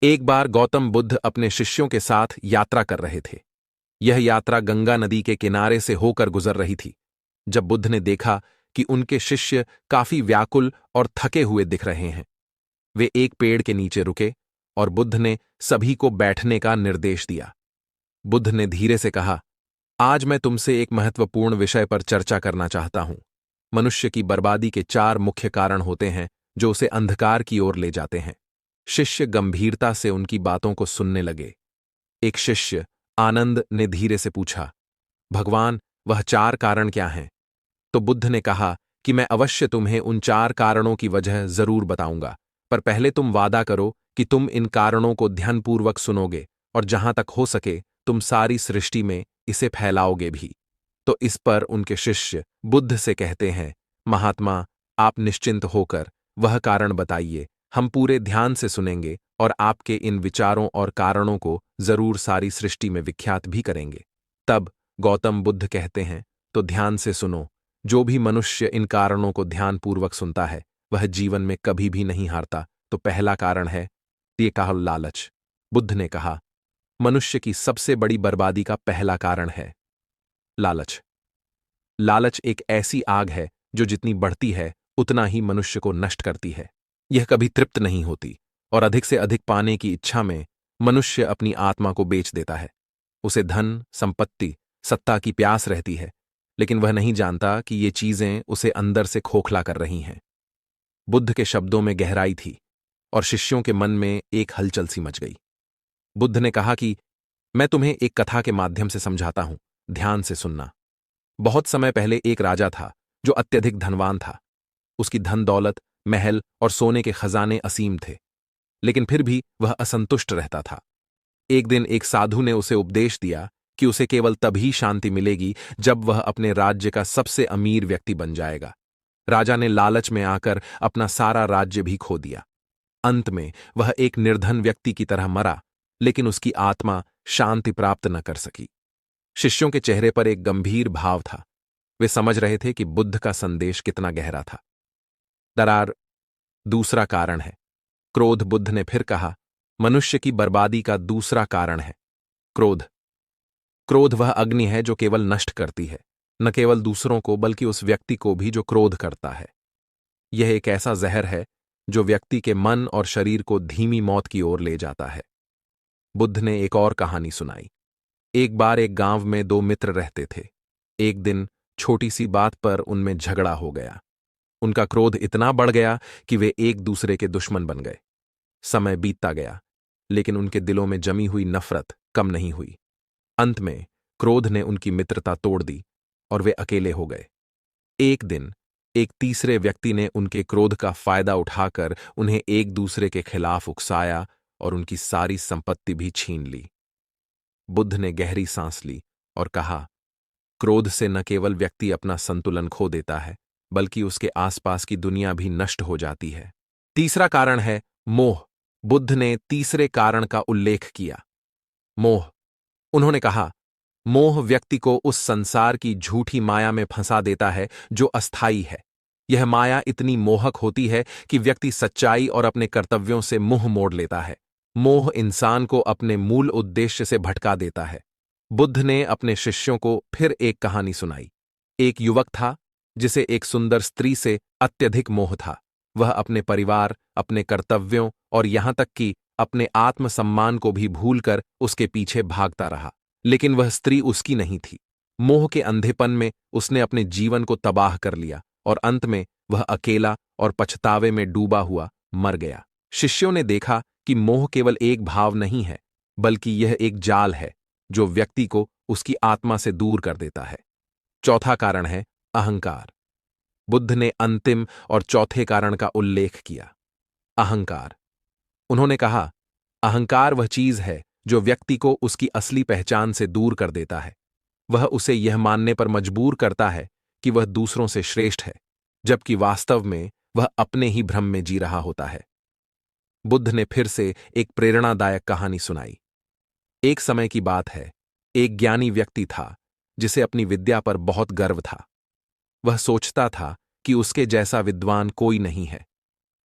एक बार गौतम बुद्ध अपने शिष्यों के साथ यात्रा कर रहे थे। यह यात्रा गंगा नदी के किनारे से होकर गुजर रही थी। जब बुद्ध ने देखा कि उनके शिष्य काफी व्याकुल और थके हुए दिख रहे हैं, वे एक पेड़ के नीचे रुके और बुद्ध ने सभी को बैठने का निर्देश दिया। बुद्ध ने धीरे से कहा, आज मैं तुमसे एक महत्वपूर्ण विषय पर चर्चा करना चाहता हूं। मनुष्य की बर्बादी के 4 मुख्य कारण होते हैं जो उसे अंधकार की ओर ले जाते हैं। शिष्य गंभीरता से उनकी बातों को सुनने लगे। एक शिष्य आनंद ने धीरे से पूछा, भगवान, वह 4 कारण क्या हैं? तो बुद्ध ने कहा कि मैं अवश्य तुम्हें उन 4 कारणों की वजह जरूर बताऊंगा, पर पहले तुम वादा करो कि तुम इन कारणों को ध्यानपूर्वक सुनोगे और जहां तक हो सके तुम सारी सृष्टि में इसे फैलाओगे भी। तो इस पर उनके शिष्य बुद्ध से कहते हैं, महात्मा, आप निश्चिंत होकर वह कारण बताइए, हम पूरे ध्यान से सुनेंगे और आपके इन विचारों और कारणों को जरूर सारी सृष्टि में विख्यात भी करेंगे। तब गौतम बुद्ध कहते हैं, तो ध्यान से सुनो। जो भी मनुष्य इन कारणों को ध्यानपूर्वक सुनता है वह जीवन में कभी भी नहीं हारता। तो पहला कारण है ये कहा लालच। बुद्ध ने कहा, मनुष्य की सबसे बड़ी बर्बादी का पहला कारण है लालच। लालच एक ऐसी आग है जो जितनी बढ़ती है उतना ही मनुष्य को नष्ट करती है। यह कभी तृप्त नहीं होती और अधिक से अधिक पाने की इच्छा में मनुष्य अपनी आत्मा को बेच देता है। उसे धन, संपत्ति, सत्ता की प्यास रहती है, लेकिन वह नहीं जानता कि ये चीजें उसे अंदर से खोखला कर रही हैं। बुद्ध के शब्दों में गहराई थी और शिष्यों के मन में एक हलचल सी मच गई। बुद्ध ने कहा कि मैं तुम्हें एक कथा के माध्यम से समझाता हूं, ध्यान से सुनना। बहुत समय पहले एक राजा था जो अत्यधिक धनवान था। उसकी धन दौलत, महल और सोने के खजाने असीम थे, लेकिन फिर भी वह असंतुष्ट रहता था। एक दिन एक साधु ने उसे उपदेश दिया कि उसे केवल तभी शांति मिलेगी जब वह अपने राज्य का सबसे अमीर व्यक्ति बन जाएगा। राजा ने लालच में आकर अपना सारा राज्य भी खो दिया। अंत में वह एक निर्धन व्यक्ति की तरह मरा, लेकिन उसकी आत्मा शांति प्राप्त न कर सकी। शिष्यों के चेहरे पर एक गंभीर भाव था। वे समझ रहे थे कि बुद्ध का संदेश कितना गहरा था। दरार दूसरा कारण है क्रोध। बुद्ध ने फिर कहा, मनुष्य की बर्बादी का दूसरा कारण है क्रोध। क्रोध वह अग्नि है जो केवल नष्ट करती है, न केवल दूसरों को बल्कि उस व्यक्ति को भी जो क्रोध करता है। यह एक ऐसा जहर है जो व्यक्ति के मन और शरीर को धीमी मौत की ओर ले जाता है। बुद्ध ने एक और कहानी सुनाई। एक बार एक गांव में 2 मित्र रहते थे। एक दिन छोटी सी बात पर उनमें झगड़ा हो गया। उनका क्रोध इतना बढ़ गया कि वे एक दूसरे के दुश्मन बन गए। समय बीतता गया, लेकिन उनके दिलों में जमी हुई नफरत कम नहीं हुई। अंत में क्रोध ने उनकी मित्रता तोड़ दी और वे अकेले हो गए। एक दिन एक तीसरे व्यक्ति ने उनके क्रोध का फायदा उठाकर उन्हें एक दूसरे के खिलाफ उकसाया और उनकी सारी संपत्ति भी छीन ली। बुद्ध ने गहरी सांस ली और कहा, क्रोध से न केवल व्यक्ति अपना संतुलन खो देता है, बल्कि उसके आसपास की दुनिया भी नष्ट हो जाती है। तीसरा कारण है मोह। बुद्ध ने तीसरे कारण का उल्लेख किया, मोह। उन्होंने कहा, मोह व्यक्ति को उस संसार की झूठी माया में फंसा देता है जो अस्थायी है। यह माया इतनी मोहक होती है कि व्यक्ति सच्चाई और अपने कर्तव्यों से मुंह मोड़ लेता है। मोह इंसान को अपने मूल उद्देश्य से भटका देता है। बुद्ध ने अपने शिष्यों को फिर एक कहानी सुनाई। एक युवक था जिसे एक सुंदर स्त्री से अत्यधिक मोह था। वह अपने परिवार, अपने कर्तव्यों और यहां तक कि अपने आत्मसम्मान को भी भूलकर उसके पीछे भागता रहा, लेकिन वह स्त्री उसकी नहीं थी। मोह के अंधेपन में उसने अपने जीवन को तबाह कर लिया और अंत में वह अकेला और पछतावे में डूबा हुआ मर गया। शिष्यों ने देखा कि मोह केवल एक भाव नहीं है, बल्कि यह एक जाल है जो व्यक्ति को उसकी आत्मा से दूर कर देता है। चौथा कारण है अहंकार। बुद्ध ने अंतिम और चौथे कारण का उल्लेख किया, अहंकार। उन्होंने कहा, अहंकार वह चीज है जो व्यक्ति को उसकी असली पहचान से दूर कर देता है। वह उसे यह मानने पर मजबूर करता है कि वह दूसरों से श्रेष्ठ है, जबकि वास्तव में वह अपने ही भ्रम में जी रहा होता है। बुद्ध ने फिर से एक प्रेरणादायक कहानी सुनाई। एक समय की बात है, एक ज्ञानी व्यक्ति था जिसे अपनी विद्या पर बहुत गर्व था। वह सोचता था कि उसके जैसा विद्वान कोई नहीं है।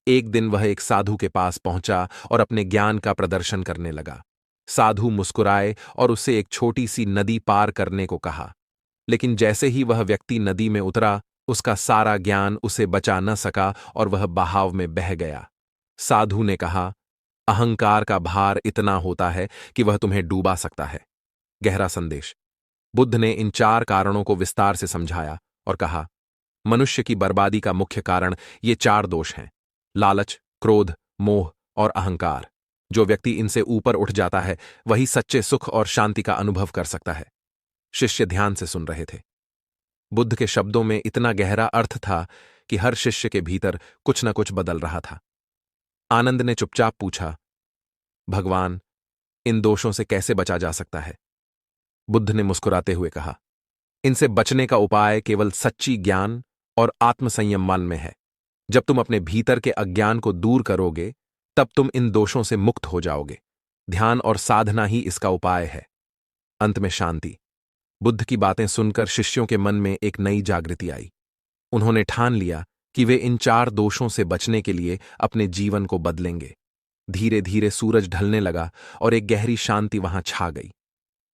एक दिन वह एक साधु के पास पहुंचा और अपने ज्ञान का प्रदर्शन करने लगा। साधु मुस्कुराए और उससे एक छोटी सी नदी पार करने को कहा, लेकिन जैसे ही वह व्यक्ति नदी में उतरा, उसका सारा ज्ञान उसे बचा न सका और वह बहाव में बह गया। साधु ने कहा, अहंकार का भार इतना होता है कि वह तुम्हें डूबा सकता है। गहरा संदेश। बुद्ध ने इन 4 कारणों को विस्तार से समझाया और कहा, मनुष्य की बर्बादी का मुख्य कारण ये 4 दोष हैं: लालच, क्रोध, मोह और अहंकार। जो व्यक्ति इनसे ऊपर उठ जाता है वही सच्चे सुख और शांति का अनुभव कर सकता है। शिष्य ध्यान से सुन रहे थे। बुद्ध के शब्दों में इतना गहरा अर्थ था कि हर शिष्य के भीतर कुछ न कुछ बदल रहा था। आनंद ने चुपचाप पूछा, भगवान, इन दोषों से कैसे बचा जा सकता है? बुद्ध ने मुस्कुराते हुए कहा, इनसे बचने का उपाय केवल सच्ची ज्ञान और आत्मसंयम मन में है। जब तुम अपने भीतर के अज्ञान को दूर करोगे, तब तुम इन दोषों से मुक्त हो जाओगे। ध्यान और साधना ही इसका उपाय है। अंत में शांति। बुद्ध की बातें सुनकर शिष्यों के मन में एक नई जागृति आई। उन्होंने ठान लिया कि वे इन 4 दोषों से बचने के लिए अपने जीवन को बदलेंगे। धीरे धीरे सूरज ढलने लगा और एक गहरी शांति वहां छा गई।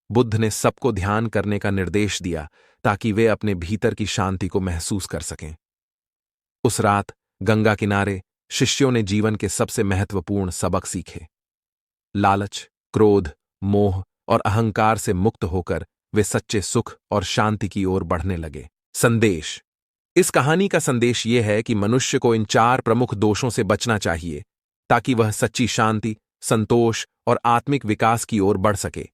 बुद्ध ने सबको ध्यान करने का निर्देश दिया ताकि वे अपने भीतर की शांति को महसूस कर सकें। उस रात गंगा किनारे शिष्यों ने जीवन के सबसे महत्वपूर्ण सबक सीखे। लालच, क्रोध, मोह और अहंकार से मुक्त होकर वे सच्चे सुख और शांति की ओर बढ़ने लगे। संदेश। इस कहानी का संदेश यह है कि मनुष्य को इन 4 प्रमुख दोषों से बचना चाहिए ताकि वह सच्ची शांति, संतोष और आत्मिक विकास की ओर बढ़ सके।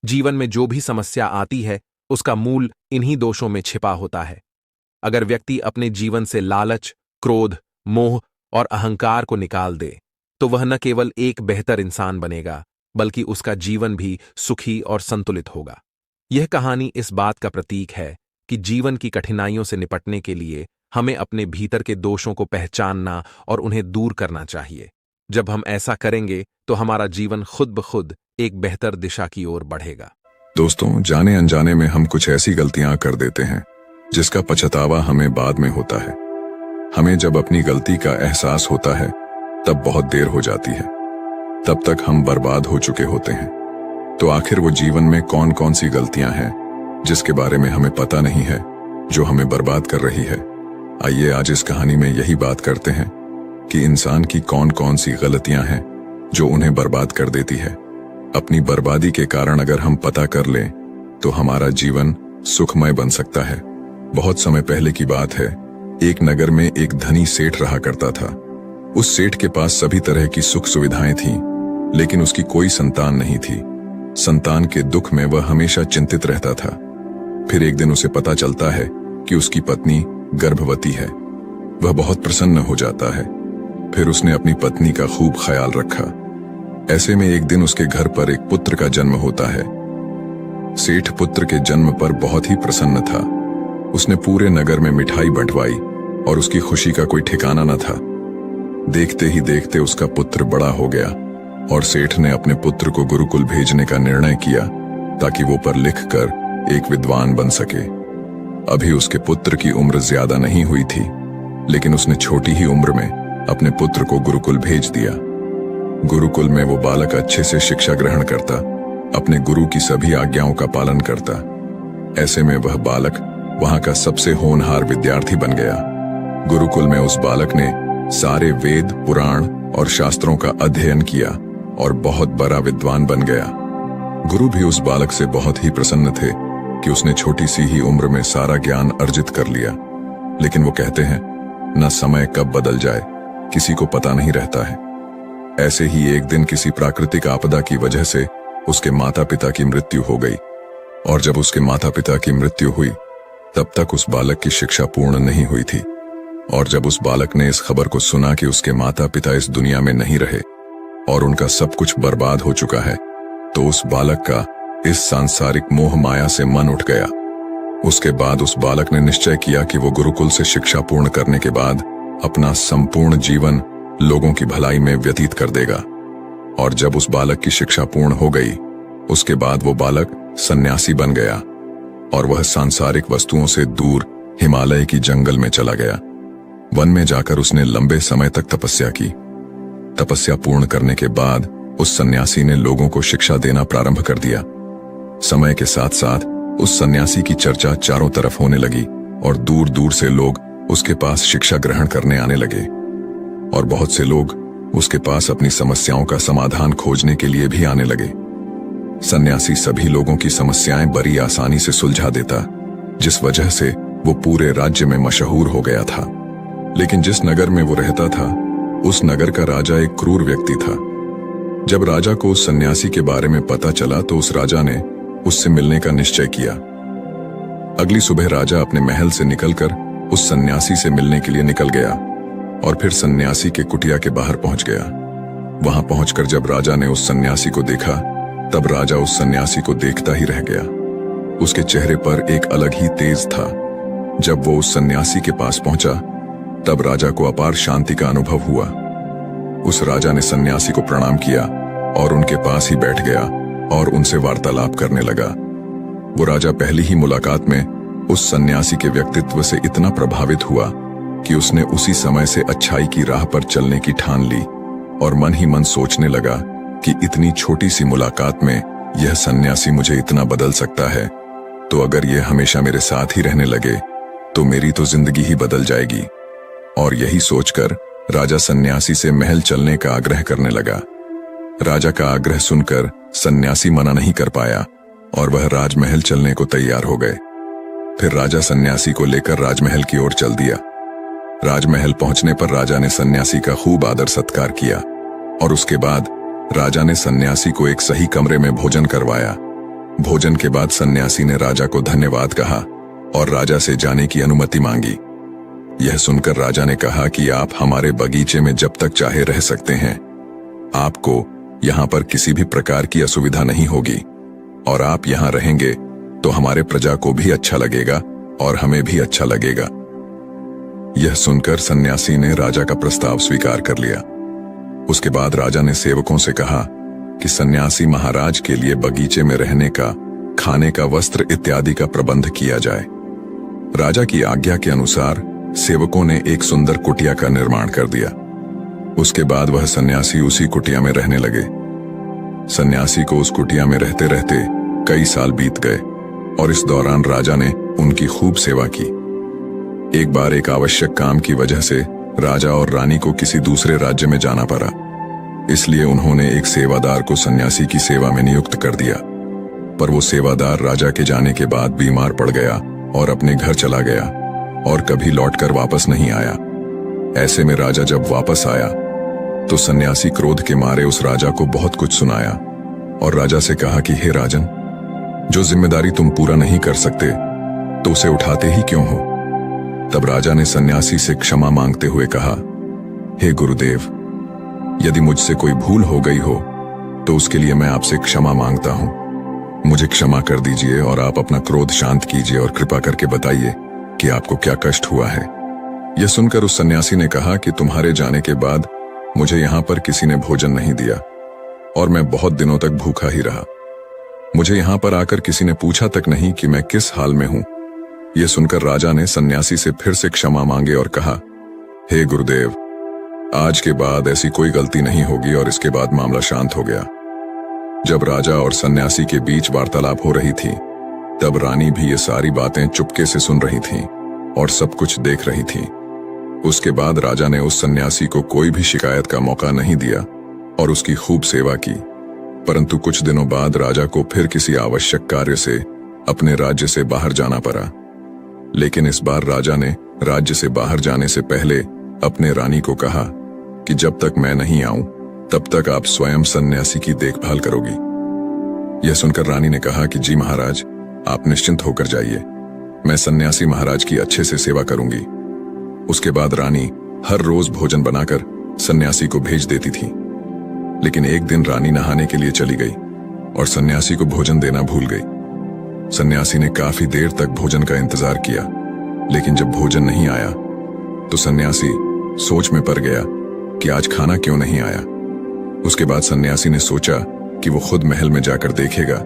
जीवन में जो भी समस्या आती है उसका मूल इन्हीं दोषों में छिपा होता है। अगर व्यक्ति अपने जीवन से लालच, क्रोध, मोह और अहंकार को निकाल दे तो वह न केवल एक बेहतर इंसान बनेगा बल्कि उसका जीवन भी सुखी और संतुलित होगा। यह कहानी इस बात का प्रतीक है कि जीवन की कठिनाइयों से निपटने के लिए हमें अपने भीतर के दोषों को पहचानना और उन्हें दूर करना चाहिए। जब हम ऐसा करेंगे तो हमारा जीवन खुद ब खुद एक बेहतर दिशा की ओर बढ़ेगा। दोस्तों, जाने अनजाने में हम कुछ ऐसी गलतियां कर देते हैं जिसका पछतावा हमें बाद में होता है। हमें जब अपनी गलती का एहसास होता है तब बहुत देर हो जाती है। तब तक हम बर्बाद हो चुके होते हैं। तो आखिर वो जीवन में कौन कौन सी गलतियां हैं जिसके बारे में हमें पता नहीं है, जो हमें बर्बाद कर रही है? आइए आज इस कहानी में यही बात करते हैं कि इंसान की कौन कौन सी गलतियां हैं जो उन्हें बर्बाद कर देती है। अपनी बर्बादी के कारण अगर हम पता कर लें तो हमारा जीवन सुखमय बन सकता है। बहुत समय पहले की बात है, एक नगर में एक धनी सेठ रहा करता था। उस सेठ के पास सभी तरह की सुख सुविधाएं थीं, लेकिन उसकी कोई संतान नहीं थी। संतान के दुख में वह हमेशा चिंतित रहता था। फिर एक दिन उसे पता चलता है कि उसकी पत्नी गर्भवती है। वह बहुत प्रसन्न हो जाता है। फिर उसने अपनी पत्नी का खूब ख्याल रखा। ऐसे में एक दिन उसके घर पर एक पुत्र का जन्म होता है। सेठ पुत्र के जन्म पर बहुत ही प्रसन्न था। उसने पूरे नगर में मिठाई बंटवाई और उसकी खुशी का कोई ठिकाना न था। देखते ही देखते उसका पुत्र बड़ा हो गया और सेठ ने अपने पुत्र को गुरुकुल भेजने का निर्णय किया ताकि वो पढ़ लिख कर एक विद्वान बन सके। अभी उसके पुत्र की उम्र ज्यादा नहीं हुई थी, लेकिन उसने छोटी ही उम्र में अपने पुत्र को गुरुकुल भेज दिया। गुरुकुल में वो बालक अच्छे से शिक्षा ग्रहण करता, अपने गुरु की सभी आज्ञाओं का पालन करता। ऐसे में वह बालक वहां का सबसे होनहार विद्यार्थी बन गया। गुरुकुल में उस बालक ने सारे वेद, पुराण और शास्त्रों का अध्ययन किया और बहुत बड़ा विद्वान बन गया। गुरु भी उस बालक से बहुत ही प्रसन्न थे कि उसने छोटी सी ही उम्र में सारा ज्ञान अर्जित कर लिया। लेकिन वो कहते हैं, न समय कब बदल जाए किसी को पता नहीं रहता है। ऐसे ही एक दिन किसी प्राकृतिक आपदा की वजह से उसके माता पिता की मृत्यु हो गई, और जब उसके माता पिता की मृत्यु हुई तब तक उस बालक की शिक्षा पूर्ण नहीं हुई थी। और जब उस बालक ने इस खबर को सुना कि उसके माता पिता इस दुनिया में नहीं रहे और उनका सब कुछ बर्बाद हो चुका है, तो उस बालक का इस सांसारिक मोह माया से मन उठ गया। उसके बाद उस बालक ने निश्चय किया कि वो गुरुकुल से शिक्षा पूर्ण करने के बाद अपना संपूर्ण जीवन लोगों की भलाई में व्यतीत कर देगा। और जब उस बालक की शिक्षा पूर्ण हो गई, उसके बाद वो बालक सन्यासी बन गया और वह सांसारिक वस्तुओं से दूर हिमालय की जंगल में चला गया। वन में जाकर उसने लंबे समय तक तपस्या की। तपस्या पूर्ण करने के बाद उस सन्यासी ने लोगों को शिक्षा देना प्रारंभ कर दिया। समय के साथ साथ उस सन्यासी की चर्चा चारों तरफ होने लगी और दूर दूर से लोग उसके पास शिक्षा ग्रहण करने आने लगे और बहुत से लोग उसके पास अपनी समस्याओं का समाधान खोजने के लिए भी आने लगे। सन्यासी सभी लोगों की समस्याएं बड़ी आसानी से सुलझा देता, जिस वजह से वो पूरे राज्य में मशहूर हो गया था। लेकिन जिस नगर में वो रहता था, उस नगर का राजा एक क्रूर व्यक्ति था। जब राजा को उस सन्यासी के बारे में पता चला तो उस राजा ने उससे मिलने का निश्चय किया। अगली सुबह राजा अपने महल से निकलकर उस सन्यासी से मिलने के लिए निकल गया और फिर सन्यासी के कुटिया के बाहर पहुंच गया। वहां पहुंचकर जब राजा ने उस सन्यासी को देखा, तब राजा उस सन्यासी को देखता ही रह गया। उसके चेहरे पर एक अलग ही तेज था। जब वो उस सन्यासी के पास पहुंचा, तब राजा को अपार शांति का अनुभव हुआ। उस राजा ने सन्यासी को प्रणाम किया और उनके पास ही बैठ गया और उनसे वार्तालाप करने लगा। वो राजा पहली ही मुलाकात में उस सन्यासी के व्यक्तित्व से इतना प्रभावित हुआ कि उसने उसी समय से अच्छाई की राह पर चलने की ठान ली और मन ही मन सोचने लगा कि इतनी छोटी सी मुलाकात में यह सन्यासी मुझे इतना बदल सकता है, तो अगर यह हमेशा मेरे साथ ही रहने लगे तो मेरी तो जिंदगी ही बदल जाएगी। और यही सोचकर राजा सन्यासी से महल चलने का आग्रह करने लगा। राजा का आग्रह सुनकर सन्यासी मना नहीं कर पाया और वह राजमहल चलने को तैयार हो गए। फिर राजा सन्यासी को लेकर राजमहल की ओर चल दिया। राजमहल पहुंचने पर राजा ने सन्यासी का खूब आदर सत्कार किया और उसके बाद राजा ने सन्यासी को एक सही कमरे में भोजन करवाया। भोजन के बाद सन्यासी ने राजा को धन्यवाद कहा और राजा से जाने की अनुमति मांगी। यह सुनकर राजा ने कहा कि आप हमारे बगीचे में जब तक चाहे रह सकते हैं। आपको यहाँ पर किसी भी प्रकार की असुविधा नहीं होगी और आप यहाँ रहेंगे तो हमारे प्रजा को भी अच्छा लगेगा और हमें भी अच्छा लगेगा। यह सुनकर सन्यासी ने राजा का प्रस्ताव स्वीकार कर लिया। उसके बाद राजा ने सेवकों से कहा कि सन्यासी महाराज के लिए बगीचे में रहने का, खाने का, वस्त्र इत्यादि का प्रबंध किया जाए। राजा की आज्ञा के अनुसार सेवकों ने एक सुंदर कुटिया का निर्माण कर दिया। उसके बाद वह सन्यासी उसी कुटिया में रहने लगे। सन्यासी को उस कुटिया में रहते रहते कई साल बीत गए और इस दौरान राजा ने उनकी खूब सेवा की। एक बार एक आवश्यक काम की वजह से राजा और रानी को किसी दूसरे राज्य में जाना पड़ा, इसलिए उन्होंने एक सेवादार को सन्यासी की सेवा में नियुक्त कर दिया। पर वो सेवादार राजा के जाने के बाद बीमार पड़ गया और अपने घर चला गया और कभी लौटकर वापस नहीं आया। ऐसे में राजा जब वापस आया तो सन्यासी क्रोध के मारे उस राजा को बहुत कुछ सुनाया और राजा से कहा कि हे राजन, जो जिम्मेदारी तुम पूरा नहीं कर सकते तो उसे उठाते ही क्यों हो। तब राजा ने सन्यासी से क्षमा मांगते हुए कहा, हे गुरुदेव, यदि मुझसे कोई भूल हो गई हो तो उसके लिए मैं आपसे क्षमा मांगता हूं। मुझे क्षमा कर दीजिए और आप अपना क्रोध शांत कीजिए और कृपा करके बताइए कि आपको क्या कष्ट हुआ है। यह सुनकर उस सन्यासी ने कहा कि तुम्हारे जाने के बाद मुझे यहाँ पर किसी ने भोजन नहीं दिया और मैं बहुत दिनों तक भूखा ही रहा। मुझे यहाँ पर आकर किसी ने पूछा तक नहीं कि मैं किस हाल में हूं। यह सुनकर राजा ने सन्यासी से फिर से क्षमा मांगे और कहा, हे गुरुदेव, आज के बाद ऐसी कोई गलती नहीं होगी। और इसके बाद मामला शांत हो गया। जब राजा और सन्यासी के बीच वार्तालाप हो रही थी, तब रानी भी ये सारी बातें चुपके से सुन रही थी और सब कुछ देख रही थी। उसके बाद राजा ने उस सन्यासी को कोई भी शिकायत का मौका नहीं दिया और उसकी खूब सेवा की। परंतु कुछ दिनों बाद राजा को फिर किसी आवश्यक कार्य से अपने राज्य से बाहर जाना पड़ा। लेकिन इस बार राजा ने राज्य से बाहर जाने से पहले अपने रानी को कहा कि जब तक मैं नहीं आऊं तब तक आप स्वयं सन्यासी की देखभाल करोगी। यह सुनकर रानी ने कहा कि जी महाराज, आप निश्चिंत होकर जाइए, मैं सन्यासी महाराज की अच्छे से सेवा करूंगी। उसके बाद रानी हर रोज भोजन बनाकर सन्यासी को भेज देती थी। लेकिन एक दिन रानी नहाने के लिए चली गई और सन्यासी को भोजन देना भूल गई। सन्यासी ने काफी देर तक भोजन का इंतजार किया, लेकिन जब भोजन नहीं आया तो सन्यासी सोच में पड़ गया कि आज खाना क्यों नहीं आया। उसके बाद सन्यासी ने सोचा कि वो खुद महल में जाकर देखेगा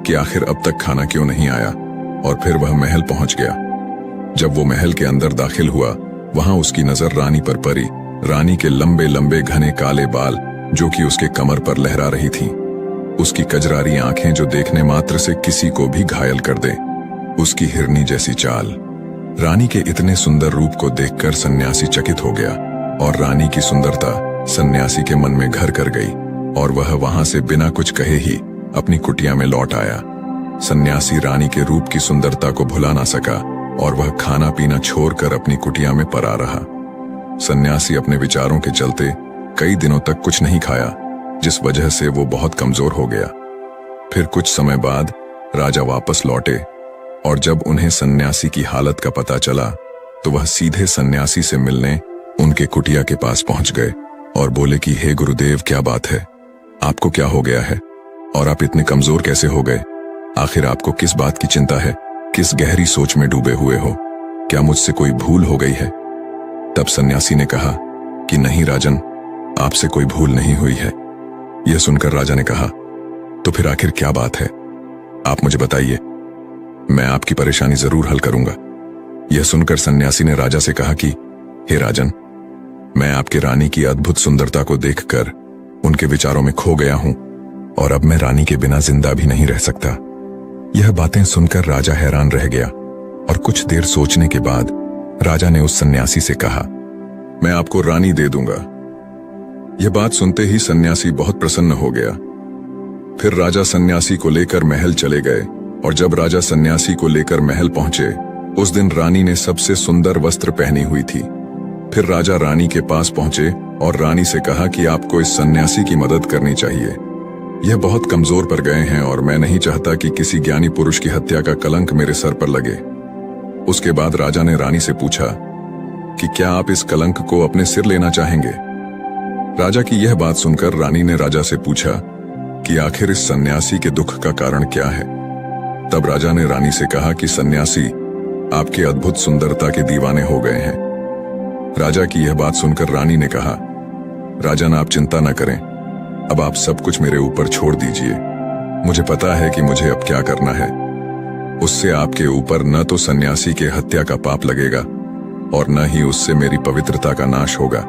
कि आखिर अब तक खाना क्यों नहीं आया, और फिर वह महल पहुंच गया। जब वो महल के अंदर दाखिल हुआ वहां उसकी नजर रानी पर पड़ी। रानी के लंबे लंबे घने काले बाल जो कि उसके कमर पर लहरा रही थीं। उसकी कजरारी आंखें जो देखने मात्र से किसी को भी घायल कर दे। उसकी हिरनी जैसी चाल। रानी के इतने सुंदर रूप को देखकर सन्यासी चकित हो गया और रानी की सुंदरता सन्यासी के मन में घर कर गई और वह वहां से बिना कुछ कहे ही अपनी कुटिया में लौट आया। सन्यासी रानी के रूप की सुंदरता को भुला ना सका और वह खाना पीना छोड़कर अपनी कुटिया में पड़ा रहा। सन्यासी अपने विचारों के चलते कई दिनों तक कुछ नहीं खाया, जिस वजह से वो बहुत कमजोर हो गया। फिर कुछ समय बाद राजा वापस लौटे और जब उन्हें सन्यासी की हालत का पता चला तो वह सीधे सन्यासी से मिलने उनके कुटिया के पास पहुंच गए और बोले कि हे गुरुदेव, क्या बात है, आपको क्या हो गया है और आप इतने कमजोर कैसे हो गए? आखिर आपको किस बात की चिंता है? किस गहरी सोच में डूबे हुए हो? क्या मुझसे कोई भूल हो गई है? तब सन्यासी ने कहा कि नहीं राजन, आपसे कोई भूल नहीं हुई है। यह सुनकर राजा ने कहा, तो फिर आखिर क्या बात है? आप मुझे बताइए, मैं आपकी परेशानी जरूर हल करूंगा। यह सुनकर सन्यासी ने राजा से कहा कि हे राजन, मैं आपके रानी की अद्भुत सुंदरता को देखकर उनके विचारों में खो गया हूं और अब मैं रानी के बिना जिंदा भी नहीं रह सकता। यह बातें सुनकर राजा हैरान रह गया और कुछ देर सोचने के बाद राजा ने उस सन्यासी से कहा, मैं आपको रानी दे दूंगा। यह बात सुनते ही सन्यासी बहुत प्रसन्न हो गया। फिर राजा सन्यासी को लेकर महल चले गए और जब राजा सन्यासी को लेकर महल पहुंचे, उस दिन रानी ने सबसे सुंदर वस्त्र पहनी हुई थी। फिर राजा रानी के पास पहुंचे और रानी से कहा कि आपको इस सन्यासी की मदद करनी चाहिए। यह बहुत कमजोर पड़ गए हैं और मैं नहीं चाहता कि किसी ज्ञानी पुरुष की हत्या का कलंक मेरे सर पर लगे। उसके बाद राजा ने रानी से पूछा कि क्या आप इस कलंक को अपने सिर लेना चाहेंगे? राजा की यह बात सुनकर रानी ने राजा से पूछा कि आखिर इस सन्यासी के दुख का कारण क्या है? तब राजा ने रानी से कहा कि सन्यासी आपकी अद्भुत सुंदरता के दीवाने हो गए हैं। राजा की यह बात सुनकर रानी ने कहा, राजन आप चिंता न करें, अब आप सब कुछ मेरे ऊपर छोड़ दीजिए। मुझे पता है कि मुझे अब क्या करना है। उससे आपके ऊपर न तो सन्यासी के हत्या का पाप लगेगा और न ही उससे मेरी पवित्रता का नाश होगा।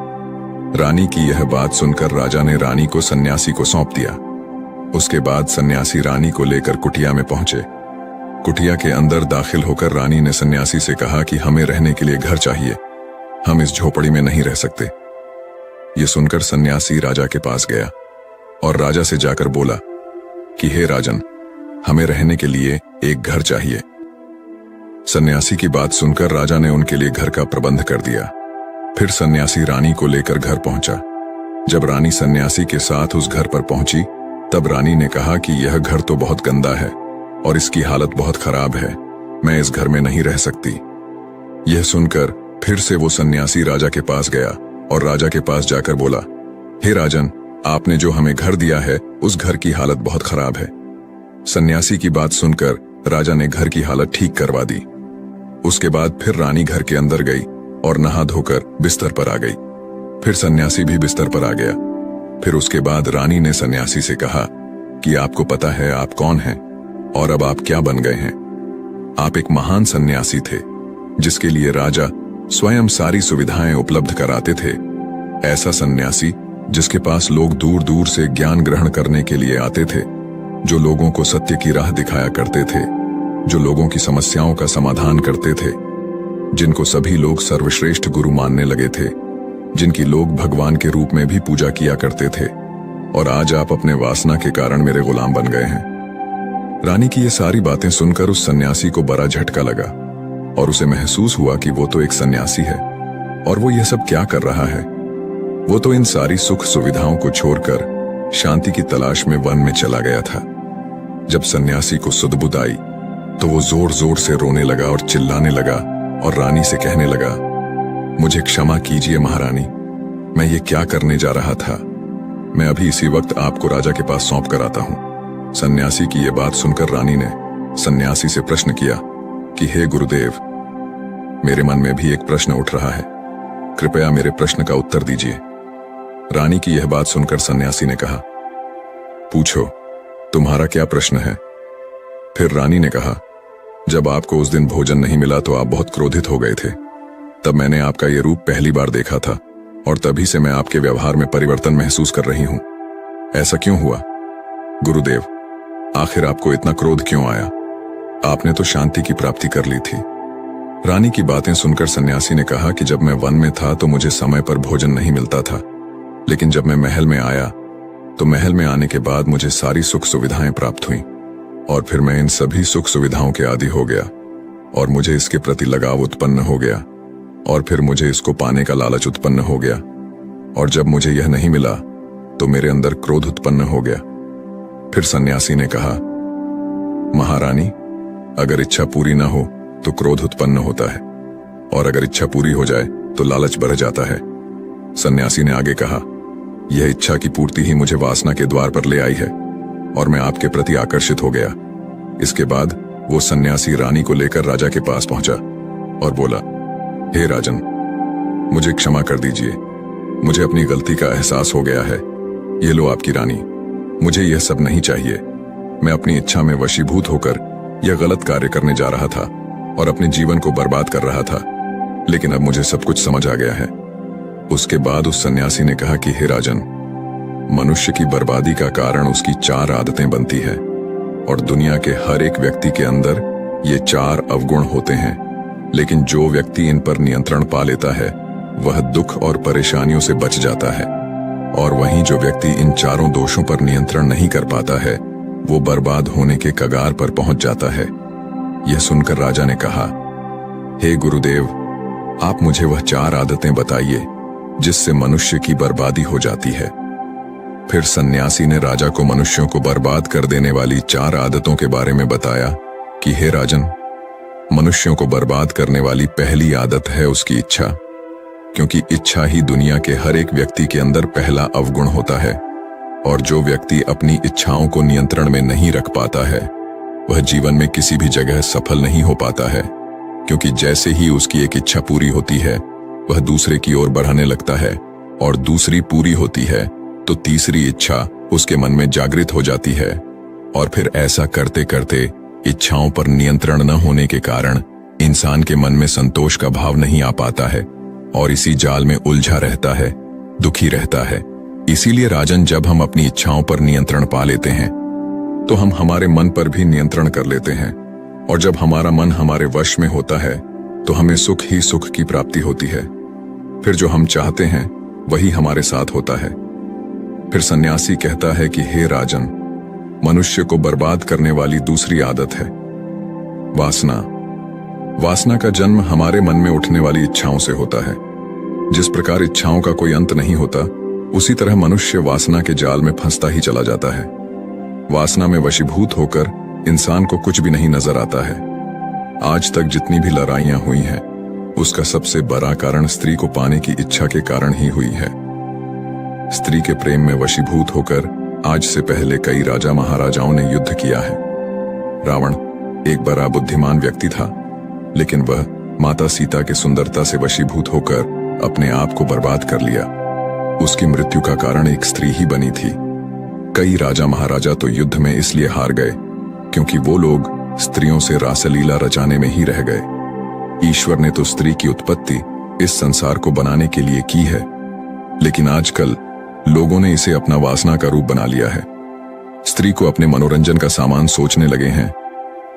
रानी की यह बात सुनकर राजा ने रानी को सन्यासी को सौंप दिया। उसके बाद सन्यासी रानी को लेकर कुटिया में पहुंचे। कुटिया के अंदर दाखिल होकर रानी ने सन्यासी से कहा कि हमें रहने के लिए घर चाहिए, हम इस झोपड़ी में नहीं रह सकते। ये सुनकर सन्यासी राजा के पास गया और राजा से जाकर बोला कि हे राजन, हमें रहने के लिए एक घर चाहिए। सन्यासी की बात सुनकर राजा ने उनके लिए घर का प्रबंध कर दिया। फिर सन्यासी रानी को लेकर घर पहुंचा। जब रानी सन्यासी के साथ उस घर पर पहुंची तब रानी ने कहा कि यह घर तो बहुत गंदा है और इसकी हालत बहुत खराब है, मैं इस घर में नहीं रह सकती। यह सुनकर फिर से वो सन्यासी राजा के पास गया और राजा के पास जाकर बोला, हे राजन, आपने जो हमें घर दिया है उस घर की हालत बहुत खराब है। सन्यासी की बात सुनकर राजा ने घर की हालत ठीक करवा दी। उसके बाद फिर रानी घर के अंदर गई और नहा धोकर बिस्तर पर आ गई। फिर सन्यासी भी बिस्तर पर आ गया। फिर उसके बाद रानी ने सन्यासी से कहा कि आपको पता है आप कौन हैं और अब आप क्या बन गए हैं? आप एक महान सन्यासी थे जिसके लिए राजा स्वयं सारी सुविधाएं उपलब्ध कराते थे। ऐसा सन्यासी जिसके पास लोग दूर दूर से ज्ञान ग्रहण करने के लिए आते थे, जो लोगों को सत्य की राह दिखाया करते थे, जो लोगों की समस्याओं का समाधान करते थे, जिनको सभी लोग सर्वश्रेष्ठ गुरु मानने लगे थे, जिनकी लोग भगवान के रूप में भी पूजा किया करते थे। और आज आप अपने वासना के कारण मेरे गुलाम बन गए हैं। रानी की ये सारी बातें सुनकर उस सन्यासी को बड़ा झटका लगा और उसे महसूस हुआ कि वो तो एक सन्यासी है और वो ये सब क्या कर रहा है। वो तो इन सारी सुख सुविधाओं को छोड़कर शांति की तलाश में वन में चला गया था। जब सन्यासी को सुध-बुध आई तो वो जोर जोर से रोने लगा और चिल्लाने लगा और रानी से कहने लगा, मुझे क्षमा कीजिए महारानी, मैं ये क्या करने जा रहा था। मैं अभी इसी वक्त आपको राजा के पास सौंप कर आता हूं। सन्यासी की ये बात सुनकर रानी ने सन्यासी से प्रश्न किया कि हे गुरुदेव, मेरे मन में भी एक प्रश्न उठ रहा है, कृपया मेरे प्रश्न का उत्तर दीजिए। रानी की यह बात सुनकर सन्यासी ने कहा, पूछो, तुम्हारा क्या प्रश्न है? फिर रानी ने कहा, जब आपको उस दिन भोजन नहीं मिला तो आप बहुत क्रोधित हो गए थे। तब मैंने आपका ये रूप पहली बार देखा था और तभी से मैं आपके व्यवहार में परिवर्तन महसूस कर रही हूं। ऐसा क्यों हुआ? गुरुदेव, आखिर आपको इतना क्रोध क्यों आया? आपने तो शांति की प्राप्ति कर ली थी। रानी की बातें सुनकर सन्यासी ने कहा कि जब मैं वन में था तो मुझे समय पर भोजन नहीं मिलता था, लेकिन जब मैं महल में आया तो महल में आने के बाद मुझे सारी सुख सुविधाएं प्राप्त हुई और फिर मैं इन सभी सुख सुविधाओं के आदी हो गया और मुझे इसके प्रति लगाव उत्पन्न हो गया और फिर मुझे इसको पाने का लालच उत्पन्न हो गया और जब मुझे यह नहीं मिला तो मेरे अंदर क्रोध उत्पन्न हो गया। फिर सन्यासी ने कहा, महारानी, अगर इच्छा पूरी ना हो तो क्रोध उत्पन्न होता है और अगर इच्छा पूरी हो जाए तो लालच बढ़ जाता है। सन्यासी ने आगे कहा, यह इच्छा की पूर्ति ही मुझे वासना के द्वार पर ले आई है और मैं आपके प्रति आकर्षित हो गया। इसके बाद वो सन्यासी रानी को लेकर राजा के पास पहुंचा और बोला, हे राजन, मुझे क्षमा कर दीजिए, मुझे अपनी गलती का एहसास हो गया है। ये लो आपकी रानी, मुझे यह सब नहीं चाहिए। मैं अपनी इच्छा में वशीभूत होकर यह गलत कार्य करने जा रहा था और अपने जीवन को बर्बाद कर रहा था, लेकिन अब मुझे सब कुछ समझ आ गया है। उसके बाद उस सन्यासी ने कहा कि हे राजन, मनुष्य की बर्बादी का कारण उसकी 4 आदतें बनती है और दुनिया के हर एक व्यक्ति के अंदर ये 4 अवगुण होते हैं, लेकिन जो व्यक्ति इन पर नियंत्रण पा लेता है वह दुख और परेशानियों से बच जाता है और वहीं जो व्यक्ति इन 4 दोषों पर नियंत्रण नहीं कर पाता है वो बर्बाद होने के कगार पर पहुंच जाता है। यह सुनकर राजा ने कहा, हे गुरुदेव, आप मुझे वह 4 आदतें बताइए जिससे मनुष्य की बर्बादी हो जाती है। फिर सन्यासी ने राजा को मनुष्यों को बर्बाद कर देने वाली 4 आदतों के बारे में बताया कि हे राजन, मनुष्यों को बर्बाद करने वाली पहली आदत है उसकी इच्छा, क्योंकि इच्छा ही दुनिया के हर एक व्यक्ति के अंदर पहला अवगुण होता है और जो व्यक्ति अपनी इच्छाओं को नियंत्रण में नहीं रख पाता है वह जीवन में किसी भी जगह सफल नहीं हो पाता है, क्योंकि जैसे ही उसकी एक इच्छा पूरी होती है वह दूसरे की ओर बढ़ाने लगता है और दूसरी पूरी होती है तो तीसरी इच्छा उसके मन में जागृत हो जाती है और फिर ऐसा करते करते इच्छाओं पर नियंत्रण न होने के कारण इंसान के मन में संतोष का भाव नहीं आ पाता है और इसी जाल में उलझा रहता है, दुखी रहता है। इसीलिए राजन, जब हम अपनी इच्छाओं पर नियंत्रण पा लेते हैं तो हम हमारे मन पर भी नियंत्रण कर लेते हैं और जब हमारा मन हमारे वश में होता है तो हमें सुख ही सुख की प्राप्ति होती है। फिर जो हम चाहते हैं वही हमारे साथ होता है। फिर सन्यासी कहता है कि हे राजन, मनुष्य को बर्बाद करने वाली दूसरी आदत है वासना। वासना का जन्म हमारे मन में उठने वाली इच्छाओं से होता है। जिस प्रकार इच्छाओं का कोई अंत नहीं होता, उसी तरह मनुष्य वासना के जाल में फंसता ही चला जाता है। वासना में वशीभूत होकर इंसान को कुछ भी नहीं नजर आता है। आज तक जितनी भी लड़ाइयां हुई हैं, उसका सबसे बड़ा कारण स्त्री को पाने की इच्छा के कारण ही हुई है। स्त्री के प्रेम में वशीभूत होकर आज से पहले कई राजा महाराजाओं ने युद्ध किया है। रावण एक बड़ा बुद्धिमान व्यक्ति था, लेकिन वह माता सीता के सुंदरता से वशीभूत होकर अपने आप को बर्बाद कर लिया। उसकी मृत्यु का कारण एक स्त्री ही बनी थी। कई राजा महाराजा तो युद्ध में इसलिए हार गए क्योंकि वो लोग स्त्रियों से रासलीला रचाने में ही रह गए। ईश्वर ने तो स्त्री की उत्पत्ति इस संसार को बनाने के लिए की है, लेकिन आजकल लोगों ने इसे अपना वासना का रूप बना लिया है। स्त्री को अपने मनोरंजन का सामान सोचने लगे हैं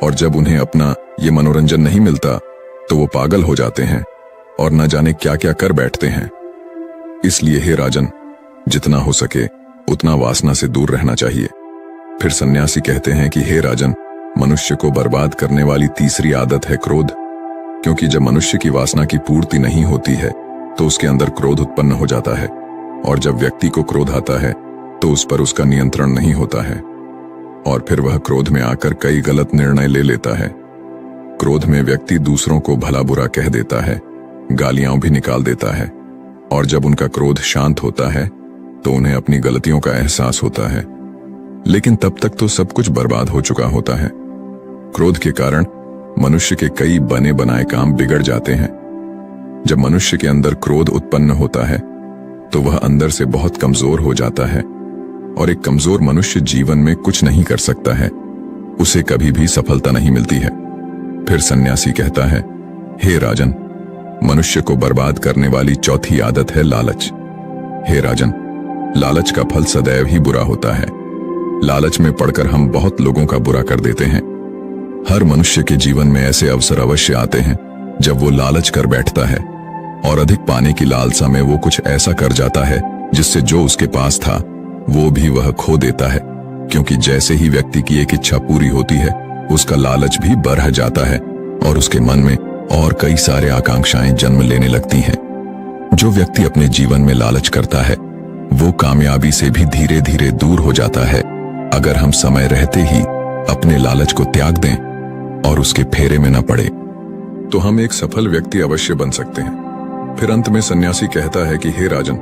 और जब उन्हें अपना ये मनोरंजन नहीं मिलता तो वो पागल हो जाते हैं और न जाने क्या क्या कर बैठते हैं। इसलिए हे राजन, जितना हो सके उतना वासना से दूर रहना चाहिए। फिर सन्यासी कहते हैं कि हे राजन, मनुष्य को बर्बाद करने वाली तीसरी आदत है क्रोध, क्योंकि जब मनुष्य की वासना की पूर्ति नहीं होती है तो उसके अंदर क्रोध उत्पन्न हो जाता है और जब व्यक्ति को क्रोध आता है तो उस पर उसका नियंत्रण नहीं होता है और फिर वह क्रोध में आकर कई गलत निर्णय ले लेता है। क्रोध में व्यक्ति दूसरों को भला बुरा कह देता है, गालियां भी निकाल देता है और जब उनका क्रोध शांत होता है तो उन्हें अपनी गलतियों का एहसास होता है, लेकिन तब तक तो सब कुछ बर्बाद हो चुका होता है। क्रोध के कारण मनुष्य के कई बने बनाए काम बिगड़ जाते हैं। जब मनुष्य के अंदर क्रोध उत्पन्न होता है तो वह अंदर से बहुत कमजोर हो जाता है और एक कमजोर मनुष्य जीवन में कुछ नहीं कर सकता है, उसे कभी भी सफलता नहीं मिलती है। फिर सन्यासी कहता है, हे राजन, मनुष्य को बर्बाद करने वाली चौथी आदत है लालच। हे राजन, लालच का फल सदैव ही बुरा होता है। लालच में पड़कर हम बहुत लोगों का बुरा कर देते हैं। हर मनुष्य के जीवन में ऐसे अवसर अवश्य आते हैं जब वो लालच कर बैठता है और अधिक पाने की लालसा में वो कुछ ऐसा कर जाता है जिससे जो उसके पास था वो भी वह खो देता है, क्योंकि जैसे ही व्यक्ति की एक इच्छा पूरी होती है उसका लालच भी बढ़ जाता है और उसके मन में और कई सारे आकांक्षाएं जन्म लेने लगती हैं। जो व्यक्ति अपने जीवन में लालच करता है वो कामयाबी से भी धीरे धीरे दूर हो जाता है। अगर हम समय रहते ही अपने लालच को त्याग दें और उसके फेरे में न पड़े तो हम एक सफल व्यक्ति अवश्य बन सकते हैं। फिर अंत में सन्यासी कहता है कि हे राजन,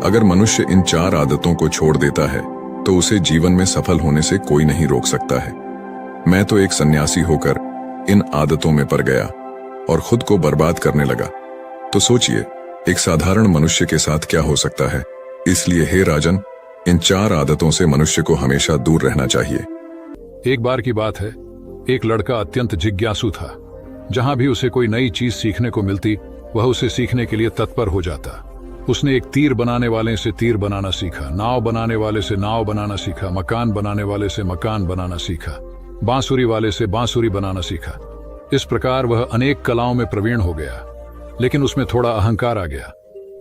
अगर मनुष्य इन 4 आदतों को छोड़ देता है तो उसे जीवन में सफल होने से कोई नहीं रोक सकता है। मैं तो एक सन्यासी होकर इन आदतों में पड़ गया और खुद को बर्बाद करने लगा। तो सोचिए एक साधारण मनुष्य के साथ क्या हो सकता है। इसलिए हे राजन, इन 4 आदतों से मनुष्य को हमेशा दूर रहना चाहिए। एक बार की बात है, एक लड़का अत्यंत जिज्ञासु था। जहां भी उसे कोई नई चीज सीखने को मिलती वह उसे सीखने के लिए तत्पर हो जाता। उसने एक तीर बनाने वाले से तीर बनाना सीखा, नाव बनाने वाले से नाव बनाना सीखा, मकान बनाने वाले से मकान बनाना सीखा, बांसुरी वाले से बांसुरी बनाना सीखा। इस प्रकार वह अनेक कलाओं में प्रवीण हो गया, लेकिन उसमें थोड़ा अहंकार आ गया।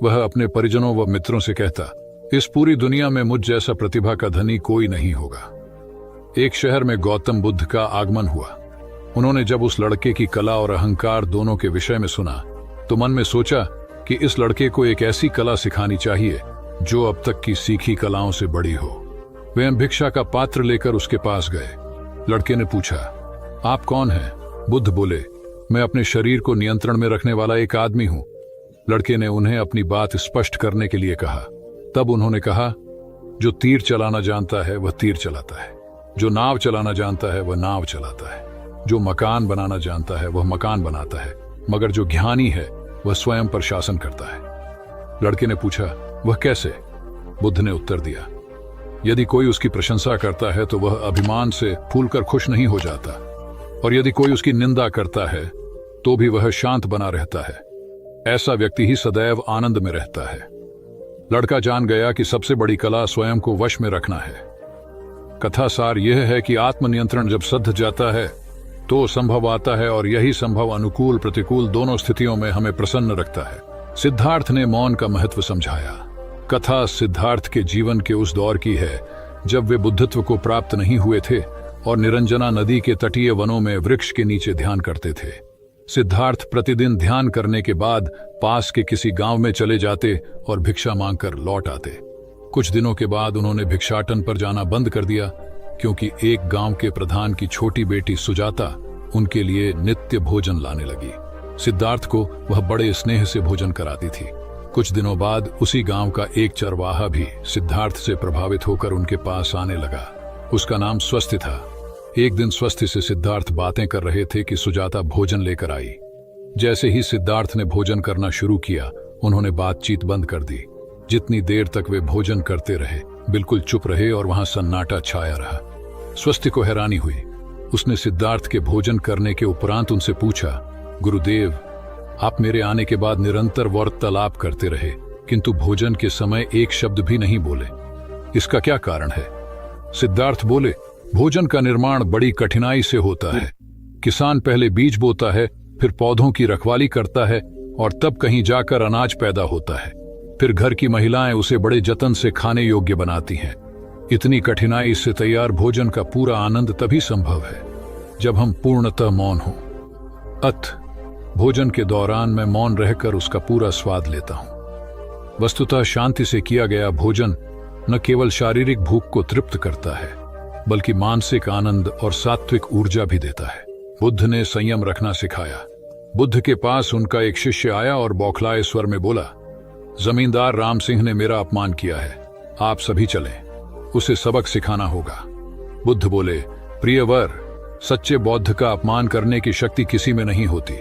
वह अपने परिजनों व मित्रों से कहता, इस पूरी दुनिया में मुझ जैसा प्रतिभा का धनी कोई नहीं होगा। एक शहर में गौतम बुद्ध का आगमन हुआ। उन्होंने जब उस लड़के की कला और अहंकार दोनों के विषय में सुना तो मन में सोचा कि इस लड़के को एक ऐसी कला सिखानी चाहिए जो अब तक की सीखी कलाओं से बड़ी हो। वे भिक्षा का पात्र लेकर उसके पास गए। लड़के ने पूछा, आप कौन हैं? बुद्ध बोले, मैं अपने शरीर को नियंत्रण में रखने वाला एक आदमी हूं। लड़के ने उन्हें अपनी बात स्पष्ट करने के लिए कहा। तब उन्होंने कहा, जो तीर चलाना जानता है वह तीर चलाता है, जो नाव चलाना जानता है वह नाव चलाता है, जो मकान बनाना जानता है वह मकान बनाता है, मगर जो ज्ञानी है वह स्वयं पर शासन करता है। लड़के ने पूछा, वह कैसे? बुद्ध ने उत्तर दिया, यदि कोई उसकी प्रशंसा करता है तो वह अभिमान से फूलकर खुश नहीं हो जाता, और यदि कोई उसकी निंदा करता है तो भी वह शांत बना रहता है। ऐसा व्यक्ति ही सदैव आनंद में रहता है। लड़का जान गया कि सबसे बड़ी कला स्वयं को वश में रखना है। कथा सार यह है कि आत्मनियंत्रण जब सध जाता है तो संभव आता है, और यही संभव अनुकूल प्रतिकूल दोनों स्थितियों में हमें प्रसन्न रखता है। सिद्धार्थ ने मौन का महत्व समझाया। कथा सिद्धार्थ के जीवन के उस दौर की है जब वे बुद्धत्व को प्राप्त नहीं हुए थे और निरंजना नदी के तटीय वनों में वृक्ष के नीचे ध्यान करते थे। सिद्धार्थ प्रतिदिन ध्यान करने के बाद पास के किसी गांव में चले जाते और भिक्षा मांगकर लौट आते। कुछ दिनों के बाद उन्होंने भिक्षाटन पर जाना बंद कर दिया, क्योंकि एक गांव के प्रधान की छोटी बेटी सुजाता उनके लिए नित्य भोजन लाने लगी। सिद्धार्थ को वह बड़े स्नेह से भोजन कराती थी। कुछ दिनों बाद उसी गांव का एक चरवाहा भी सिद्धार्थ से प्रभावित होकर उनके पास आने लगा। उसका नाम स्वस्थ था। एक दिन स्वस्थ से सिद्धार्थ बातें कर रहे थे कि सुजाता भोजन लेकर आई। जैसे ही सिद्धार्थ ने भोजन करना शुरू किया, उन्होंने बातचीत बंद कर दी। जितनी देर तक वे भोजन करते रहे बिल्कुल चुप रहे और वहां सन्नाटा छाया रहा। स्वस्थ को हैरानी हुई। उसने सिद्धार्थ के भोजन करने के उपरांत उनसे पूछा, गुरुदेव, आप मेरे आने के बाद निरंतर वार्तालाप करते रहे, किंतु भोजन के समय एक शब्द भी नहीं बोले। इसका क्या कारण है? सिद्धार्थ बोले, भोजन का निर्माण बड़ी कठिनाई से होता है। किसान पहले बीज बोता है, फिर पौधों की रखवाली करता है और तब कहीं जाकर अनाज पैदा होता है। फिर घर की महिलाएं उसे बड़े जतन से खाने योग्य बनाती हैं। इतनी कठिनाई से तैयार भोजन का पूरा आनंद तभी संभव है जब हम पूर्णतः मौन हों। भोजन के दौरान मैं मौन रहकर उसका पूरा स्वाद लेता हूं। वस्तुतः शांति से किया गया भोजन न केवल शारीरिक भूख को तृप्त करता है, बल्कि मानसिक आनंद और सात्विक ऊर्जा भी देता है। बुद्ध ने संयम रखना सिखाया। बुद्ध के पास उनका एक शिष्य आया और बौखलाए स्वर में बोला, जमींदार राम सिंह ने मेरा अपमान किया है, आप सभी चलें, उसे सबक सिखाना होगा। बुद्ध बोले, प्रियवर, सच्चे बौद्ध का अपमान करने की शक्ति किसी में नहीं होती।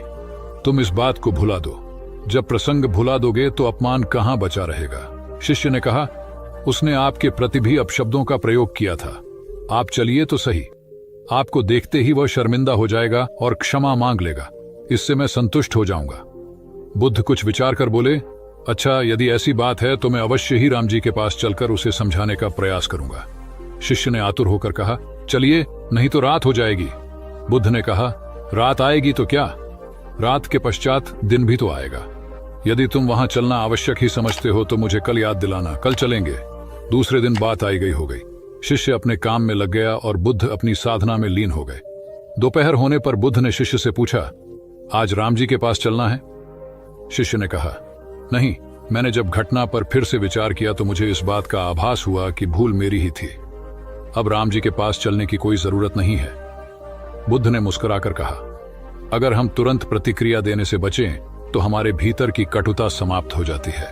तुम इस बात को भुला दो। जब प्रसंग भुला दोगे तो अपमान कहां बचा रहेगा। शिष्य ने कहा, उसने आपके प्रति भी अपशब्दों का प्रयोग किया था। आप चलिए तो सही। आपको देखते ही वह शर्मिंदा हो जाएगा और क्षमा मांग लेगा। इससे मैं संतुष्ट हो जाऊंगा। बुद्ध कुछ विचार कर बोले, अच्छा, यदि ऐसी बात है तो मैं अवश्य ही राम जी के पास चलकर उसे समझाने का प्रयास करूंगा। शिष्य ने आतुर होकर कहा, चलिए, नहीं तो रात हो जाएगी। बुद्ध ने कहा, रात आएगी तो क्या, रात के पश्चात दिन भी तो आएगा। यदि तुम वहां चलना आवश्यक ही समझते हो तो मुझे कल याद दिलाना, कल चलेंगे। दूसरे दिन बात आई गई हो गई। शिष्य अपने काम में लग गया और बुद्ध अपनी साधना में लीन हो गए। दोपहर होने पर बुद्ध ने शिष्य से पूछा, आज राम जी के पास चलना है? शिष्य ने कहा, नहीं, मैंने जब घटना पर फिर से विचार किया तो मुझे इस बात का आभास हुआ कि भूल मेरी ही थी। अब राम जी के पास चलने की कोई जरूरत नहीं है। बुद्ध ने मुस्कुराकर कहा, अगर हम तुरंत प्रतिक्रिया देने से बचें तो हमारे भीतर की कटुता समाप्त हो जाती है।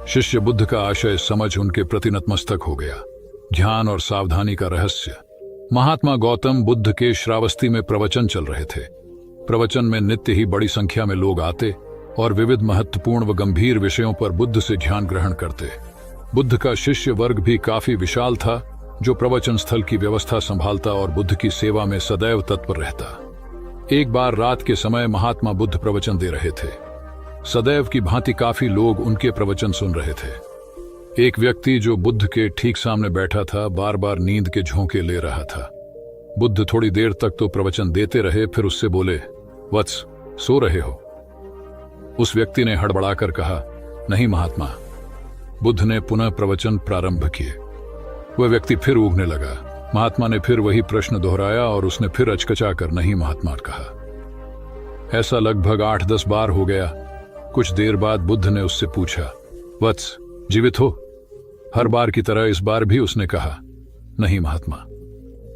शिष्य बुद्ध का आशय समझ उनके प्रति नतमस्तक हो गया। ध्यान और सावधानी का रहस्य। महात्मा गौतम बुद्ध के श्रावस्ती में प्रवचन चल रहे थे। प्रवचन में नित्य ही बड़ी संख्या में लोग आते और विविध महत्वपूर्ण व गंभीर विषयों पर बुद्ध से ध्यान ग्रहण करते। बुद्ध का शिष्य वर्ग भी काफी विशाल था, जो प्रवचन स्थल की व्यवस्था संभालता और बुद्ध की सेवा में सदैव तत्पर रहता। एक बार रात के समय महात्मा बुद्ध प्रवचन दे रहे थे। सदैव की भांति काफी लोग उनके प्रवचन सुन रहे थे। एक व्यक्ति जो बुद्ध के ठीक सामने बैठा था बार बार नींद के झोंके ले रहा था। बुद्ध थोड़ी देर तक तो प्रवचन देते रहे, फिर उससे बोले, वत्स, सो रहे हो? उस व्यक्ति ने हड़बड़ाकर कहा, नहीं महात्मा। बुद्ध ने पुनः प्रवचन प्रारंभ किए। वह व्यक्ति फिर ऊँघने लगा। महात्मा ने फिर वही प्रश्न दोहराया और उसने फिर अचकचाकर नहीं महात्मा कहा। ऐसा लगभग 8-10 बार हो गया। कुछ देर बाद बुद्ध ने उससे पूछा, वत्स, जीवित हो? हर बार की तरह इस बार भी उसने कहा, नहीं महात्मा।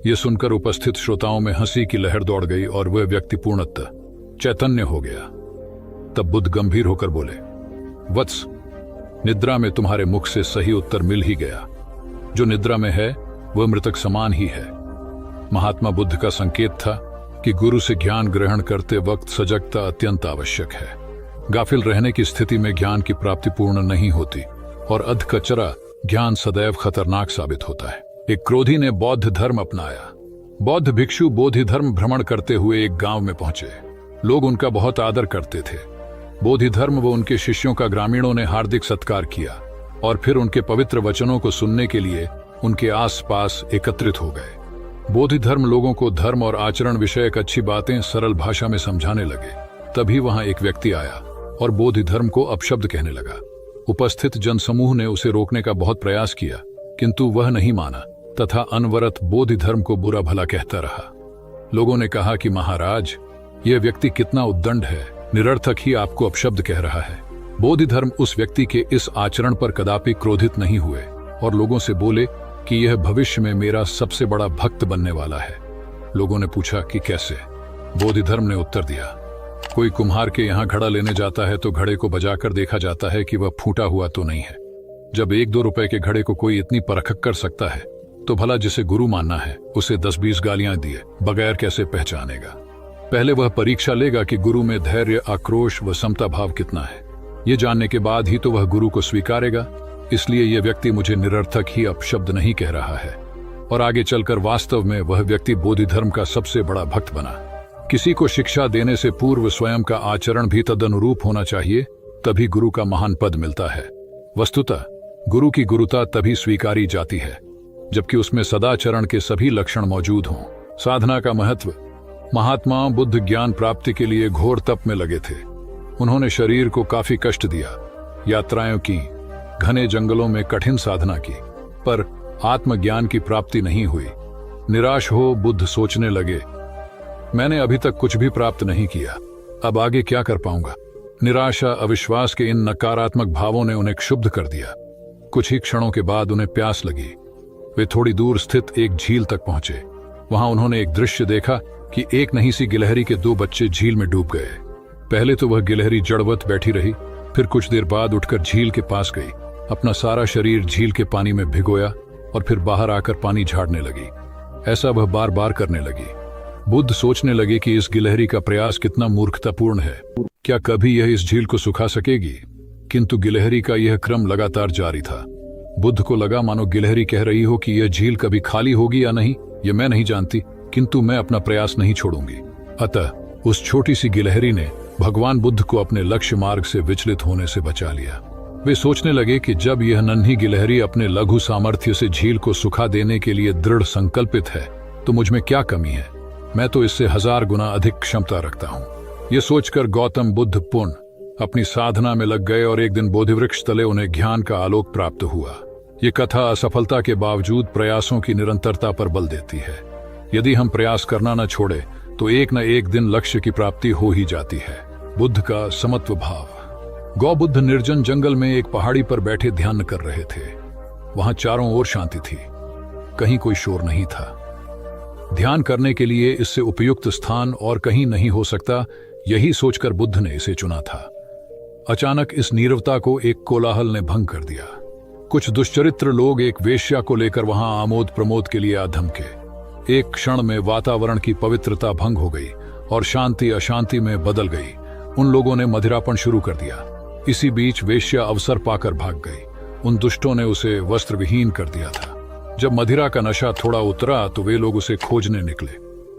यह सुनकर उपस्थित श्रोताओं में हंसी की लहर दौड़ गई और वह व्यक्ति पूर्णतः चैतन्य हो गया। तब बुद्ध गंभीर होकर बोले, वत्स, निद्रा में तुम्हारे मुख से सही उत्तर मिल ही गया। जो निद्रा में है वह मृतक समान ही है। महात्मा बुद्ध का संकेत था कि गुरु से ज्ञान ग्रहण करते वक्त सजगता अत्यंत आवश्यक है। गाफिल रहने की स्थिति में ज्ञान की प्राप्ति पूर्ण नहीं होती और अधकचरा ज्ञान सदैव खतरनाक साबित होता है। एक क्रोधी ने बौद्ध धर्म अपनाया। बौद्ध भिक्षु बोधि धर्म भ्रमण करते हुए एक गांव में पहुंचे। लोग उनका बहुत आदर करते थे। बोधि धर्म व उनके शिष्यों का ग्रामीणों ने हार्दिक सत्कार किया और फिर उनके पवित्र वचनों को सुनने के लिए उनके आसपास एकत्रित हो गए। बोधि धर्म लोगों को धर्म और आचरण विषयक अच्छी बातें सरल भाषा में समझाने लगे। तभी वहां एक व्यक्ति आया और बोधि धर्म को अपशब्द कहने लगा। उपस्थित जनसमूह ने उसे रोकने का बहुत प्रयास किया, किंतु वह नहीं माना तथा अनवरत बोधि धर्म को बुरा भला कहता रहा। लोगों ने कहा कि महाराज, यह व्यक्ति कितना उद्दंड है, निरर्थक ही आपको अपशब्द कह रहा है। बोधि धर्म उस व्यक्ति के इस आचरण पर कदापि क्रोधित नहीं हुए और लोगों से बोले कि यह भविष्य में मेरा सबसे बड़ा भक्त बनने वाला है। लोगों ने पूछा कि कैसे? बोधि धर्म ने उत्तर दिया, कोई कुम्हार के यहाँ घड़ा लेने जाता है तो घड़े को बजाकर देखा जाता है कि वह फूटा हुआ तो नहीं है। जब 1-2 रुपए के घड़े को कोई इतनी परख कर सकता है तो भला जिसे गुरु मानना है उसे 10-20 गालियां दिए बगैर कैसे पहचानेगा? पहले वह परीक्षा लेगा कि गुरु में धैर्य, आक्रोश व समता भाव कितना है। ये जानने के बाद ही तो वह गुरु को स्वीकारेगा। इसलिए यह व्यक्ति मुझे निरर्थक ही अपशब्द नहीं कह रहा है। और आगे चलकर वास्तव में वह व्यक्ति बोधि धर्म का सबसे बड़ा भक्त बना। किसी को शिक्षा देने से पूर्व स्वयं का आचरण भी तदनुरूप होना चाहिए, तभी गुरु का महान पद मिलता है। वस्तुतः गुरु की गुरुता तभी स्वीकारी जाती है जबकि उसमें सदाचरण के सभी लक्षण मौजूद हों। साधना का महत्व। महात्मा बुद्ध ज्ञान प्राप्ति के लिए घोर तप में लगे थे। उन्होंने शरीर को काफी कष्ट दिया, यात्राएं की, घने जंगलों में कठिन साधना की, पर आत्मज्ञान की प्राप्ति नहीं हुई। निराश हो बुद्ध सोचने लगे, मैंने अभी तक कुछ भी प्राप्त नहीं किया, अब आगे क्या कर पाऊंगा? निराशा, अविश्वास के इन नकारात्मक भावों ने उन्हें क्षुब्ध कर दिया। कुछ ही क्षणों के बाद उन्हें प्यास लगी। वे थोड़ी दूर स्थित एक झील तक पहुंचे। वहां उन्होंने एक दृश्य देखा कि एक नहीं सी गिलहरी के 2 बच्चे झील में डूब गए। पहले तो वह गिलहरी जड़वत बैठी रही, फिर कुछ देर बाद उठकर झील के पास गई, अपना सारा शरीर झील के पानी में भिगोया और फिर बाहर आकर पानी झाड़ने लगी। ऐसा वह बार बार करने लगी। बुद्ध सोचने लगे कि इस गिलहरी का प्रयास कितना मूर्खतापूर्ण है। क्या कभी यह इस झील को सुखा सकेगी? किंतु गिलहरी का यह क्रम लगातार जारी था। बुद्ध को लगा मानो गिलहरी कह रही हो कि यह झील कभी खाली होगी या नहीं, यह मैं नहीं जानती, किंतु मैं अपना प्रयास नहीं छोड़ूंगी। अतः उस छोटी सी गिलहरी ने भगवान बुद्ध को अपने लक्ष्य मार्ग से विचलित होने से बचा लिया। वे सोचने लगे कि जब यह नन्ही गिलहरी अपने लघु सामर्थ्य से झील को सुखा देने के लिए दृढ़ संकल्पित है तो मुझ में क्या कमी है, मैं तो इससे 1000 गुना अधिक क्षमता रखता हूँ। ये सोचकर गौतम बुद्ध पुनः अपनी साधना में लग गए और एक दिन बोधिवृक्ष तले उन्हें ज्ञान का आलोक प्राप्त हुआ। ये कथा असफलता के बावजूद प्रयासों की निरंतरता पर बल देती है। यदि हम प्रयास करना न छोड़े तो एक न एक दिन लक्ष्य की प्राप्ति हो ही जाती है। बुद्ध का समत्व भाव। गौबुद्ध निर्जन जंगल में एक पहाड़ी पर बैठे ध्यान कर रहे थे। वहां चारों ओर शांति थी, कहीं कोई शोर नहीं था। ध्यान करने के लिए इससे उपयुक्त स्थान और कहीं नहीं हो सकता, यही सोचकर बुद्ध ने इसे चुना था। अचानक इस नीरवता को एक कोलाहल ने भंग कर दिया। कुछ दुष्चरित्र लोग एक वेश्या को लेकर वहां आमोद प्रमोद के लिए आ धमके। एक क्षण में वातावरण की पवित्रता भंग हो गई और शांति अशांति में बदल गई। उन लोगों ने मदिरापन शुरू कर दिया। इसी बीच वेश्या अवसर पाकर भाग गई। उन दुष्टों ने उसे वस्त्रविहीन कर दिया था। जब मदिरा का नशा थोड़ा उतरा तो वे लोग उसे खोजने निकले।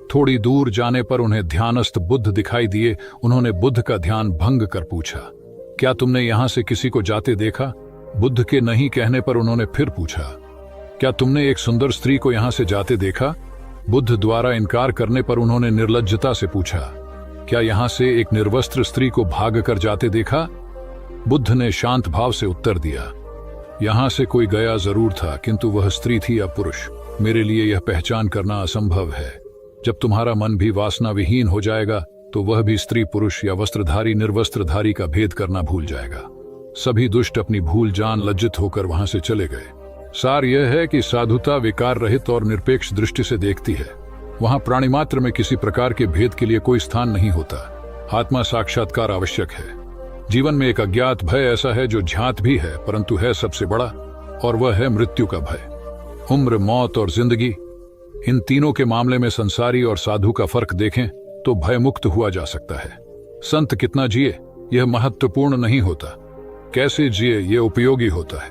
थोड़ी दूर जाने पर उन्हें ध्यानस्थ बुद्ध दिखाई दिए। उन्होंने बुद्ध का ध्यान भंग कर पूछा, क्या तुमने यहां से किसी को जाते देखा? बुद्ध के नहीं कहने पर उन्होंने फिर पूछा, क्या तुमने एक सुंदर स्त्री को यहां से जाते देखा? बुद्ध द्वारा इनकार करने पर उन्होंने निर्लज्जता से पूछा, क्या यहां से एक निर्वस्त्र स्त्री को भाग कर जाते देखा? बुद्ध ने शांत भाव से उत्तर दिया, यहां से कोई गया जरूर था, किंतु वह स्त्री थी या पुरुष, मेरे लिए यह पहचान करना असंभव है। जब तुम्हारा मन भी वासना विहीन हो जाएगा तो वह भी स्त्री पुरुष या वस्त्रधारी निर्वस्त्रधारी का भेद करना भूल जाएगा। सभी दुष्ट अपनी भूल जान लज्जित होकर वहां से चले गए। सार यह है कि साधुता विकार रहित और निरपेक्ष दृष्टि से देखती है। वहां प्राणी मात्र में किसी प्रकार के भेद के लिए कोई स्थान नहीं होता। आत्मा साक्षात्कार आवश्यक है। जीवन में एक अज्ञात भय ऐसा है जो ज्ञात भी है परंतु है सबसे बड़ा, और वह है मृत्यु का भय। उम्र, मौत और जिंदगी, इन तीनों के मामले में संसारी और साधु का फर्क देखें तो भय मुक्त हुआ जा सकता है। संत कितना जिए यह महत्वपूर्ण नहीं होता, कैसे जिए यह उपयोगी होता है।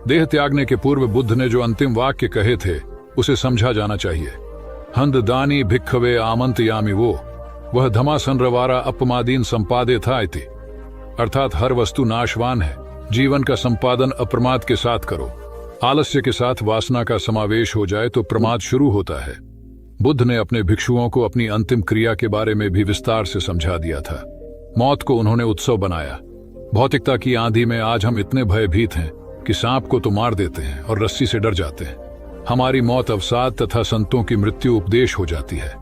देह त्यागने के पूर्व बुद्ध ने जो अंतिम वाक्य कहे थे उसे समझा जाना चाहिए। हंद दानी भिक्खवे आमंत्रयामि वह धमासनरवारा अपमादीन संपादे था इति, अर्थात हर वस्तु नाशवान है। जीवन का संपादन अप्रमाद के साथ करो। आलस्य के साथ वासना का समावेश हो जाए तो प्रमाद शुरू होता है। बुद्ध ने अपने भिक्षुओं को अपनी अंतिम क्रिया के बारे में भी विस्तार से समझा दिया था। मौत को उन्होंने उत्सव बनाया। भौतिकता की आंधी में आज हम इतने भयभीत हैं कि सांप को तो मार देते हैं और रस्सी से डर जाते हैं। हमारी मौत अवसाद तथा संतों की मृत्यु उपदेश हो जाती है।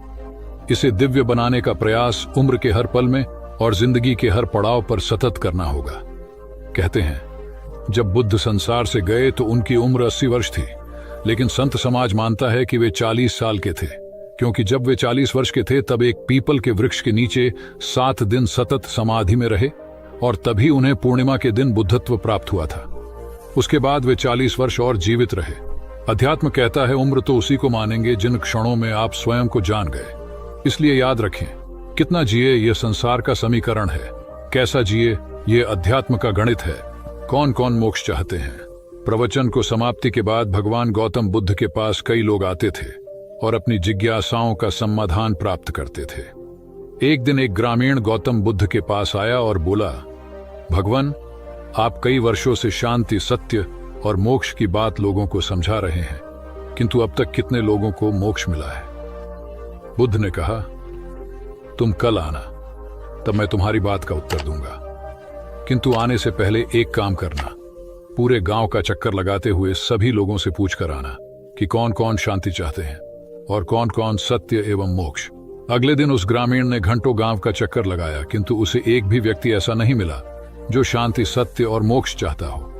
इसे दिव्य बनाने का प्रयास उम्र के हर पल में और जिंदगी के हर पड़ाव पर सतत करना होगा। कहते हैं जब बुद्ध संसार से गए तो उनकी उम्र 80 वर्ष थी, लेकिन संत समाज मानता है कि वे 40 साल के थे, क्योंकि जब वे 40 वर्ष के थे तब एक पीपल के वृक्ष के नीचे 7 दिन सतत समाधि में रहे और तभी उन्हें पूर्णिमा के दिन बुद्धत्व प्राप्त हुआ था। उसके बाद वे 40 वर्ष और जीवित रहे। अध्यात्म कहता है उम्र तो उसी को मानेंगे जिन क्षणों में आप स्वयं को जान गए। इसलिए याद रखें, कितना जिए यह संसार का समीकरण है, कैसा जिए यह अध्यात्म का गणित है। कौन कौन मोक्ष चाहते हैं? प्रवचन को समाप्ति के बाद भगवान गौतम बुद्ध के पास कई लोग आते थे और अपनी जिज्ञासाओं का समाधान प्राप्त करते थे। एक दिन एक ग्रामीण गौतम बुद्ध के पास आया और बोला, भगवान, आप कई वर्षों से शांति, सत्य और मोक्ष की बात लोगों को समझा रहे हैं, किंतु अब तक कितने लोगों को मोक्ष मिला है? बुद्ध ने कहा, तुम कल आना, तब मैं तुम्हारी बात का उत्तर दूंगा। किंतु आने से पहले एक काम करना, पूरे गांव का चक्कर लगाते हुए सभी लोगों से पूछ कर आना कि कौन कौन शांति चाहते हैं और कौन कौन सत्य एवं मोक्ष। अगले दिन उस ग्रामीण ने घंटों गांव का चक्कर लगाया, किंतु उसे एक भी व्यक्ति ऐसा नहीं मिला जो शांति, सत्य और मोक्ष चाहता हो।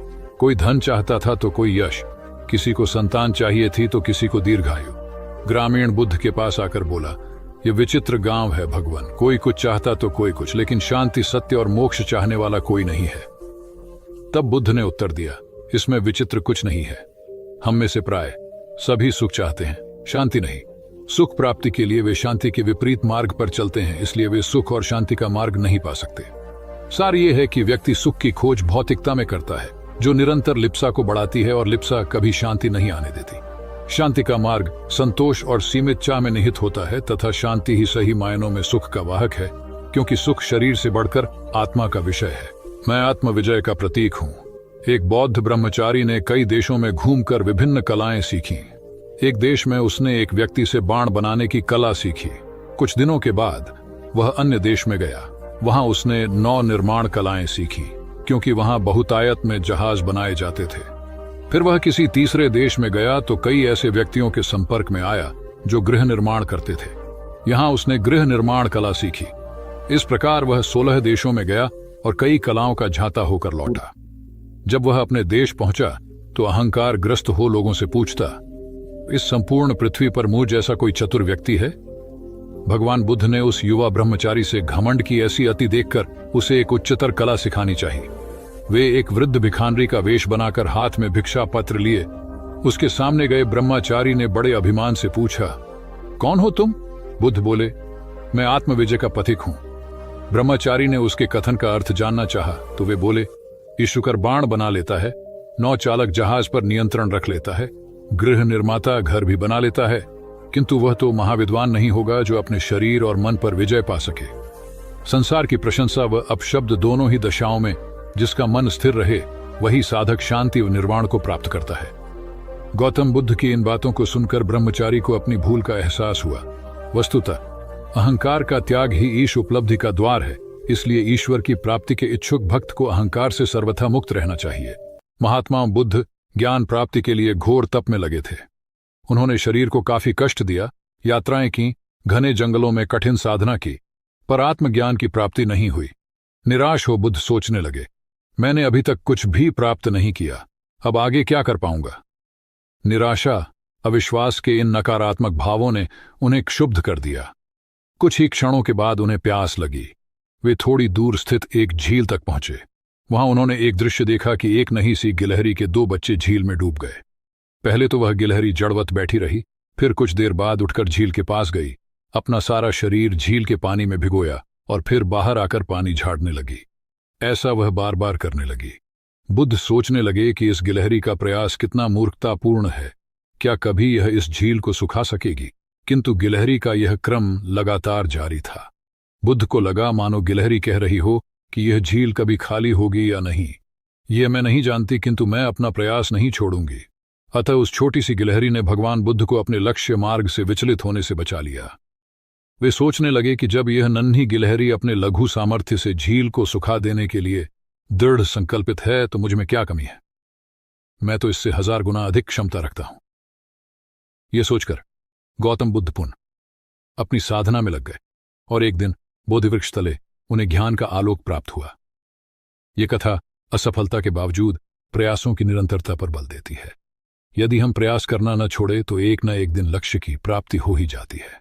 कोई धन चाहता था तो कोई यश, किसी को संतान चाहिए थी तो किसी को दीर्घायु। ग्रामीण बुद्ध के पास आकर बोला, ये विचित्र गांव है भगवान, कोई कुछ चाहता तो कोई कुछ, लेकिन शांति, सत्य और मोक्ष चाहने वाला कोई नहीं है। तब बुद्ध ने उत्तर दिया, इसमें विचित्र कुछ नहीं है। हम में से प्राय सभी सुख चाहते हैं, शांति नहीं। सुख प्राप्ति के लिए वे शांति के विपरीत मार्ग पर चलते हैं, इसलिए वे सुख और शांति का मार्ग नहीं पा सकते। सार ये है कि व्यक्ति सुख की खोज भौतिकता में करता है, जो निरंतर लिप्सा को बढ़ाती है और लिप्सा कभी शांति नहीं आने देती। शांति का मार्ग संतोष और सीमित चाह में निहित होता है तथा शांति ही सही मायनों में सुख का वाहक है, क्योंकि सुख शरीर से बढ़कर आत्मा का विषय है। मैं आत्म विजय का प्रतीक हूँ। एक बौद्ध ब्रह्मचारी ने कई देशों में घूमकर विभिन्न कलाएं सीखी। एक देश में उसने एक व्यक्ति से बाण बनाने की कला सीखी। कुछ दिनों के बाद वह अन्य देश में गया। वहां उसने नौ निर्माण कलाएं सीखी, क्योंकि वहां बहुतायत में जहाज बनाए जाते थे। फिर वह किसी तीसरे देश में गया तो कई ऐसे व्यक्तियों के संपर्क में आया जो गृह निर्माण करते थे। यहां उसने गृह निर्माण कला सीखी। इस प्रकार वह 16 देशों में गया और कई कलाओं का झांता होकर लौटा। जब वह अपने देश पहुंचा तो अहंकार ग्रस्त हो लोगों से पूछता, इस संपूर्ण पृथ्वी पर मुझ जैसा कोई चतुर व्यक्ति है? भगवान बुद्ध ने उस युवा ब्रह्मचारी से घमंड की ऐसी अति देखकर उसे एक उच्चतर कला सिखानी चाहिए। वे एक वृद्ध भिखारी का वेश बनाकर हाथ में भिक्षा पत्र लिए उसके सामने गए। ब्रह्मचारी ने बड़े अभिमान से पूछा, कौन हो तुम? बुद्ध बोले, मैं आत्मविजय का पथिक हूं। ब्रह्मचारी ने उसके कथन का अर्थ जानना चाहा तो वे बोले, ये शुकर बाण बना लेता है, नौ चालक जहाज पर नियंत्रण रख लेता है, गृह निर्माता घर भी बना लेता है, किंतु वह तो महाविद्वान नहीं होगा जो अपने शरीर और मन पर विजय पा सके। संसार की प्रशंसा व अपशब्द दोनों ही दशाओं में जिसका मन स्थिर रहे वही साधक शांति व निर्वाण को प्राप्त करता है। गौतम बुद्ध की इन बातों को सुनकर ब्रह्मचारी को अपनी भूल का एहसास हुआ। वस्तुतः अहंकार का त्याग ही ईश उपलब्धि का द्वार है, इसलिए ईश्वर की प्राप्ति के इच्छुक भक्त को अहंकार से सर्वथा मुक्त रहना चाहिए। महात्मा बुद्ध ज्ञान प्राप्ति के लिए घोर तप में लगे थे। उन्होंने शरीर को काफी कष्ट दिया, यात्राएं की, घने जंगलों में कठिन साधना की, पर आत्मज्ञान की प्राप्ति नहीं हुई। निराश हो बुद्ध सोचने लगे, मैंने अभी तक कुछ भी प्राप्त नहीं किया, अब आगे क्या कर पाऊंगा? निराशा, अविश्वास के इन नकारात्मक भावों ने उन्हें क्षुब्ध कर दिया। कुछ ही क्षणों के बाद उन्हें प्यास लगी। वे थोड़ी दूर स्थित एक झील तक पहुंचे। वहां उन्होंने एक दृश्य देखा कि एक नन्ही सी गिलहरी के 2 बच्चे झील में डूब गए। पहले तो वह गिलहरी जड़वत बैठी रही, फिर कुछ देर बाद उठकर झील के पास गई, अपना सारा शरीर झील के पानी में भिगोया और फिर बाहर आकर पानी झाड़ने लगी। ऐसा वह बार बार करने लगी। बुद्ध सोचने लगे कि इस गिलहरी का प्रयास कितना मूर्खतापूर्ण है। क्या कभी यह इस झील को सुखा सकेगी? किंतु गिलहरी का यह क्रम लगातार जारी था। बुद्ध को लगा मानो गिलहरी कह रही हो कि यह झील कभी खाली होगी या नहीं, यह मैं नहीं जानती, किंतु मैं अपना प्रयास नहीं छोड़ूंगी। अतः उस छोटी सी गिलहरी ने भगवान बुद्ध को अपने लक्ष्य मार्ग से विचलित होने से बचा लिया। वे सोचने लगे कि जब यह नन्ही गिलहरी अपने लघु सामर्थ्य से झील को सुखा देने के लिए दृढ़ संकल्पित है तो मुझ में क्या कमी है? मैं तो इससे 1000 गुना अधिक क्षमता रखता हूं। यह सोचकर गौतम बुद्ध पुनः अपनी साधना में लग गए और एक दिन बोधिवृक्ष तले उन्हें ज्ञान का आलोक प्राप्त हुआ। यह कथा असफलता के बावजूद प्रयासों की निरंतरता पर बल देती है। यदि हम प्रयास करना न छोड़े तो एक न एक दिन लक्ष्य की प्राप्ति हो ही जाती है।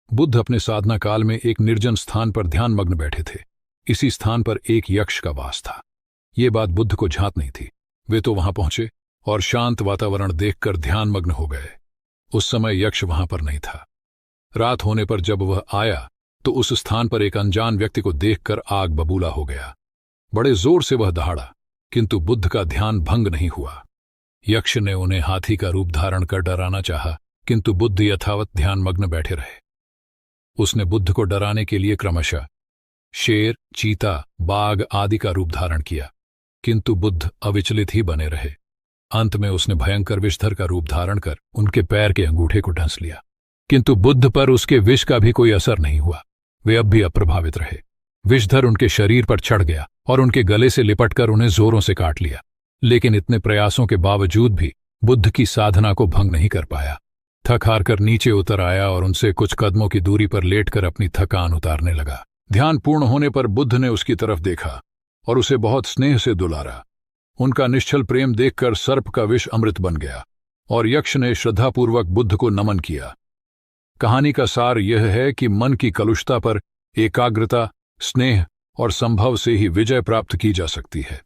बुद्ध अपने साधना काल में एक निर्जन स्थान पर ध्यान मग्न बैठे थे। इसी स्थान पर एक यक्ष का वास था। ये बात बुद्ध को झांत नहीं थी। वे तो वहां पहुंचे और शांत वातावरण देखकर ध्यान मग्न हो गए। उस समय यक्ष वहां पर नहीं था। रात होने पर जब वह आया तो उस स्थान पर एक अनजान व्यक्ति को देखकर आग बबूला हो गया। बड़े जोर से वह दहाड़ा, किंतु बुद्ध का ध्यान भंग नहीं हुआ। यक्ष ने उन्हें हाथी का रूप धारण कर डराना चाहा, किंतु बुद्ध यथावत ध्यान मग्न बैठे रहे। उसने बुद्ध को डराने के लिए क्रमशः शेर, चीता, बाघ आदि का रूप धारण किया, किंतु बुद्ध अविचलित ही बने रहे। अंत में उसने भयंकर विषधर का रूप धारण कर उनके पैर के अंगूठे को ढंस लिया, किंतु बुद्ध पर उसके विष का भी कोई असर नहीं हुआ। वे अब भी अप्रभावित रहे। विषधर उनके शरीर पर चढ़ गया और उनके गले से लिपटकर उन्हें जोरों से काट लिया, लेकिन इतने प्रयासों के बावजूद भी बुद्ध की साधना को भंग नहीं कर पाया। थक हार कर नीचे उतर आया और उनसे कुछ कदमों की दूरी पर लेटकर अपनी थकान उतारने लगा। ध्यान पूर्ण होने पर बुद्ध ने उसकी तरफ देखा और उसे बहुत स्नेह से दुलारा। उनका निश्चल प्रेम देखकर सर्प का विष अमृत बन गया और यक्ष ने श्रद्धापूर्वक बुद्ध को नमन किया। कहानी का सार यह है कि मन की कलुषता पर एकाग्रता, स्नेह और संभव से ही विजय प्राप्त की जा सकती है।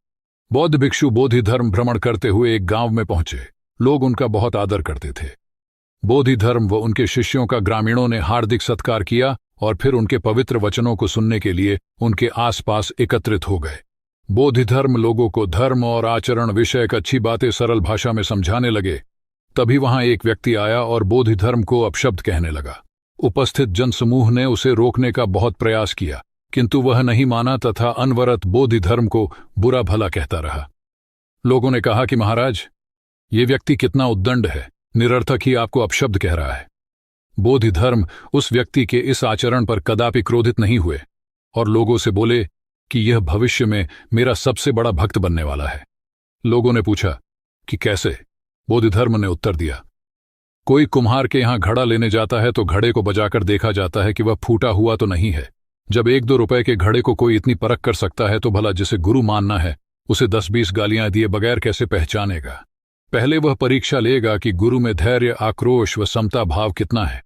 बौद्ध भिक्षु बोधि धर्म भ्रमण करते हुए एक गांव में पहुंचे। लोग उनका बहुत आदर करते थे। बोधि धर्म व उनके शिष्यों का ग्रामीणों ने हार्दिक सत्कार किया और फिर उनके पवित्र वचनों को सुनने के लिए उनके आसपास एकत्रित हो गए। बोधि धर्म लोगों को धर्म और आचरण विषयक अच्छी बातें सरल भाषा में समझाने लगे। तभी वहां एक व्यक्ति आया और बोधि धर्म को अपशब्द कहने लगा। उपस्थित जनसमूह ने उसे रोकने का बहुत प्रयास किया, किंतु वह नहीं माना तथा अनवरत बोधि धर्म को बुरा भला कहता रहा। लोगों ने कहा कि महाराज, ये व्यक्ति कितना उद्दंड है, निरर्थक ही आपको अपशब्द कह रहा है। बोधि धर्म उस व्यक्ति के इस आचरण पर कदापि क्रोधित नहीं हुए और लोगों से बोले कि यह भविष्य में मेरा सबसे बड़ा भक्त बनने वाला है। लोगों ने पूछा कि कैसे? बोधि धर्म ने उत्तर दिया, कोई कुम्हार के यहां घड़ा लेने जाता है तो घड़े को बजाकर देखा जाता है कि वह फूटा हुआ तो नहीं है। जब 1-2 रुपए के घड़े को कोई इतनी परख कर सकता है तो भला जिसे गुरु मानना है उसे 10-20 गालियां दिए बगैर कैसे पहचानेगा? पहले वह परीक्षा लेगा कि गुरु में धैर्य, आक्रोश व समता भाव कितना है।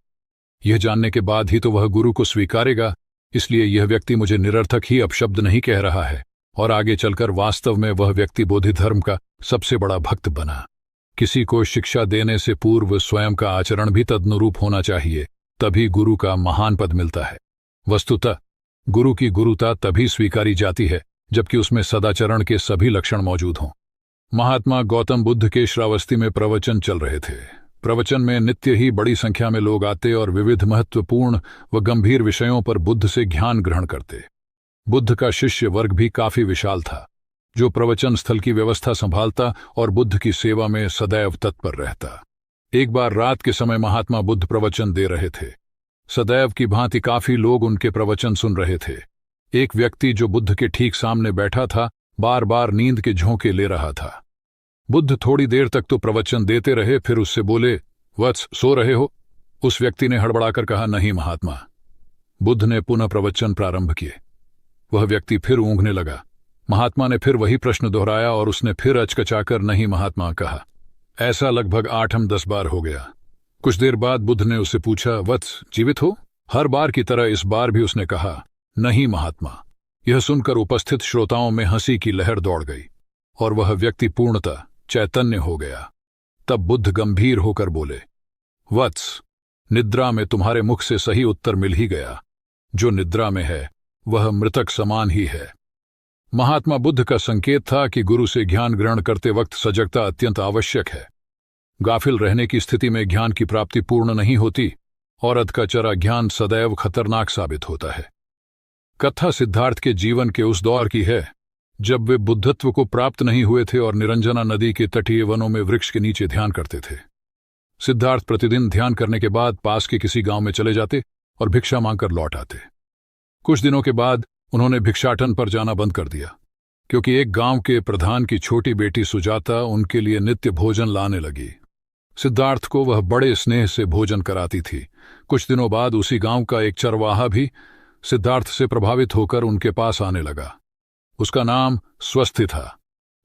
यह जानने के बाद ही तो वह गुरु को स्वीकारेगा। इसलिए यह व्यक्ति मुझे निरर्थक ही अपशब्द नहीं कह रहा है और आगे चलकर वास्तव में वह व्यक्ति बोधि धर्म का सबसे बड़ा भक्त बना। किसी को शिक्षा देने से पूर्व स्वयं का आचरण भी तदनुरूप होना चाहिए, तभी गुरु का महान पद मिलता है। वस्तुतः गुरु की गुरुता तभी स्वीकारी जाती है जबकि उसमें सदाचरण के सभी लक्षण मौजूद हों। महात्मा गौतम बुद्ध के श्रावस्ती में प्रवचन चल रहे थे। प्रवचन में नित्य ही बड़ी संख्या में लोग आते और विविध महत्वपूर्ण व गंभीर विषयों पर बुद्ध से ज्ञान ग्रहण करते। बुद्ध का शिष्य वर्ग भी काफी विशाल था, जो प्रवचन स्थल की व्यवस्था संभालता और बुद्ध की सेवा में सदैव तत्पर रहता। एक बार रात के समय महात्मा बुद्ध प्रवचन दे रहे थे। सदैव की भांति काफी लोग उनके प्रवचन सुन रहे थे। एक व्यक्ति जो बुद्ध के ठीक सामने बैठा था बार बार नींद के झोंके ले रहा था। बुद्ध थोड़ी देर तक तो प्रवचन देते रहे, फिर उससे बोले, वत्स, सो रहे हो? उस व्यक्ति ने हड़बड़ाकर कहा, नहीं महात्मा। बुद्ध ने पुनः प्रवचन प्रारंभ किए। वह व्यक्ति फिर ऊँघने लगा। महात्मा ने फिर वही प्रश्न दोहराया और उसने फिर अचकचाकर नहीं महात्मा कहा। ऐसा लगभग 8-10 बार हो गया। कुछ देर बाद बुद्ध ने उससे पूछा, वत्स, जीवित हो? हर बार की तरह इस बार भी उसने कहा, नहीं महात्मा। यह सुनकर उपस्थित श्रोताओं में हंसी की लहर दौड़ गई और वह व्यक्ति पूर्णतः चैतन्य हो गया। तब बुद्ध गंभीर होकर बोले, वत्स, निद्रा में तुम्हारे मुख से सही उत्तर मिल ही गया। जो निद्रा में है वह मृतक समान ही है। महात्मा बुद्ध का संकेत था कि गुरु से ज्ञान ग्रहण करते वक्त सजगता अत्यंत आवश्यक है। गाफिल रहने की स्थिति में ज्ञान की प्राप्ति पूर्ण नहीं होती और अध का चरा ज्ञान सदैव खतरनाक साबित होता है। कथा सिद्धार्थ के जीवन के उस दौर की है जब वे बुद्धत्व को प्राप्त नहीं हुए थे और निरंजना नदी के तटीय वनों में वृक्ष के नीचे ध्यान करते थे। सिद्धार्थ प्रतिदिन ध्यान करने के बाद पास के किसी गांव में चले जाते और भिक्षा मांगकर लौट आते। कुछ दिनों के बाद उन्होंने भिक्षाटन पर जाना बंद कर दिया, क्योंकि एक गांव के प्रधान की छोटी बेटी सुजाता उनके लिए नित्य भोजन लाने लगी। सिद्धार्थ को वह बड़े स्नेह से भोजन कराती थी। कुछ दिनों बाद उसी गांव का एक चरवाहा भी सिद्धार्थ से प्रभावित होकर उनके पास आने लगा। उसका नाम स्वस्थि था।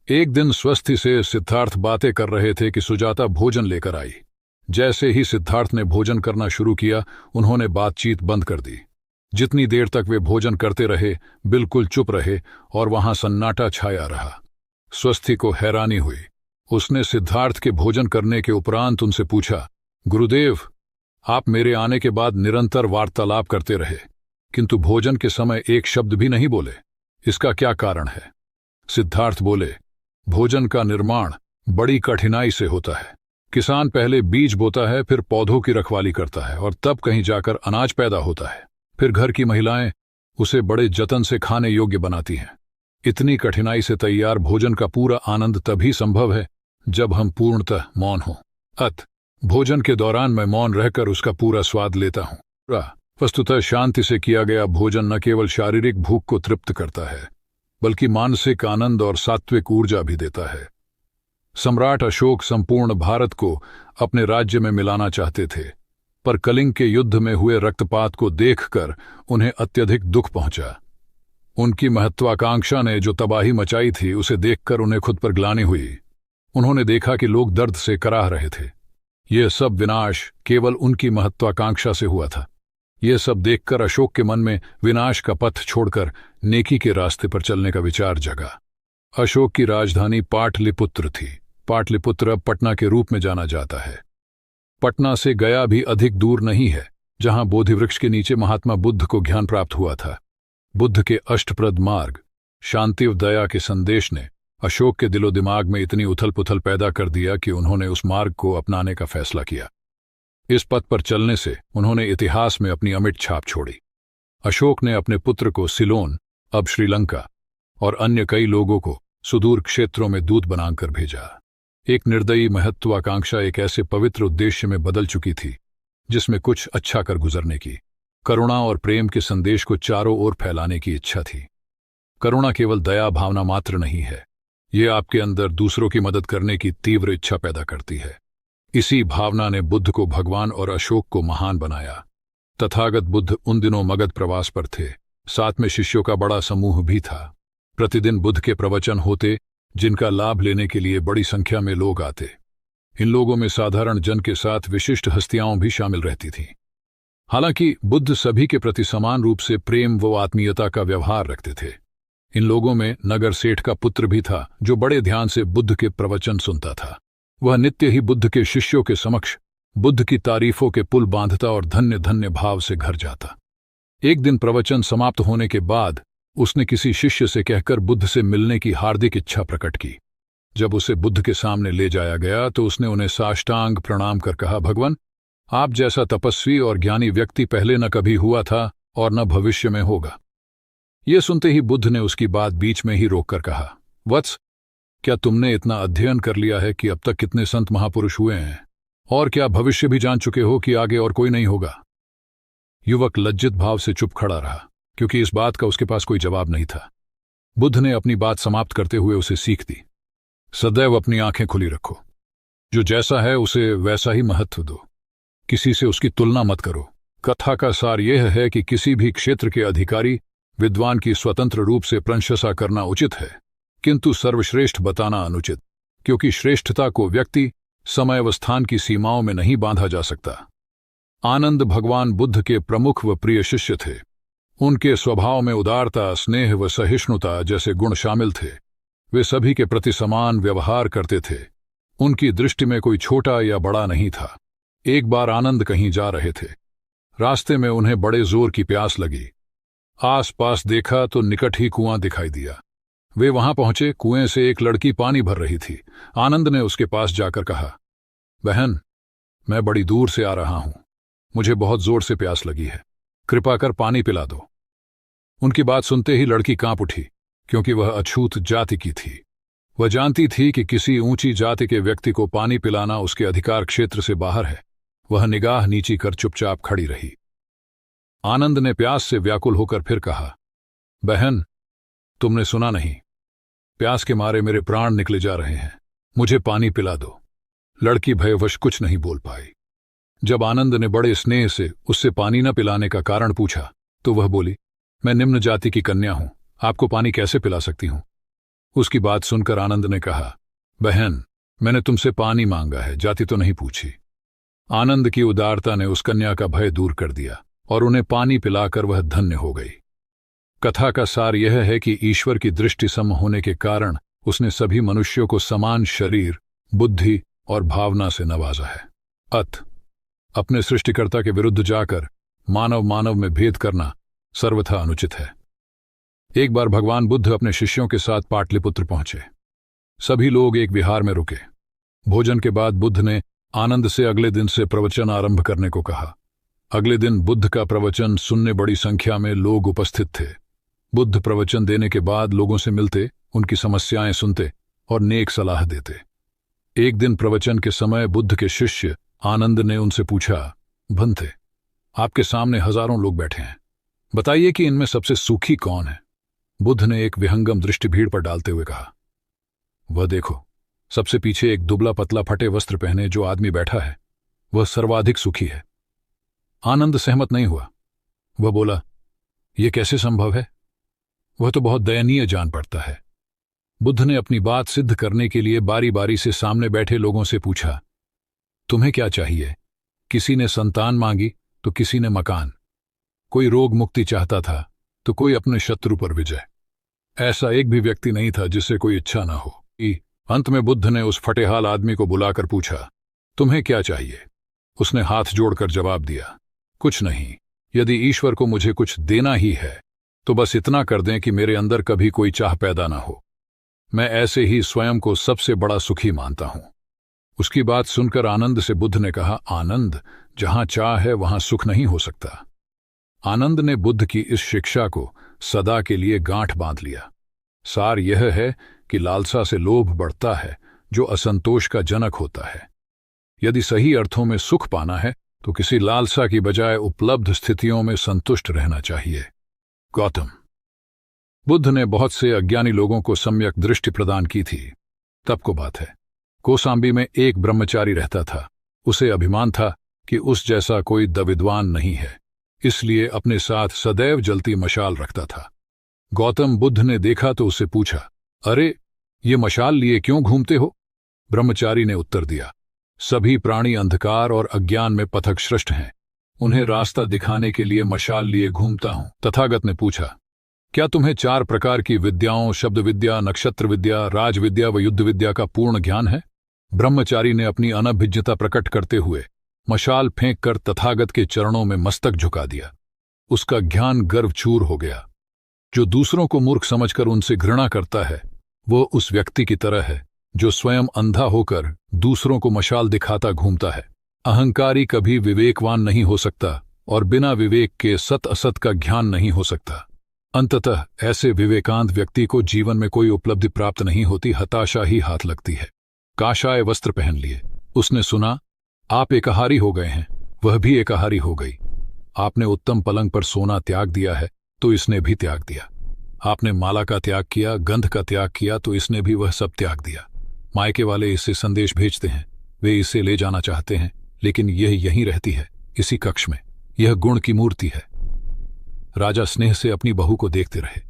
एक दिन स्वस्थि से सिद्धार्थ बातें कर रहे थे कि सुजाता भोजन लेकर आई। जैसे ही सिद्धार्थ ने भोजन करना शुरू किया, उन्होंने बातचीत बंद कर दी। जितनी देर तक वे भोजन करते रहे, बिल्कुल चुप रहे और वहां सन्नाटा छाया रहा। स्वस्थि को हैरानी हुई। उसने सिद्धार्थ के भोजन करने के उपरांत उनसे पूछा, गुरुदेव, आप मेरे आने के बाद निरंतर वार्तालाप करते रहे, किंतु भोजन के समय एक शब्द भी नहीं बोले। इसका क्या कारण है? सिद्धार्थ बोले, भोजन का निर्माण बड़ी कठिनाई से होता है। किसान पहले बीज बोता है, फिर पौधों की रखवाली करता है और तब कहीं जाकर अनाज पैदा होता है। फिर घर की महिलाएं उसे बड़े जतन से खाने योग्य बनाती हैं। इतनी कठिनाई से तैयार भोजन का पूरा आनंद तभी संभव है जब हम पूर्णतः मौन हों। भोजन के दौरान मैं मौन रहकर उसका पूरा स्वाद लेता हूं। वस्तुतः शांति से किया गया भोजन न केवल शारीरिक भूख को तृप्त करता है, बल्कि मानसिक आनंद और सात्विक ऊर्जा भी देता है। सम्राट अशोक संपूर्ण भारत को अपने राज्य में मिलाना चाहते थे, पर कलिंग के युद्ध में हुए रक्तपात को देखकर उन्हें अत्यधिक दुख पहुंचा। उनकी महत्वाकांक्षा ने जो तबाही मचाई थी, उसे देखकर उन्हें खुद पर ग्लानि हुई। उन्होंने देखा कि लोग दर्द से कराह रहे थे। यह सब विनाश केवल उनकी महत्वाकांक्षा से हुआ था। यह सब देखकर अशोक के मन में विनाश का पथ छोड़कर नेकी के रास्ते पर चलने का विचार जगा। अशोक की राजधानी पाटलिपुत्र थी। पाटलिपुत्र अब पटना के रूप में जाना जाता है। पटना से गया भी अधिक दूर नहीं है, जहां बोधि वृक्ष के नीचे महात्मा बुद्ध को ज्ञान प्राप्त हुआ था। बुद्ध के अष्टप्रद मार्ग, शांति व दया के संदेश ने अशोक के दिलो दिमाग में इतनी उथल पुथल पैदा कर दिया कि उन्होंने उस मार्ग को अपनाने का फैसला किया। इस पथ पर चलने से उन्होंने इतिहास में अपनी अमिट छाप छोड़ी। अशोक ने अपने पुत्र को सिलोन, अब श्रीलंका, और अन्य कई लोगों को सुदूर क्षेत्रों में दूत बनाकर भेजा। एक निर्दयी महत्वाकांक्षा एक ऐसे पवित्र उद्देश्य में बदल चुकी थी जिसमें कुछ अच्छा कर गुजरने की, करुणा और प्रेम के संदेश को चारों ओर फैलाने की इच्छा थी। करुणा केवल दया भावना मात्र नहीं है, ये आपके अंदर दूसरों की मदद करने की तीव्र इच्छा पैदा करती है। इसी भावना ने बुद्ध को भगवान और अशोक को महान बनाया। तथागत बुद्ध उन दिनों मगध प्रवास पर थे, साथ में शिष्यों का बड़ा समूह भी था। प्रतिदिन बुद्ध के प्रवचन होते जिनका लाभ लेने के लिए बड़ी संख्या में लोग आते। इन लोगों में साधारण जन के साथ विशिष्ट हस्तियां भी शामिल रहती थीं। हालांकि बुद्ध सभी के प्रति समान रूप से प्रेम व आत्मीयता का व्यवहार रखते थे। इन लोगों में नगर सेठ का पुत्र भी था जो बड़े ध्यान से बुद्ध के प्रवचन सुनता था। वह नित्य ही बुद्ध के शिष्यों के समक्ष बुद्ध की तारीफों के पुल बांधता और धन्य धन्य भाव से घर जाता। एक दिन प्रवचन समाप्त होने के बाद उसने किसी शिष्य से कहकर बुद्ध से मिलने की हार्दिक इच्छा प्रकट की। जब उसे बुद्ध के सामने ले जाया गया तो उसने उन्हें साष्टांग प्रणाम कर कहा, भगवान, आप जैसा तपस्वी और ज्ञानी व्यक्ति पहले न कभी हुआ था और न भविष्य में होगा। यह सुनते ही बुद्ध ने उसकी बात बीच में ही रोककर कहा, वत्स, क्या तुमने इतना अध्ययन कर लिया है कि अब तक कितने संत महापुरुष हुए हैं, और क्या भविष्य भी जान चुके हो कि आगे और कोई नहीं होगा? युवक लज्जित भाव से चुप खड़ा रहा, क्योंकि इस बात का उसके पास कोई जवाब नहीं था। बुद्ध ने अपनी बात समाप्त करते हुए उसे सीख दी, सदैव अपनी आंखें खुली रखो। जो जैसा है उसे वैसा ही महत्व दो, किसी से उसकी तुलना मत करो। कथा का सार यह है कि किसी भी क्षेत्र के अधिकारी विद्वान की स्वतंत्र रूप से प्रशंसा करना उचित है, किंतु सर्वश्रेष्ठ बताना अनुचित, क्योंकि श्रेष्ठता को व्यक्ति, समय व स्थान की सीमाओं में नहीं बांधा जा सकता। आनंद भगवान बुद्ध के प्रमुख व प्रिय शिष्य थे। उनके स्वभाव में उदारता, स्नेह व सहिष्णुता जैसे गुण शामिल थे। वे सभी के प्रति समान व्यवहार करते थे। उनकी दृष्टि में कोई छोटा या बड़ा नहीं था। एक बार आनंद कहीं जा रहे थे। रास्ते में उन्हें बड़े जोर की प्यास लगी। आसपास देखा तो निकट ही कुआं दिखाई दिया। वे वहां पहुंचे। कुएं से एक लड़की पानी भर रही थी। आनंद ने उसके पास जाकर कहा, बहन, मैं बड़ी दूर से आ रहा हूं, मुझे बहुत जोर से प्यास लगी है, कृपा कर पानी पिला दो। उनकी बात सुनते ही लड़की कांप उठी, क्योंकि वह अछूत जाति की थी। वह जानती थी कि किसी ऊंची जाति के व्यक्ति को पानी पिलाना उसके अधिकार क्षेत्र से बाहर है। वह निगाह नीची कर चुपचाप खड़ी रही। आनंद ने प्यास से व्याकुल होकर फिर कहा, बहन, तुमने सुना नहीं, प्यास के मारे मेरे प्राण निकले जा रहे हैं, मुझे पानी पिला दो। लड़की भयवश कुछ नहीं बोल पाई। जब आनंद ने बड़े स्नेह से उससे पानी न पिलाने का कारण पूछा तो वह बोली, मैं निम्न जाति की कन्या हूं, आपको पानी कैसे पिला सकती हूं? उसकी बात सुनकर आनंद ने कहा, बहन, मैंने तुमसे पानी मांगा है, जाति तो नहीं पूछी। आनंद की उदारता ने उस कन्या का भय दूर कर दिया और उन्हें पानी पिलाकर वह धन्य हो गई। कथा का सार यह है कि ईश्वर की दृष्टि सम होने के कारण उसने सभी मनुष्यों को समान शरीर, बुद्धि और भावना से नवाजा है। अपने सृष्टिकर्ता के विरुद्ध जाकर मानव मानव में भेद करना सर्वथा अनुचित है। एक बार भगवान बुद्ध अपने शिष्यों के साथ पाटलिपुत्र पहुंचे। सभी लोग एक विहार में रुके। भोजन के बाद बुद्ध ने आनंद से अगले दिन से प्रवचन आरंभ करने को कहा। अगले दिन बुद्ध का प्रवचन सुनने बड़ी संख्या में लोग उपस्थित थे। बुद्ध प्रवचन देने के बाद लोगों से मिलते, उनकी समस्याएं सुनते और नेक सलाह देते। एक दिन प्रवचन के समय बुद्ध के शिष्य आनंद ने उनसे पूछा, भंते, आपके सामने हजारों लोग बैठे हैं, बताइए कि इनमें सबसे सुखी कौन है? बुद्ध ने एक विहंगम दृष्टि भीड़ पर डालते हुए कहा, वह देखो, सबसे पीछे एक दुबला पतला फटे वस्त्र पहने जो आदमी बैठा है, वह सर्वाधिक सुखी है। आनंद सहमत नहीं हुआ। वह बोला, यह कैसे संभव है? वह तो बहुत दयनीय जान पड़ता है। बुद्ध ने अपनी बात सिद्ध करने के लिए बारी बारी से सामने बैठे लोगों से पूछा, तुम्हें क्या चाहिए? किसी ने संतान मांगी तो किसी ने मकान, कोई रोग मुक्ति चाहता था तो कोई अपने शत्रु पर विजय। ऐसा एक भी व्यक्ति नहीं था जिससे कोई इच्छा ना हो। अंत में बुद्ध ने उस फटेहाल आदमी को बुलाकर पूछा, तुम्हें क्या चाहिए? उसने हाथ जोड़कर जवाब दिया, कुछ नहीं। यदि ईश्वर को मुझे कुछ देना ही है तो बस इतना कर दें कि मेरे अंदर कभी कोई चाह पैदा ना हो। मैं ऐसे ही स्वयं को सबसे बड़ा सुखी मानता हूं। उसकी बात सुनकर आनंद से बुद्ध ने कहा, आनंद, जहां चाह है वहां सुख नहीं हो सकता। आनंद ने बुद्ध की इस शिक्षा को सदा के लिए गांठ बांध लिया। सार यह है कि लालसा से लोभ बढ़ता है, जो असंतोष का जनक होता है। यदि सही अर्थों में सुख पाना है तो किसी लालसा की बजाय उपलब्ध स्थितियों में संतुष्ट रहना चाहिए। गौतम बुद्ध ने बहुत से अज्ञानी लोगों को सम्यक दृष्टि प्रदान की थी। तब को बात है, कौसाम्बी में एक ब्रह्मचारी रहता था। उसे अभिमान था कि उस जैसा कोई विद्वान नहीं है, इसलिए अपने साथ सदैव जलती मशाल रखता था। गौतम बुद्ध ने देखा तो उससे पूछा, अरे, ये मशाल लिए क्यों घूमते हो? ब्रह्मचारी ने उत्तर दिया, सभी प्राणी अंधकार और अज्ञान में पथभ्रष्ट हैं, उन्हें रास्ता दिखाने के लिए मशाल लिए घूमता हूं। तथागत ने पूछा, क्या तुम्हें 4 प्रकार की विद्याओं, शब्द विद्या, नक्षत्र विद्या, राज विद्या व युद्ध विद्या का पूर्ण ज्ञान है? ब्रह्मचारी ने अपनी अनभिज्ञता प्रकट करते हुए मशाल फेंककर तथागत के चरणों में मस्तक झुका दिया। उसका ज्ञान गर्वचूर हो गया। जो दूसरों को मूर्ख समझकर उनसे घृणा करता है, वो उस व्यक्ति की तरह है जो स्वयं अंधा होकर दूसरों को मशाल दिखाता घूमता है। अहंकारी कभी विवेकवान नहीं हो सकता और बिना विवेक के सत असत का ज्ञान नहीं हो सकता। अंततः ऐसे विवेकांत व्यक्ति को जीवन में कोई उपलब्धि प्राप्त नहीं होती, हताशा ही हाथ लगती है। काशाय वस्त्र पहन लिए। उसने सुना, आप एकाहारी हो गए हैं, वह भी एकाहारी हो गई। आपने उत्तम पलंग पर सोना त्याग दिया है तो इसने भी त्याग दिया। आपने माला का त्याग किया, गंध का त्याग किया तो इसने भी वह सब त्याग दिया। मायके वाले इससे संदेश भेजते हैं, वे इसे ले जाना चाहते हैं, लेकिन यह यहीं रहती है, इसी कक्ष में। यह गुण की मूर्ति है। राजा स्नेह से अपनी बहू को देखते रहे।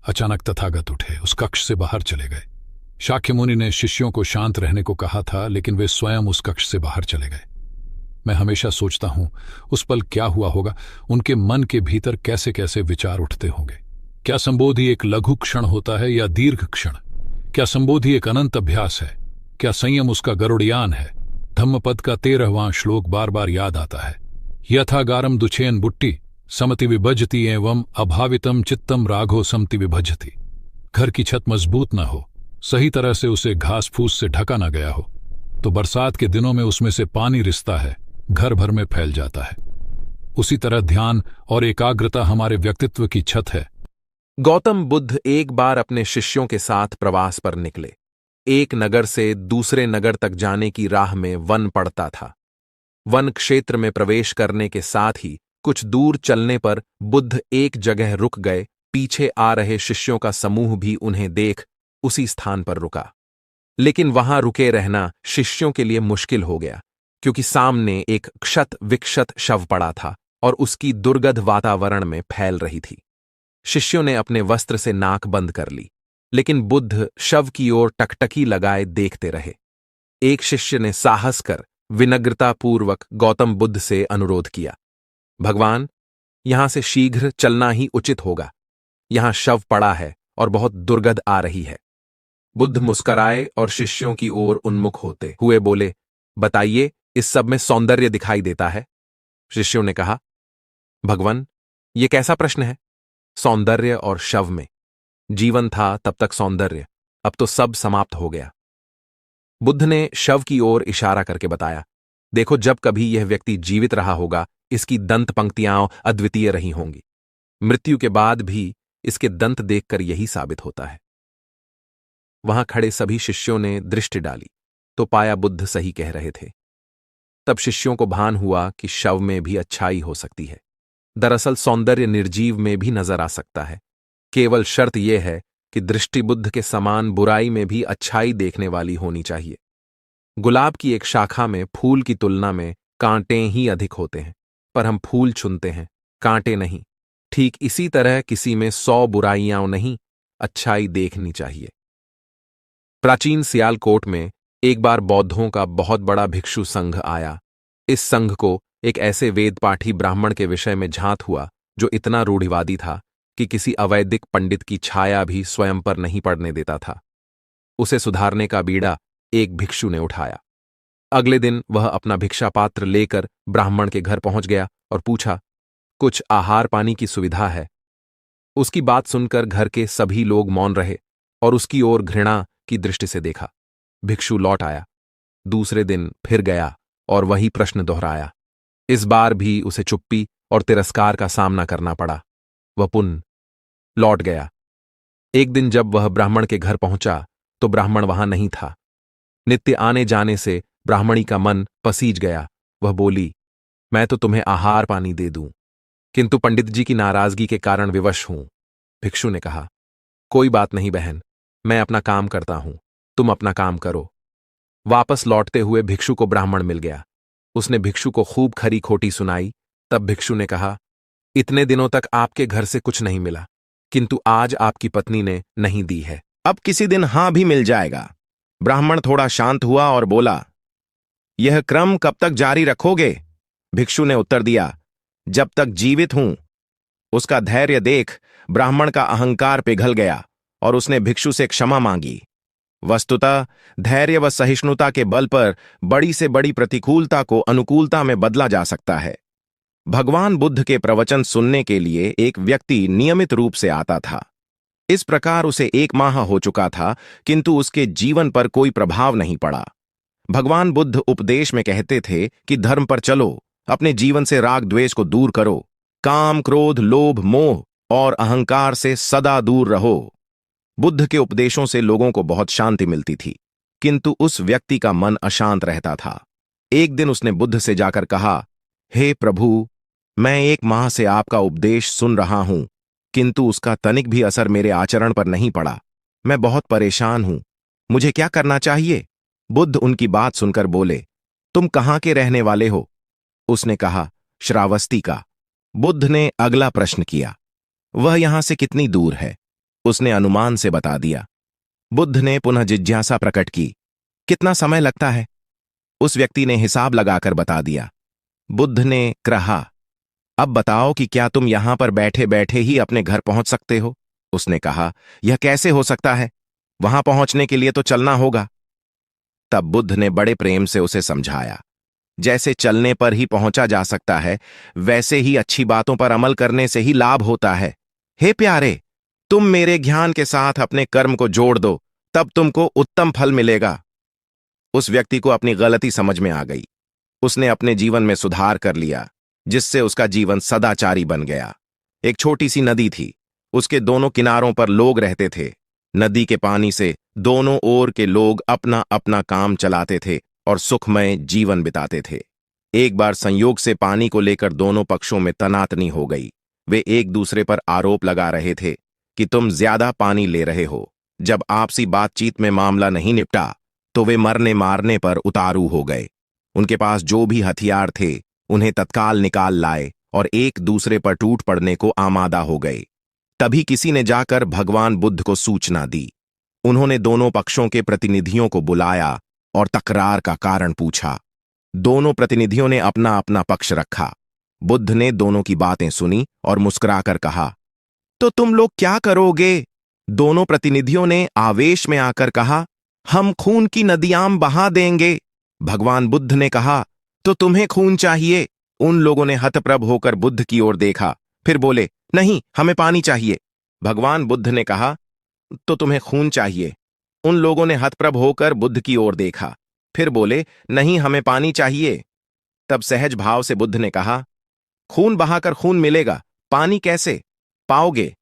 अचानक तथागत उठे, उस कक्ष से बाहर चले गए। शाक्य मुनि ने शिष्यों को शांत रहने को कहा था, लेकिन वे स्वयं उस कक्ष से बाहर चले गए। मैं हमेशा सोचता हूं, उस पल क्या हुआ होगा, उनके मन के भीतर कैसे कैसे विचार उठते होंगे। क्या संबोधि एक लघु क्षण होता है या दीर्घ क्षण? क्या संबोधि एक अनंत अभ्यास है? क्या संयम उसका गरुड़यान है? धम्मपद का 13वां श्लोक बार बार याद आता है। यथागारम दुछेन बुट्टी समति विभजति एवं अभावितम चित्तम राघो समति विभजति। घर की छत मजबूत न हो, सही तरह से उसे घास फूस से ढका न गया हो, तो बरसात के दिनों में उसमें से पानी रिसता है, घर भर में फैल जाता है। उसी तरह ध्यान और एकाग्रता हमारे व्यक्तित्व की छत है। गौतम बुद्ध एक बार अपने शिष्यों के साथ प्रवास पर निकले। एक नगर से दूसरे नगर तक जाने की राह में वन पड़ता था। वन क्षेत्र में प्रवेश करने के साथ ही कुछ दूर चलने पर बुद्ध एक जगह रुक गए। पीछे आ रहे शिष्यों का समूह भी उन्हें देख उसी स्थान पर रुका। लेकिन वहां रुके रहना शिष्यों के लिए मुश्किल हो गया, क्योंकि सामने एक क्षत विक्षत शव पड़ा था और उसकी दुर्गंध वातावरण में फैल रही थी। शिष्यों ने अपने वस्त्र से नाक बंद कर ली, लेकिन बुद्ध शव की ओर टकटकी लगाए देखते रहे। एक शिष्य ने साहस कर विनम्रतापूर्वक गौतम बुद्ध से अनुरोध किया, भगवान, यहां से शीघ्र चलना ही उचित होगा। यहां शव पड़ा है और बहुत दुर्गंध आ रही है। बुद्ध मुस्कराए और शिष्यों की ओर उन्मुख होते हुए बोले, बताइए, इस सब में सौंदर्य दिखाई देता है? शिष्यों ने कहा, भगवान, यह कैसा प्रश्न है? सौंदर्य और शव में? जीवन था तब तक सौंदर्य, अब तो सब समाप्त हो गया। बुद्ध ने शव की ओर इशारा करके बताया, देखो, जब कभी यह व्यक्ति जीवित रहा होगा, इसकी दंत पंक्तियां अद्वितीय रही होंगी। मृत्यु के बाद भी इसके दंत देखकर यही साबित होता है। वहां खड़े सभी शिष्यों ने दृष्टि डाली तो पाया बुद्ध सही कह रहे थे। तब शिष्यों को भान हुआ कि शव में भी अच्छाई हो सकती है। दरअसल सौंदर्य निर्जीव में भी नजर आ सकता है। केवल शर्त यह है कि दृष्टि बुद्ध के समान बुराई में भी अच्छाई देखने वाली होनी चाहिए। गुलाब की एक शाखा में फूल की तुलना में कांटे ही अधिक होते हैं, पर हम फूल चुनते हैं, कांटे नहीं। ठीक इसी तरह किसी में 100 बुराइयां नहीं, अच्छाई देखनी चाहिए। प्राचीन सियालकोट में एक बार बौद्धों का बहुत बड़ा भिक्षु संघ आया। इस संघ को एक ऐसे वेदपाठी ब्राह्मण के विषय में झांत हुआ जो इतना रूढ़िवादी था कि किसी अवैदिक पंडित की छाया भी स्वयं पर नहीं पड़ने देता था। उसे सुधारने का बीड़ा एक भिक्षु ने उठाया। अगले दिन वह अपना भिक्षा पात्र लेकर ब्राह्मण के घर पहुंच गया और पूछा, कुछ आहार पानी की सुविधा है? उसकी बात सुनकर घर के सभी लोग मौन रहे और उसकी ओर घृणा की दृष्टि से देखा। भिक्षु लौट आया। दूसरे दिन फिर गया और वही प्रश्न दोहराया। इस बार भी उसे चुप्पी और तिरस्कार का सामना करना पड़ा। वह पुनः लौट गया। एक दिन जब वह ब्राह्मण के घर पहुंचा तो ब्राह्मण वहां नहीं था। नित्य आने जाने से ब्राह्मणी का मन पसीज गया। वह बोली, मैं तो तुम्हें आहार पानी दे दूं, किंतु पंडित जी की नाराजगी के कारण विवश हूं। भिक्षु ने कहा, कोई बात नहीं बहन, मैं अपना काम करता हूं, तुम अपना काम करो। वापस लौटते हुए भिक्षु को ब्राह्मण मिल गया। उसने भिक्षु को खूब खरी खोटी सुनाई। तब भिक्षु ने कहा, इतने दिनों तक आपके घर से कुछ नहीं मिला, किंतु आज आपकी पत्नी ने नहीं दी है, अब किसी दिन हां भी मिल जाएगा। ब्राह्मण थोड़ा शांत हुआ और बोला, यह क्रम कब तक जारी रखोगे? भिक्षु ने उत्तर दिया, जब तक जीवित हूं। उसका धैर्य देख ब्राह्मण का अहंकार पिघल गया और उसने भिक्षु से क्षमा मांगी। वस्तुतः धैर्य व सहिष्णुता के बल पर बड़ी से बड़ी प्रतिकूलता को अनुकूलता में बदला जा सकता है। भगवान बुद्ध के प्रवचन सुनने के लिए एक व्यक्ति नियमित रूप से आता था। इस प्रकार उसे 1 माह हो चुका था, किंतु उसके जीवन पर कोई प्रभाव नहीं पड़ा। भगवान बुद्ध उपदेश में कहते थे कि धर्म पर चलो, अपने जीवन से राग द्वेष को दूर करो, काम क्रोध लोभ मोह और अहंकार से सदा दूर रहो। बुद्ध के उपदेशों से लोगों को बहुत शांति मिलती थी, किंतु उस व्यक्ति का मन अशांत रहता था। एक दिन उसने बुद्ध से जाकर कहा, हे प्रभु, मैं 1 माह से आपका उपदेश सुन रहा हूं, किंतु उसका तनिक भी असर मेरे आचरण पर नहीं पड़ा। मैं बहुत परेशान हूं, मुझे क्या करना चाहिए? बुद्ध उनकी बात सुनकर बोले, तुम कहां के रहने वाले हो? उसने कहा, श्रावस्ती का। बुद्ध ने अगला प्रश्न किया, वह यहां से कितनी दूर है? उसने अनुमान से बता दिया। बुद्ध ने पुनः जिज्ञासा प्रकट की, कितना समय लगता है? उस व्यक्ति ने हिसाब लगाकर बता दिया। बुद्ध ने कहा, अब बताओ कि क्या तुम यहां पर बैठे बैठे ही अपने घर पहुंच सकते हो? उसने कहा, यह कैसे हो सकता है? वहां पहुंचने के लिए तो चलना होगा। तब बुद्ध ने बड़े प्रेम से उसे समझाया, जैसे चलने पर ही पहुंचा जा सकता है, वैसे ही अच्छी बातों पर अमल करने से ही लाभ होता है। हे प्यारे, तुम मेरे ज्ञान के साथ अपने कर्म को जोड़ दो, तब तुमको उत्तम फल मिलेगा। उस व्यक्ति को अपनी गलती समझ में आ गई। उसने अपने जीवन में सुधार कर लिया, जिससे उसका जीवन सदाचारी बन गया। एक छोटी सी नदी थी, उसके दोनों किनारों पर लोग रहते थे। नदी के पानी से दोनों ओर के लोग अपना अपना काम चलाते थे और सुखमय जीवन बिताते थे। एक बार संयोग से पानी को लेकर दोनों पक्षों में तनातनी हो गई। वे एक दूसरे पर आरोप लगा रहे थे कि तुम ज्यादा पानी ले रहे हो। जब आपसी बातचीत में मामला नहीं निपटा तो वे मरने मारने पर उतारू हो गए। उनके पास जो भी हथियार थे उन्हें तत्काल निकाल लाए और एक दूसरे पर टूट पड़ने को आमादा हो गए। तभी किसी ने जाकर भगवान बुद्ध को सूचना दी। उन्होंने दोनों पक्षों के प्रतिनिधियों को बुलाया और तकरार का कारण पूछा। दोनों प्रतिनिधियों ने अपना अपना पक्ष रखा। बुद्ध ने दोनों की बातें सुनी और मुस्कुराकर कहा, तो तुम लोग क्या करोगे? दोनों प्रतिनिधियों ने आवेश में आकर कहा, हम खून की नदियां बहा देंगे। भगवान बुद्ध ने कहा, तो तुम्हें खून चाहिए? उन लोगों ने हतप्रभ होकर बुद्ध की ओर देखा, फिर बोले, नहीं, हमें पानी चाहिए। भगवान बुद्ध ने कहा, तो तुम्हें खून चाहिए? उन लोगों ने हतप्रभ होकर बुद्ध की ओर देखा, फिर बोले, नहीं, हमें पानी चाहिए। तब सहज भाव से बुद्ध ने कहा, खून बहाकर खून मिलेगा, पानी कैसे पाओगे?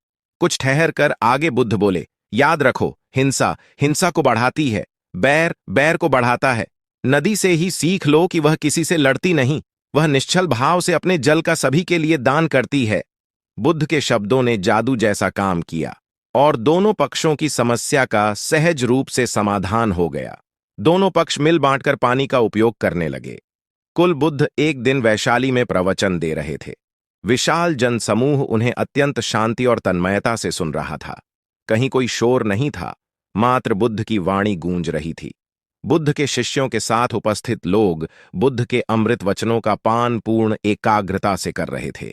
कुछ ठहर कर आगे बुद्ध बोले, याद रखो, हिंसा हिंसा को बढ़ाती है, बैर बैर को बढ़ाता है। नदी से ही सीख लो कि वह किसी से लड़ती नहीं, वह निश्चल भाव से अपने जल का सभी के लिए दान करती है। बुद्ध के शब्दों ने जादू जैसा काम किया और दोनों पक्षों की समस्या का सहज रूप से समाधान हो गया। दोनों पक्ष मिल बांटकर पानी का उपयोग करने लगे। कुल बुद्ध एक दिन वैशाली में प्रवचन दे रहे थे। विशाल जनसमूह उन्हें अत्यंत शांति और तन्मयता से सुन रहा था। कहीं कोई शोर नहीं था, मात्र बुद्ध की वाणी गूंज रही थी। बुद्ध के शिष्यों के साथ उपस्थित लोग बुद्ध के अमृत वचनों का पान पूर्ण एकाग्रता से कर रहे थे।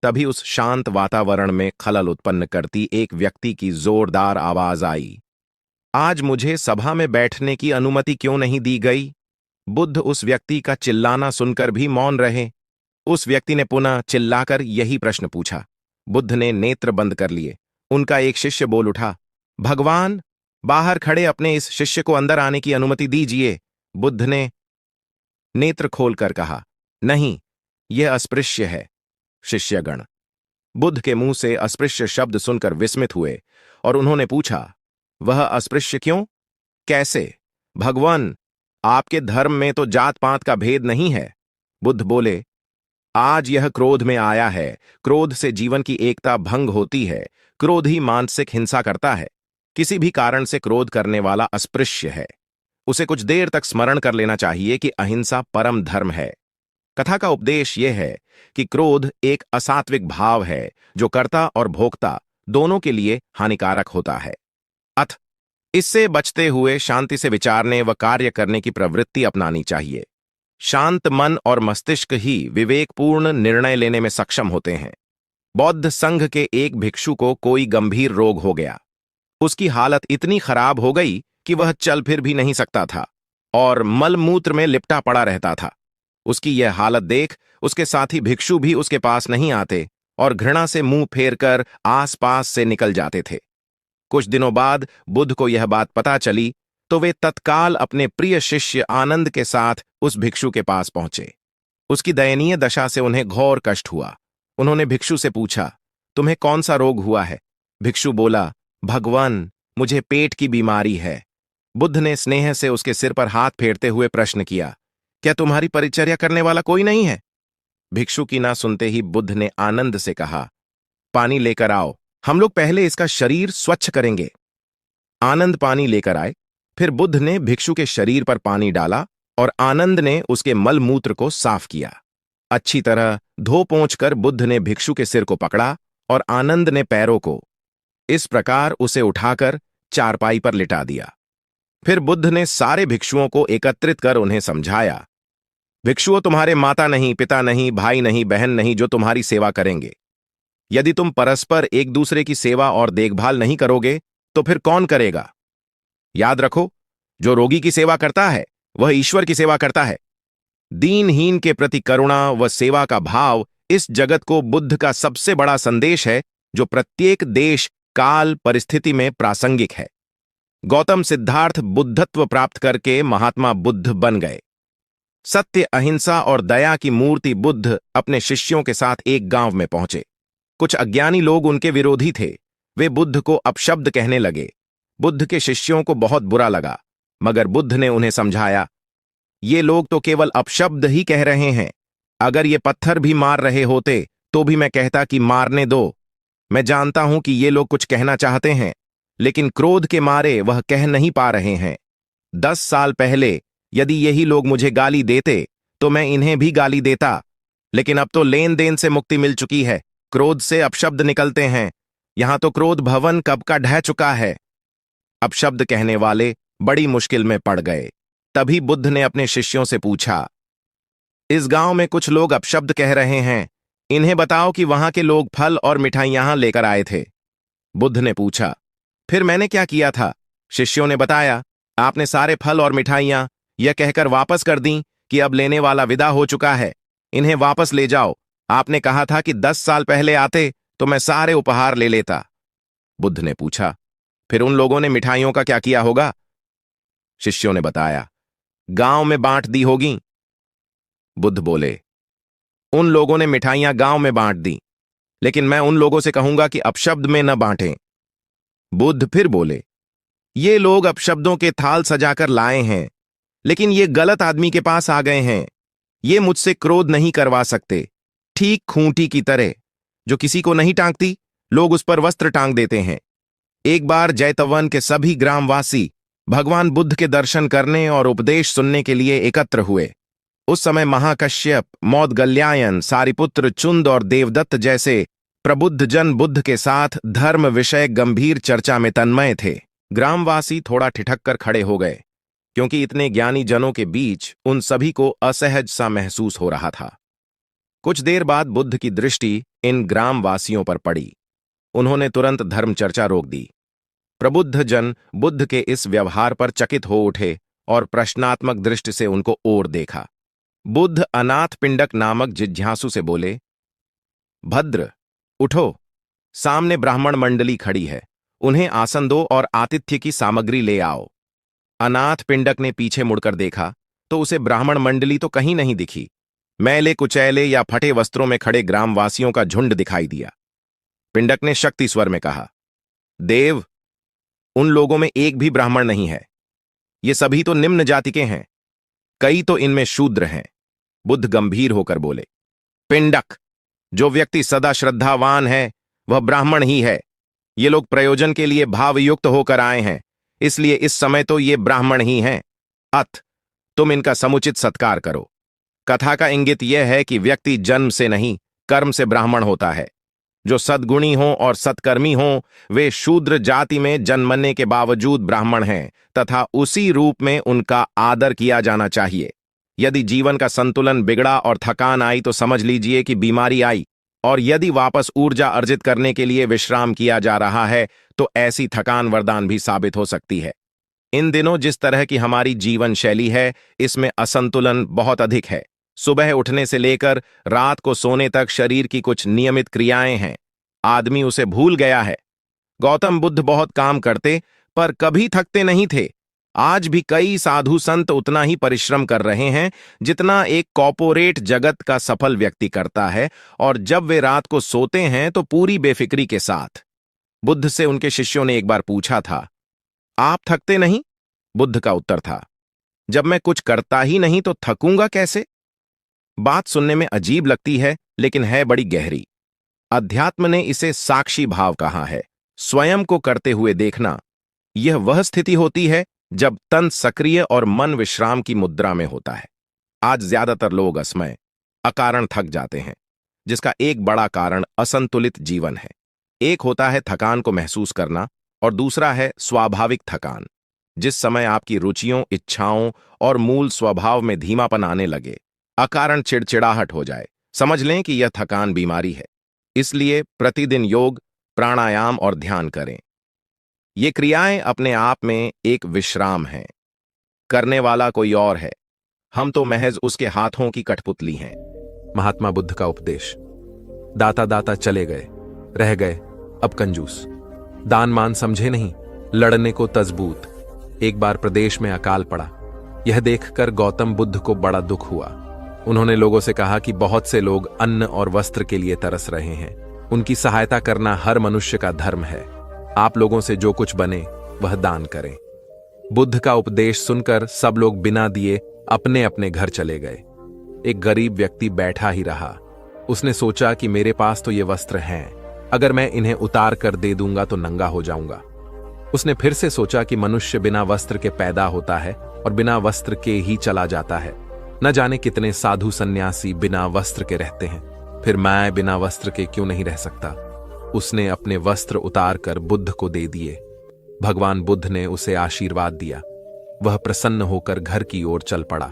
तभी उस शांत वातावरण में खलल उत्पन्न करती एक व्यक्ति की जोरदार आवाज आई, आज मुझे सभा में बैठने की अनुमति क्यों नहीं दी गई? बुद्ध उस व्यक्ति का चिल्लाना सुनकर भी मौन रहे। उस व्यक्ति ने पुनः चिल्लाकर यही प्रश्न पूछा। बुद्ध ने नेत्र बंद कर लिए। उनका एक शिष्य बोल उठा, भगवान, बाहर खड़े अपने इस शिष्य को अंदर आने की अनुमति दीजिए। बुद्ध ने नेत्र खोलकर कहा, नहीं, यह अस्पृश्य है। शिष्यगण बुद्ध के मुंह से अस्पृश्य शब्द सुनकर विस्मित हुए और उन्होंने पूछा, वह अस्पृश्य क्यों? कैसे? भगवान, आपके धर्म में तो जात पात का भेद नहीं है। बुद्ध बोले, आज यह क्रोध में आया है। क्रोध से जीवन की एकता भंग होती है। क्रोध ही मानसिक हिंसा करता है। किसी भी कारण से क्रोध करने वाला अस्पृश्य है। उसे कुछ देर तक स्मरण कर लेना चाहिए कि अहिंसा परम धर्म है। कथा का उपदेश यह है कि क्रोध एक असात्विक भाव है जो कर्ता और भोक्ता दोनों के लिए हानिकारक होता है। अथ इससे बचते हुए शांति से विचारने व कार्य करने की प्रवृत्ति अपनानी चाहिए। शांत मन और मस्तिष्क ही विवेकपूर्ण निर्णय लेने में सक्षम होते हैं। बौद्ध संघ के एक भिक्षु को कोई गंभीर रोग हो गया। उसकी हालत इतनी खराब हो गई कि वह चल फिर भी नहीं सकता था और मलमूत्र में लिपटा पड़ा रहता था। उसकी यह हालत देख उसके साथी भिक्षु भी उसके पास नहीं आते और घृणा से मुंह फेरकर आसपास से निकल जाते थे। कुछ दिनों बाद बुद्ध को यह बात पता चली तो वे तत्काल अपने प्रिय शिष्य आनंद के साथ उस भिक्षु के पास पहुंचे। उसकी दयनीय दशा से उन्हें घोर कष्ट हुआ। उन्होंने भिक्षु से पूछा, तुम्हें कौन सा रोग हुआ है? भिक्षु बोला, भगवान, मुझे पेट की बीमारी है। बुद्ध ने स्नेह से उसके सिर पर हाथ फेरते हुए प्रश्न किया, क्या तुम्हारी परिचर्या करने वाला कोई नहीं है? भिक्षु की ना सुनते ही बुद्ध ने आनंद से कहा, पानी लेकर आओ, हम लोग पहले इसका शरीर स्वच्छ करेंगे। आनंद पानी लेकर आए। फिर बुद्ध ने भिक्षु के शरीर पर पानी डाला और आनंद ने उसके मलमूत्र को साफ किया। अच्छी तरह धो पोंछ कर बुद्ध ने भिक्षु के सिर को पकड़ा और आनंद ने पैरों को। इस प्रकार उसे उठाकर चारपाई पर लिटा दिया। फिर बुद्ध ने सारे भिक्षुओं को एकत्रित कर उन्हें समझाया, भिक्षुओं, तुम्हारे माता नहीं, पिता नहीं, भाई नहीं, बहन नहीं जो तुम्हारी सेवा करेंगे। यदि तुम परस्पर एक दूसरे की सेवा और देखभाल नहीं करोगे तो फिर कौन करेगा? याद रखो, जो रोगी की सेवा करता है वह ईश्वर की सेवा करता है। दीनहीन के प्रति करुणा व सेवा का भाव इस जगत को बुद्ध का सबसे बड़ा संदेश है जो प्रत्येक देश, काल, परिस्थिति में प्रासंगिक है। गौतम सिद्धार्थ बुद्धत्व प्राप्त करके महात्मा बुद्ध बन गए। सत्य, अहिंसा और दया की मूर्ति बुद्ध अपने शिष्यों के साथ एक गांव में पहुंचे। कुछ अज्ञानी लोग उनके विरोधी थे। वे बुद्ध को अपशब्द कहने लगे। बुद्ध के शिष्यों को बहुत बुरा लगा, मगर बुद्ध ने उन्हें समझाया, ये लोग तो केवल अपशब्द ही कह रहे हैं। अगर ये पत्थर भी मार रहे होते तो भी मैं कहता कि मारने दो। मैं जानता हूं कि ये लोग कुछ कहना चाहते हैं, लेकिन क्रोध के मारे वह कह नहीं पा रहे हैं। 10 साल पहले यदि यही लोग मुझे गाली देते तो मैं इन्हें भी गाली देता, लेकिन अब तो लेन देन से मुक्ति मिल चुकी है। क्रोध से अपशब्द निकलते हैं। यहां तो क्रोध भवन कब का ढह चुका है। अपशब्द कहने वाले बड़ी मुश्किल में पड़ गए। तभी बुद्ध ने अपने शिष्यों से पूछा, इस गांव में कुछ लोग अपशब्द कह रहे हैं, इन्हें बताओ कि वहां के लोग फल और मिठाइयां लेकर आए थे। बुद्ध ने पूछा, फिर मैंने क्या किया था? शिष्यों ने बताया, आपने सारे फल और मिठाइयां यह कहकर वापस कर दी कि अब लेने वाला विदा हो चुका है, इन्हें वापस ले जाओ। आपने कहा था कि 10 साल पहले आते तो मैं सारे उपहार ले लेता। बुद्ध ने पूछा, फिर उन लोगों ने मिठाइयों का क्या किया होगा? शिष्यों ने बताया, गांव में बांट दी होगी। बुद्ध बोले, उन लोगों ने मिठाइयां गांव में बांट दी, लेकिन मैं उन लोगों से कहूंगा कि अपशब्द में न बांटें। बुद्ध फिर बोले, ये लोग अपशब्दों के थाल सजाकर लाए हैं, लेकिन ये गलत आदमी के पास आ गए हैं। ये मुझसे क्रोध नहीं करवा सकते। ठीक खूंटी की तरह जो किसी को नहीं टांगती, लोग उस पर वस्त्र टांग देते हैं। एक बार जैतवन के सभी ग्रामवासी भगवान बुद्ध के दर्शन करने और उपदेश सुनने के लिए एकत्र हुए। उस समय महाकश्यप, मौदगल्यायन, सारिपुत्र, चुंद और देवदत्त जैसे प्रबुद्ध जन बुद्ध के साथ धर्म विषय गंभीर चर्चा में तन्मय थे। ग्रामवासी थोड़ा ठिठक कर खड़े हो गए, क्योंकि इतने ज्ञानी जनों के बीच उन सभी को असहज सा महसूस हो रहा था। कुछ देर बाद बुद्ध की दृष्टि इन ग्रामवासियों पर पड़ी। उन्होंने तुरंत धर्म चर्चा रोक दी। प्रबुद्ध जन बुद्ध के इस व्यवहार पर चकित हो उठे और प्रश्नात्मक दृष्टि से उनको ओर देखा। बुद्ध अनाथ पिंडक नामक जिज्ञासु से बोले, भद्र, उठो, सामने ब्राह्मण मंडली खड़ी है, उन्हें आसन दो और आतिथ्य की सामग्री ले आओ। अनाथ पिंडक ने पीछे मुड़कर देखा तो उसे ब्राह्मण मंडली तो कहीं नहीं दिखी। मैले कुचैले या फटे वस्त्रों में खड़े ग्रामवासियों का झुंड दिखाई दिया। पिंडक ने शक्ति स्वर में कहा, देव, उन लोगों में एक भी ब्राह्मण नहीं है। ये सभी तो निम्न जाति के हैं, कई तो इनमें शूद्र हैं। बुद्ध गंभीर होकर बोले, पिंडक, जो व्यक्ति सदा श्रद्धावान है वह ब्राह्मण ही है। ये लोग प्रयोजन के लिए भावयुक्त होकर आए हैं, इसलिए इस समय तो ये ब्राह्मण ही हैं। अथ तुम इनका समुचित सत्कार करो। कथा का इंगित यह है कि व्यक्ति जन्म से नहीं, कर्म से ब्राह्मण होता है। जो सद्गुणी हों और सत्कर्मी हों, वे शूद्र जाति में जन्मने के बावजूद ब्राह्मण हैं तथा उसी रूप में उनका आदर किया जाना चाहिए। यदि जीवन का संतुलन बिगड़ा और थकान आई तो समझ लीजिए कि बीमारी आई, और यदि वापस ऊर्जा अर्जित करने के लिए विश्राम किया जा रहा है तो ऐसी थकान वरदान भी साबित हो सकती है। इन दिनों जिस तरह की हमारी जीवन शैली है, इसमें असंतुलन बहुत अधिक है। सुबह उठने से लेकर रात को सोने तक शरीर की कुछ नियमित क्रियाएं हैं, आदमी उसे भूल गया है। गौतम बुद्ध बहुत काम करते पर कभी थकते नहीं थे। आज भी कई साधु संत उतना ही परिश्रम कर रहे हैं जितना एक कॉर्पोरेट जगत का सफल व्यक्ति करता है, और जब वे रात को सोते हैं तो पूरी बेफिक्री के साथ। बुद्ध से उनके शिष्यों ने एक बार पूछा था, आप थकते नहीं? बुद्ध का उत्तर था, जब मैं कुछ करता ही नहीं तो थकूंगा कैसे? बात सुनने में अजीब लगती है लेकिन है बड़ी गहरी। अध्यात्म ने इसे साक्षी भाव कहा है, स्वयं को करते हुए देखना। यह वह स्थिति होती है जब तन सक्रिय और मन विश्राम की मुद्रा में होता है। आज ज्यादातर लोग असमय, अकारण थक जाते हैं, जिसका एक बड़ा कारण असंतुलित जीवन है। एक होता है थकान को महसूस करना और दूसरा है स्वाभाविक थकान। जिस समय आपकी रुचियों, इच्छाओं और मूल स्वभाव में धीमापन आने लगे, अकारण चिड़चिड़ाहट हो जाए, समझ लें कि यह थकान बीमारी है। इसलिए प्रतिदिन योग, प्राणायाम और ध्यान करें। ये क्रियाएं अपने आप में एक विश्राम हैं। करने वाला कोई और है, हम तो महज उसके हाथों की कठपुतली हैं। महात्मा बुद्ध का उपदेश। दाता दाता चले गए, रह गए अब कंजूस। दान मान समझे नहीं, लड़ने को तजबूत। एक बार प्रदेश में अकाल पड़ा। यह देखकर गौतम बुद्ध को बड़ा दुख हुआ। उन्होंने लोगों से कहा कि बहुत से लोग अन्न और वस्त्र के लिए तरस रहे हैं। उनकी सहायता करना हर मनुष्य का धर्म है। आप लोगों से जो कुछ बने वह दान करें। बुद्ध का उपदेश सुनकर सब लोग बिना दिए अपने अपने घर चले गए। एक गरीब व्यक्ति बैठा ही रहा। उसने सोचा कि मेरे पास तो ये वस्त्र हैं, अगर मैं इन्हें उतार कर दे दूंगा तो नंगा हो जाऊंगा। उसने फिर से सोचा कि मनुष्य बिना वस्त्र के पैदा होता है और बिना वस्त्र के ही चला जाता है। न जाने कितने साधु सन्यासी बिना वस्त्र के रहते हैं, फिर मैं बिना वस्त्र के क्यों नहीं रह सकता? उसने अपने वस्त्र उतार कर बुद्ध को दे दिए। भगवान बुद्ध ने उसे आशीर्वाद दिया। वह प्रसन्न होकर घर की ओर चल पड़ा।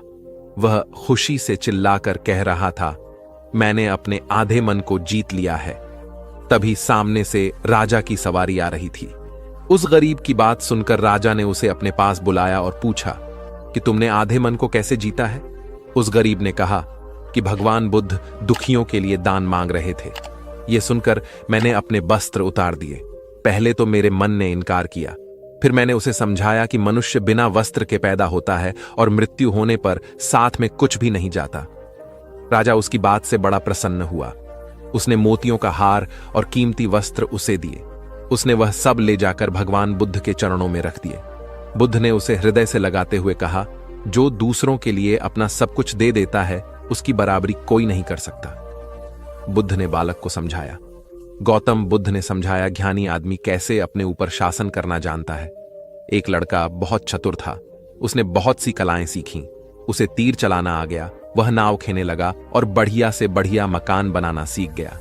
वह खुशी से चिल्लाकर कह रहा था, मैंने अपने आधे मन को जीत लिया है। तभी सामने से राजा की सवारी आ रही थी। उस गरीब की बात सुनकर राजा ने उसे अपने पास बुलाया और पूछा कि तुमने आधे मन को कैसे जीता है? उस गरीब ने कहा कि भगवान बुद्ध दुखियों के लिए दान मांग रहे थे। यह सुनकर मैंने अपने वस्त्र उतार दिए। पहले तो मेरे मन ने इनकार किया, फिर मैंने उसे समझाया कि मनुष्य बिना वस्त्र के पैदा होता है और मृत्यु होने पर साथ में कुछ भी नहीं जाता। राजा उसकी बात से बड़ा प्रसन्न हुआ। उसने मोतियों का हार और कीमती वस्त्र उसे दिए। उसने वह सब ले जाकर भगवान बुद्ध के चरणों में रख दिए। बुद्ध ने उसे हृदय से लगाते हुए कहा, जो दूसरों के लिए अपना सब कुछ दे देता है उसकी बराबरी कोई नहीं कर सकता। बुद्ध ने बालक को समझाया। गौतम बुद्ध ने समझाया ज्ञानी आदमी कैसे अपने ऊपर शासन करना जानता है। एक लड़का बहुत चतुर था। उसने बहुत सी कलाएं सीखीं। उसे तीर चलाना आ गया। वह नाव खेने लगा और बढ़िया से बढ़िया मकान बनाना सीख गया।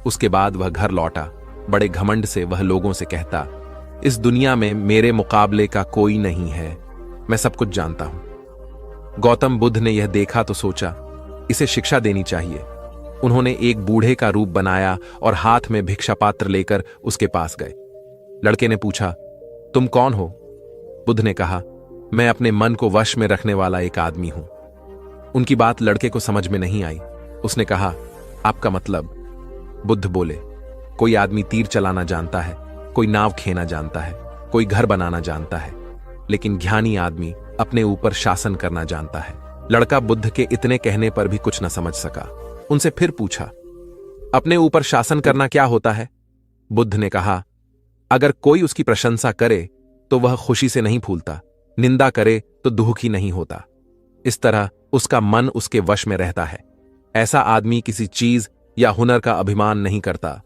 उसके बाद वह घर लौटा। बड़े घमंड से वह लोगों से कहता, इस दुनिया में मेरे मुकाबले का कोई नहीं है, मैं सब कुछ जानता हूं। गौतम बुद्ध ने यह देखा तो सोचा, इसे शिक्षा देनी चाहिए। उन्होंने एक बूढ़े का रूप बनाया और हाथ में भिक्षा पात्र लेकर उसके पास गए। लड़के ने पूछा, तुम कौन हो? बुद्ध ने कहा, मैं अपने मन को वश में रखने वाला एक आदमी हूं। उनकी बात लड़के को समझ में नहीं आई। उसने कहा, आपका मतलब? बुद्ध बोले, कोई आदमी तीर चलाना जानता है, कोई नाव खेना जानता है, कोई घर बनाना जानता है, लेकिन ज्ञानी आदमी अपने ऊपर शासन करना जानता है। लड़का बुद्ध के इतने कहने पर भी कुछ न समझ सका। उनसे फिर पूछा, अपने ऊपर शासन करना क्या होता है? बुद्ध ने कहा, अगर कोई उसकी प्रशंसा करे तो वह खुशी से नहीं फूलता, निंदा करे तो दुखी नहीं होता। इस तरह उसका मन उसके वश में रहता है। ऐसा आदमी किसी चीज या हुनर का अभिमान नहीं करता।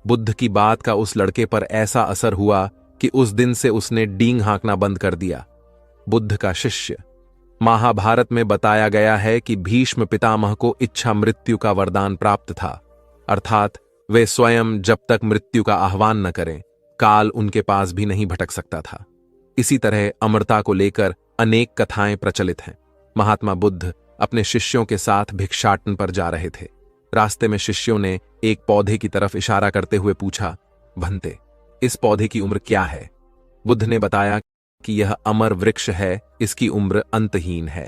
बुद्ध की बात का उस लड़के पर ऐसा असर हुआ कि उस दिन से उसने डींग हाँकना बंद कर दिया। बुद्ध का शिष्य। महाभारत में बताया गया है कि भीष्म पितामह को इच्छा मृत्यु का वरदान प्राप्त था, अर्थात वे स्वयं जब तक मृत्यु का आह्वान न करें, काल उनके पास भी नहीं भटक सकता था। इसी तरह अमरता को लेकर अनेक कथाएं प्रचलित हैं। महात्मा बुद्ध अपने शिष्यों के साथ भिक्षाटन पर जा रहे थे। रास्ते में शिष्यों ने एक पौधे की तरफ इशारा करते हुए पूछा, भंते, इस पौधे की उम्र क्या है? बुद्ध ने बताया कि यह अमर वृक्ष है, इसकी उम्र अंतहीन है।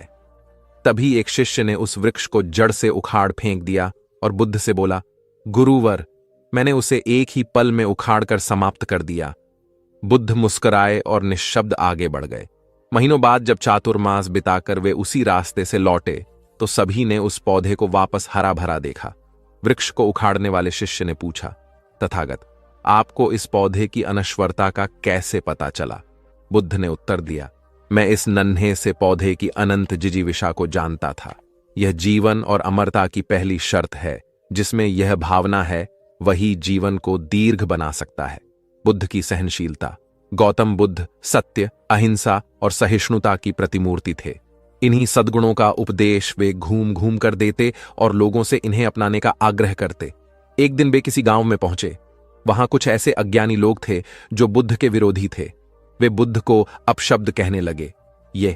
तभी एक शिष्य ने उस वृक्ष को जड़ से उखाड़ फेंक दिया और बुद्ध से बोला, गुरुवर, मैंने उसे एक ही पल में उखाड़ कर समाप्त कर दिया। बुद्ध मुस्कुराए और निश्शब्द आगे बढ़ गए। महीनों बाद जब चातुर्मास बिताकर वे उसी रास्ते से लौटे तो सभी ने उस पौधे को वापस हरा भरा देखा। वृक्ष को उखाड़ने वाले शिष्य ने पूछा, तथागत, आपको इस पौधे की अनश्वरता का कैसे पता चला? बुद्ध ने उत्तर दिया, मैं इस नन्हे से पौधे की अनंत जिजीविषा को जानता था। यह जीवन और अमरता की पहली शर्त है। जिसमें यह भावना है वही जीवन को दीर्घ बना सकता है। बुद्ध की सहनशीलता। गौतम बुद्ध सत्य, अहिंसा और सहिष्णुता की प्रतिमूर्ति थे। इन्हीं सद्गुणों का उपदेश वे घूम घूम कर देते और लोगों से इन्हें अपनाने का आग्रह करते। एक दिन वे किसी गांव में पहुंचे। वहां कुछ ऐसे अज्ञानी लोग थे जो बुद्ध के विरोधी थे। वे बुद्ध को अपशब्द कहने लगे। ये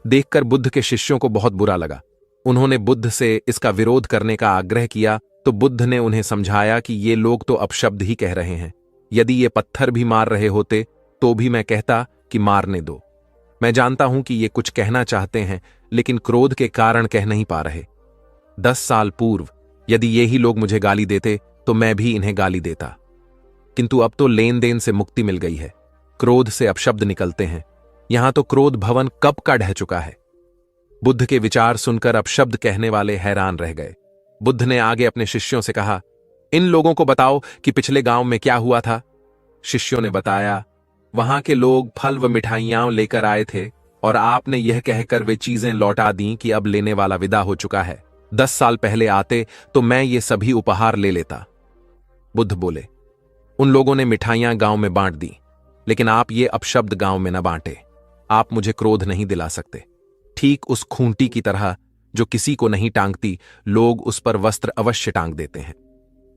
देखकर बुद्ध के शिष्यों को बहुत बुरा लगा। उन्होंने बुद्ध से इसका विरोध करने का आग्रह किया तो बुद्ध ने उन्हें समझाया कि ये लोग तो अपशब्द ही कह रहे हैं। यदि ये पत्थर भी मार रहे होते तो भी मैं कहता कि मारने दो। मैं जानता हूं कि ये कुछ कहना चाहते हैं लेकिन क्रोध के कारण कह नहीं पा रहे। 10 साल पूर्व यदि ये ही लोग मुझे गाली देते तो मैं भी इन्हें गाली देता, किंतु अब तो लेन देन से मुक्ति मिल गई है। क्रोध से अपशब्द निकलते हैं। यहां तो क्रोध भवन कब का ढह चुका है। बुद्ध के विचार सुनकर अपशब्द कहने वाले हैरान रह गए। बुद्ध ने आगे अपने शिष्यों से कहा, इन लोगों को बताओ कि पिछले गांव में क्या हुआ था। शिष्यों ने बताया, वहां के लोग फल व मिठाइयां लेकर आए थे और आपने यह कहकर वे चीजें लौटा दी कि अब लेने वाला विदा हो चुका है। 10 साल पहले आते तो मैं ये सभी उपहार ले लेता। बुद्ध बोले, उन लोगों ने मिठाइयां गांव में बांट दी, लेकिन आप ये अपशब्द गांव में न बांटे। आप मुझे क्रोध नहीं दिला सकते। ठीक उस खूंटी की तरह जो किसी को नहीं टांगती, लोग उस पर वस्त्र अवश्य टांग देते हैं।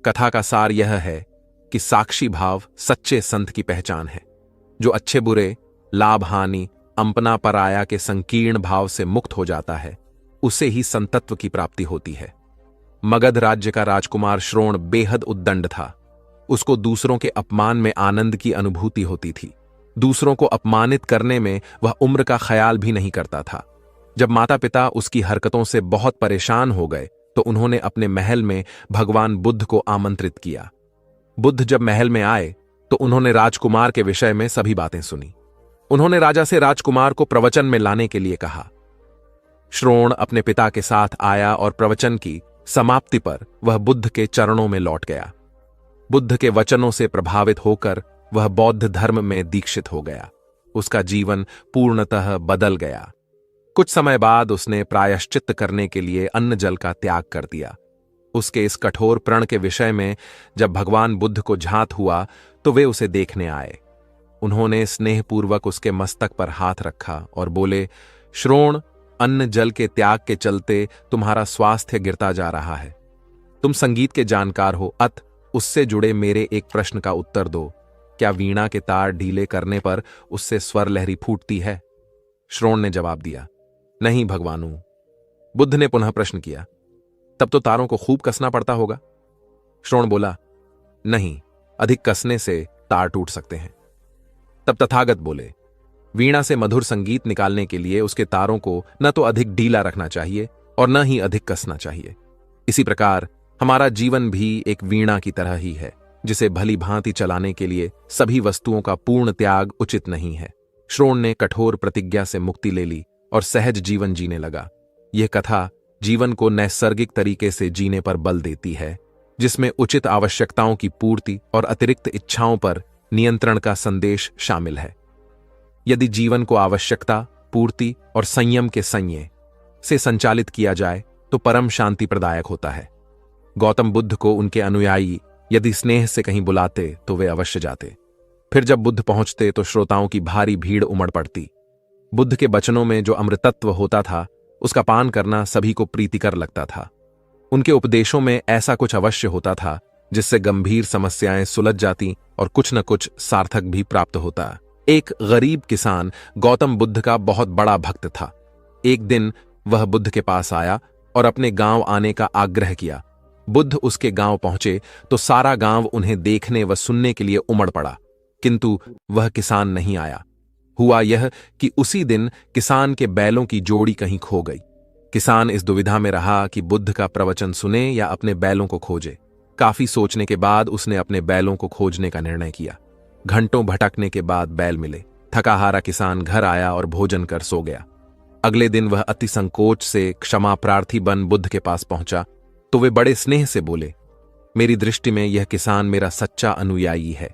कथा का सार यह है कि साक्षी भाव सच्चे संत की पहचान है। जो अच्छे बुरे, लाभ हानि, अंपना पराया के संकीर्ण भाव से मुक्त हो जाता है, उसे ही संतत्व की प्राप्ति होती है। मगध राज्य का राजकुमार श्रोण बेहद उद्दंड था। उसको दूसरों के अपमान में आनंद की अनुभूति होती थी। दूसरों को अपमानित करने में वह उम्र का ख्याल भी नहीं करता था। जब माता पिता उसकी हरकतों से बहुत परेशान हो गए तो उन्होंने अपने महल में भगवान बुद्ध को आमंत्रित किया। बुद्ध जब महल में आए तो उन्होंने राजकुमार के विषय में सभी बातें सुनी। उन्होंने राजा से राजकुमार को प्रवचन में लाने के लिए कहा। श्रोण अपने पिता के साथ आया और प्रवचन की समाप्ति पर वह बुद्ध के चरणों में लौट गया। बुद्ध के वचनों से प्रभावित होकर वह बौद्ध धर्म में दीक्षित हो गया। उसका जीवन पूर्णतः बदल गया। कुछ समय बाद उसने प्रायश्चित्त करने के लिए अन्न जल का त्याग कर दिया। उसके इस कठोर प्रण के विषय में जब भगवान बुद्ध को झात हुआ तो वे उसे देखने आए। उन्होंने स्नेहपूर्वक उसके मस्तक पर हाथ रखा और बोले, श्रोण, अन्न जल के त्याग के चलते तुम्हारा स्वास्थ्य गिरता जा रहा है। तुम संगीत के जानकार हो, अत उससे जुड़े मेरे एक प्रश्न का उत्तर दो। क्या वीणा के तार ढीले करने पर उससे स्वर लहरी फूटती है? श्रोण ने जवाब दिया, नहीं भगवानु। बुद्ध ने पुनः प्रश्न किया, तब तो तारों को खूब कसना पड़ता होगा? श्रोण बोला, नहीं, अधिक कसने से तार टूट सकते हैं। तब तथागत बोले, वीणा से मधुर संगीत निकालने के लिए उसके तारों को न तो अधिक ढीला रखना चाहिए और न ही अधिक कसना चाहिए। इसी प्रकार हमारा जीवन भी एक वीणा की तरह ही है, जिसे भली भांति चलाने के लिए सभी वस्तुओं का पूर्ण त्याग उचित नहीं है। श्रोण ने कठोर प्रतिज्ञा से मुक्ति ले ली और सहज जीवन जीने लगा। यह कथा जीवन को नैसर्गिक तरीके से जीने पर बल देती है, जिसमें उचित आवश्यकताओं की पूर्ति और अतिरिक्त इच्छाओं पर नियंत्रण का संदेश शामिल है। यदि जीवन को आवश्यकता, पूर्ति और संयम के संयम से संचालित किया जाए तो परम शांति प्रदायक होता है। गौतम बुद्ध को उनके अनुयायी यदि स्नेह से कहीं बुलाते तो वे अवश्य जाते। फिर जब बुद्ध पहुंचते तो श्रोताओं की भारी भीड़ उमड़ पड़ती। बुद्ध के वचनों में जो अमृतत्व होता था उसका पान करना सभी को प्रीतिकर लगता था। उनके उपदेशों में ऐसा कुछ अवश्य होता था जिससे गंभीर समस्याएं सुलझ जाती और कुछ न कुछ सार्थक भी प्राप्त होता। एक गरीब किसान गौतम बुद्ध का बहुत बड़ा भक्त था। एक दिन वह बुद्ध के पास आया और अपने गांव आने का आग्रह किया। बुद्ध उसके गांव पहुंचे तो सारा गांव उन्हें देखने व सुनने के लिए उमड़ पड़ा, किंतु वह किसान नहीं आया। हुआ यह कि उसी दिन किसान के बैलों की जोड़ी कहीं खो गई। किसान इस दुविधा में रहा कि बुद्ध का प्रवचन सुने या अपने बैलों को खोजे। काफी सोचने के बाद उसने अपने बैलों को खोजने का निर्णय किया। घंटों भटकने के बाद बैल मिले। थकाहारा किसान घर आया और भोजन कर सो गया। अगले दिन वह अति संकोच से क्षमा प्रार्थी बन बुद्ध के पास पहुंचा तो वे बड़े स्नेह से बोले, मेरी दृष्टि में यह किसान मेरा सच्चा अनुयायी है।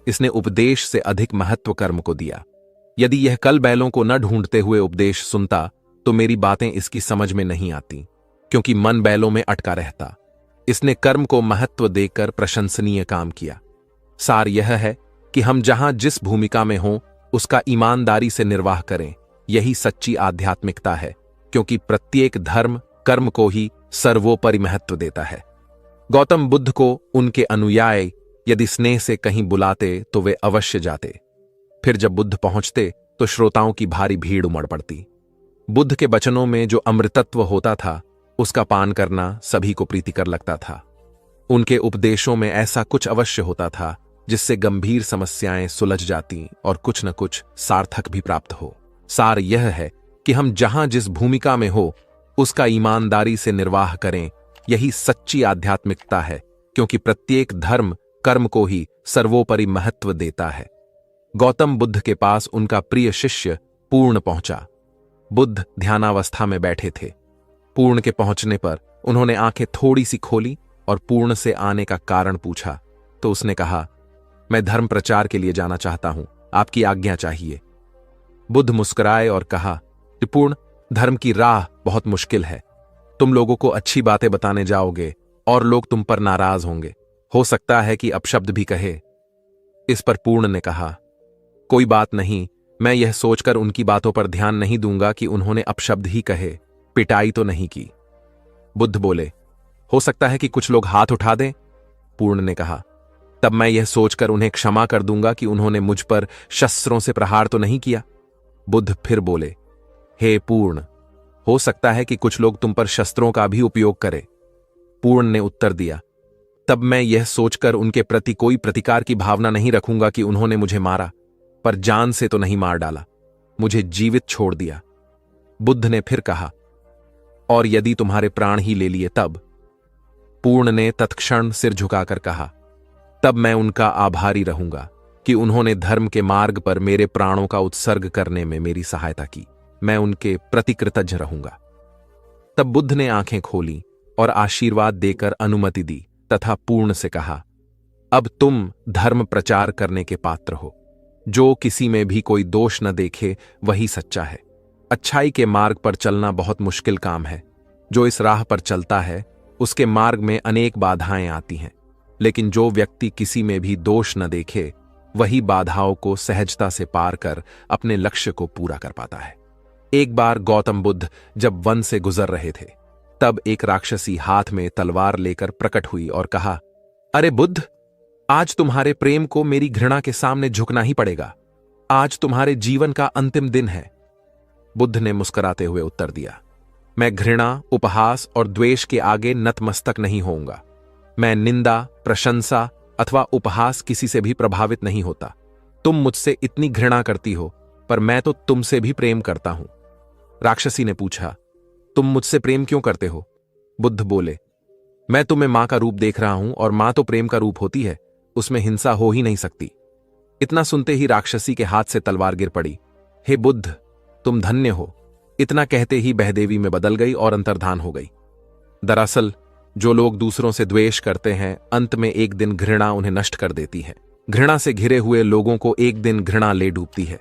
इसने उपदेश से अधिक महत्व कर्म को दिया। यदि यह कल बैलों को न ढूंढते हुए उपदेश सुनता तो मेरी बातें इसकी समझ में नहीं आती, क्योंकि मन बैलों में अटका रहता। इसने कर्म को महत्व देकर प्रशंसनीय काम किया। सार यह है कि हम जहां जिस भूमिका में हों उसका ईमानदारी से निर्वाह करें। यही सच्ची आध्यात्मिकता है, क्योंकि प्रत्येक धर्म कर्म को ही सर्वोपरि महत्व देता है। गौतम बुद्ध को उनके अनुयायी यदि स्नेह से कहीं बुलाते तो वे अवश्य जाते। फिर जब बुद्ध पहुंचते तो श्रोताओं की भारी भीड़ उमड़ पड़ती। बुद्ध के वचनों में जो अमृतत्व होता था उसका पान करना सभी को प्रीतिकर लगता था। उनके उपदेशों में ऐसा कुछ अवश्य होता था जिससे गंभीर समस्याएं सुलझ जाती और कुछ न कुछ सार्थक भी प्राप्त हो। सार यह है कि हम जहां जिस भूमिका में हो उसका ईमानदारी से निर्वाह करें। यही सच्ची आध्यात्मिकता है, क्योंकि प्रत्येक धर्म कर्म को ही सर्वोपरि महत्व देता है। गौतम बुद्ध के पास उनका प्रिय शिष्य पूर्ण पहुंचा। बुद्ध ध्यानावस्था में बैठे थे। पूर्ण के पहुंचने पर उन्होंने आंखें थोड़ी सी खोली और पूर्ण से आने का कारण पूछा तो उसने कहा, मैं धर्म प्रचार के लिए जाना चाहता हूं, आपकी आज्ञा चाहिए। बुद्ध मुस्कुराए और कहा कि पूर्ण, धर्म की राह बहुत मुश्किल है। तुम लोगों को अच्छी बातें बताने जाओगे और लोग तुम पर नाराज होंगे। हो सकता है कि अपशब्द भी कहे। इस पर पूर्ण ने कहा, कोई बात नहीं, मैं यह सोचकर उनकी बातों पर ध्यान नहीं दूंगा कि उन्होंने अपशब्द ही कहे, पिटाई तो नहीं की। बुद्ध बोले, हो सकता है कि कुछ लोग हाथ उठा दें। पूर्ण ने कहा, तब मैं यह सोचकर उन्हें क्षमा कर दूंगा कि उन्होंने मुझ पर शस्त्रों से प्रहार तो नहीं किया। बुद्ध फिर बोले, हे पूर्ण, हो सकता है कि कुछ लोग तुम पर शस्त्रों का भी उपयोग करें। पूर्ण ने उत्तर दिया, तब मैं यह सोचकर उनके प्रति कोई प्रतिकार की भावना नहीं रखूंगा कि उन्होंने मुझे मारा, पर जान से तो नहीं मार डाला, मुझे जीवित छोड़ दिया। बुद्ध ने फिर कहा, और यदि तुम्हारे प्राण ही ले लिए तब? पूर्ण ने तत्क्षण सिर झुकाकर कहा, तब मैं उनका आभारी रहूंगा कि उन्होंने धर्म के मार्ग पर मेरे प्राणों का उत्सर्ग करने में मेरी सहायता की। मैं उनके प्रति कृतज्ञ रहूंगा। तब बुद्ध ने आंखें खोली और आशीर्वाद देकर अनुमति दी तथा पूर्ण से कहा, अब तुम धर्म प्रचार करने के पात्र हो। जो किसी में भी कोई दोष न देखे वही सच्चा है। अच्छाई के मार्ग पर चलना बहुत मुश्किल काम है। जो इस राह पर चलता है उसके मार्ग में अनेक बाधाएं आती हैं, लेकिन जो व्यक्ति किसी में भी दोष न देखे वही बाधाओं को सहजता से पार कर अपने लक्ष्य को पूरा कर पाता है। एक बार गौतम बुद्ध जब वन से गुजर रहे थे तब एक राक्षसी हाथ में तलवार लेकर प्रकट हुई और कहा, अरे बुद्ध, आज तुम्हारे प्रेम को मेरी घृणा के सामने झुकना ही पड़ेगा। आज तुम्हारे जीवन का अंतिम दिन है। बुद्ध ने मुस्कुराते हुए उत्तर दिया, मैं घृणा, उपहास और द्वेष के आगे नतमस्तक नहीं होऊंगा। मैं निंदा, प्रशंसा अथवा उपहास किसी से भी प्रभावित नहीं होता। तुम मुझसे इतनी घृणा करती हो, पर मैं तो तुमसे भी प्रेम करता हूं। राक्षसी ने पूछा, तुम मुझसे प्रेम क्यों करते हो? बुद्ध बोले, मैं तुम्हें मां का रूप देख रहा हूं और मां तो प्रेम का रूप होती है, उसमें हिंसा हो ही नहीं सकती। इतना सुनते ही राक्षसी के हाथ से तलवार गिर पड़ी। हे बुद्ध, तुम धन्य हो। इतना कहते ही बहदेवी में बदल गई और अंतर्धान हो गई। दरअसल जो लोग दूसरों से द्वेष करते हैं, अंत में एक दिन घृणा उन्हें नष्ट कर देती है। घृणा से घिरे हुए लोगों को एक दिन घृणा ले डूबती है।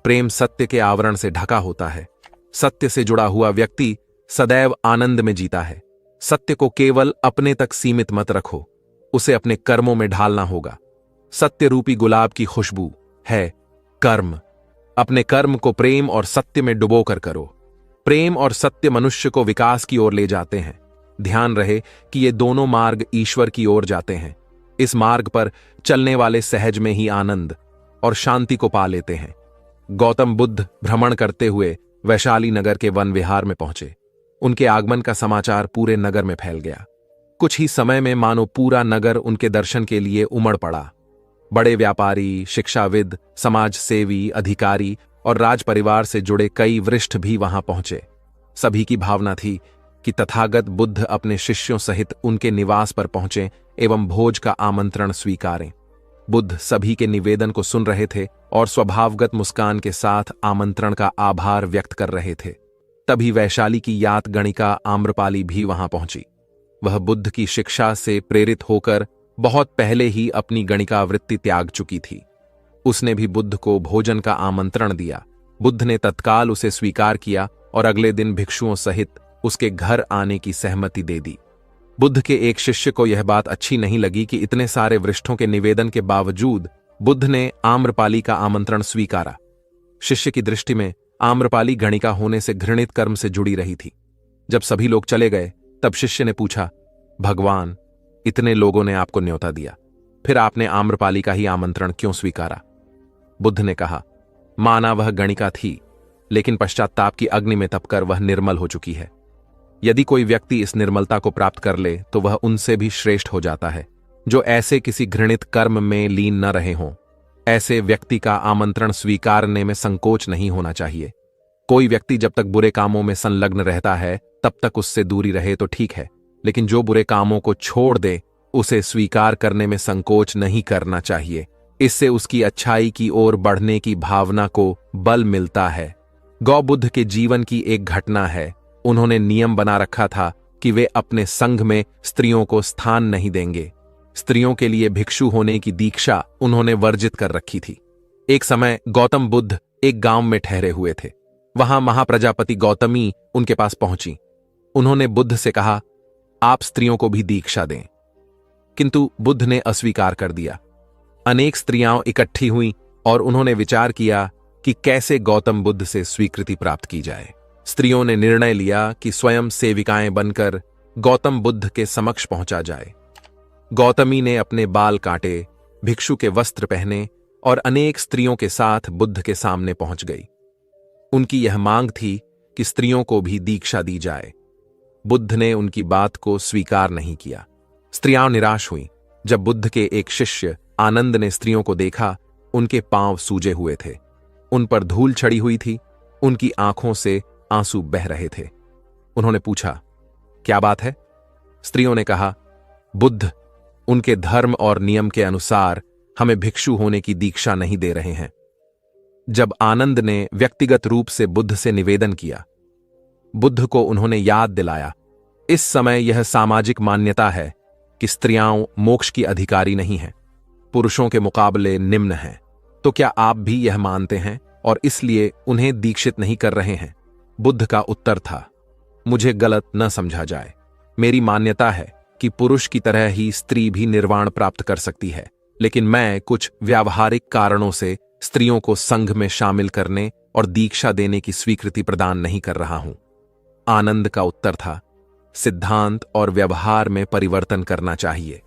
प्रेम सत्य के आवरण से ढका होता है। सत्य से जुड़ा हुआ व्यक्ति सदैव आनंद में जीता है। सत्य को केवल अपने तक सीमित मत रखो, उसे अपने कर्मों में ढालना होगा। सत्य रूपी गुलाब की खुशबू है कर्म। अपने कर्म को प्रेम और सत्य में डुबोकर करो। प्रेम और सत्य मनुष्य को विकास की ओर ले जाते हैं। ध्यान रहे कि ये दोनों मार्ग ईश्वर की ओर जाते हैं। इस मार्ग पर चलने वाले सहज में ही आनंद और शांति को पा लेते हैं। गौतम बुद्ध भ्रमण करते हुए वैशाली नगर के वन विहार में पहुंचे। उनके आगमन का समाचार पूरे नगर में फैल गया। कुछ ही समय में मानो पूरा नगर उनके दर्शन के लिए उमड़ पड़ा। बड़े व्यापारी, शिक्षाविद, समाज सेवी, अधिकारी और राज परिवार से जुड़े कई वरिष्ठ भी वहां पहुंचे। सभी की भावना थी कि तथागत बुद्ध अपने शिष्यों सहित उनके निवास पर पहुंचे एवं भोज का आमंत्रण स्वीकारें। बुद्ध सभी के निवेदन को सुन रहे थे और स्वभावगत मुस्कान के साथ आमंत्रण का आभार व्यक्त कर रहे थे। तभी वैशाली की यात गणिका आम्रपाली भी वहां पहुंची। वह बुद्ध की शिक्षा से प्रेरित होकर बहुत पहले ही अपनी गणिका वृत्ति त्याग चुकी थी। उसने भी बुद्ध को भोजन का आमंत्रण दिया। बुद्ध ने तत्काल उसे स्वीकार किया और अगले दिन भिक्षुओं सहित उसके घर आने की सहमति दे दी। बुद्ध के एक शिष्य को यह बात अच्छी नहीं लगी कि इतने सारे वरिष्ठों के निवेदन के बावजूद बुद्ध ने आम्रपाली का आमंत्रण स्वीकारा। शिष्य की दृष्टि में आम्रपाली गणिका होने से घृणित कर्म से जुड़ी रही थी। जब सभी लोग चले गए तब शिष्य ने पूछा, भगवान, इतने लोगों ने आपको न्योता दिया, फिर आपने आम्रपाली का ही आमंत्रण क्यों स्वीकारा? बुद्ध ने कहा, माना वह गणिका थी, लेकिन पश्चाताप की अग्नि में तपकर वह निर्मल हो चुकी है। यदि कोई व्यक्ति इस निर्मलता को प्राप्त कर ले तो वह उनसे भी श्रेष्ठ हो जाता है जो ऐसे किसी घृणित कर्म में लीन न रहे हों। ऐसे व्यक्ति का आमंत्रण स्वीकारने में संकोच नहीं होना चाहिए। कोई व्यक्ति जब तक बुरे कामों में संलग्न रहता है तब तक उससे दूरी रहे तो ठीक है, लेकिन जो बुरे कामों को छोड़ दे उसे स्वीकार करने में संकोच नहीं करना चाहिए। इससे उसकी अच्छाई की ओर बढ़ने की भावना को बल मिलता है। गौबुद्ध के जीवन की एक घटना है। उन्होंने नियम बना रखा था कि वे अपने संघ में स्त्रियों को स्थान नहीं देंगे। स्त्रियों के लिए भिक्षु होने की दीक्षा उन्होंने वर्जित कर रखी थी। एक समय गौतम बुद्ध एक गांव में ठहरे हुए थे। वहां महाप्रजापति गौतमी उनके पास पहुंची। उन्होंने बुद्ध से कहा, आप स्त्रियों को भी दीक्षा दें, किंतु बुद्ध ने अस्वीकार कर दिया। अनेक स्त्रियां इकट्ठी हुईं और उन्होंने विचार किया कि कैसे गौतम बुद्ध से स्वीकृति प्राप्त की जाए। स्त्रियों ने निर्णय लिया कि स्वयं सेविकाएं बनकर गौतम बुद्ध के समक्ष पहुंचा जाए। गौतमी ने अपने बाल काटे, भिक्षु के वस्त्र पहने और अनेक स्त्रियों के साथ बुद्ध के सामने पहुंच गई। उनकी यह मांग थी कि स्त्रियों को भी दीक्षा दी जाए। बुद्ध ने उनकी बात को स्वीकार नहीं किया। स्त्रियां निराश हुईं। जब बुद्ध के एक शिष्य आनंद ने स्त्रियों को देखा, उनके पांव सूजे हुए थे, उन पर धूल चढ़ी हुई थी, उनकी आंखों से आंसू बह रहे थे। उन्होंने पूछा, क्या बात है? स्त्रियों ने कहा, बुद्ध उनके धर्म और नियम के अनुसार हमें भिक्षु होने की दीक्षा नहीं दे रहे हैं। जब आनंद ने व्यक्तिगत रूप से बुद्ध से निवेदन किया, बुद्ध को उन्होंने याद दिलाया, इस समय यह सामाजिक मान्यता है कि स्त्रियां मोक्ष की अधिकारी नहीं हैं, पुरुषों के मुकाबले निम्न हैं। तो क्या आप भी यह मानते हैं और इसलिए उन्हें दीक्षित नहीं कर रहे हैं? बुद्ध का उत्तर था, मुझे गलत न समझा जाए। मेरी मान्यता है कि पुरुष की तरह ही स्त्री भी निर्वाण प्राप्त कर सकती है, लेकिन मैं कुछ व्यावहारिक कारणों से स्त्रियों को संघ में शामिल करने और दीक्षा देने की स्वीकृति प्रदान नहीं कर रहा हूं। आनंद का उत्तर था, सिद्धांत और व्यवहार में परिवर्तन करना चाहिए।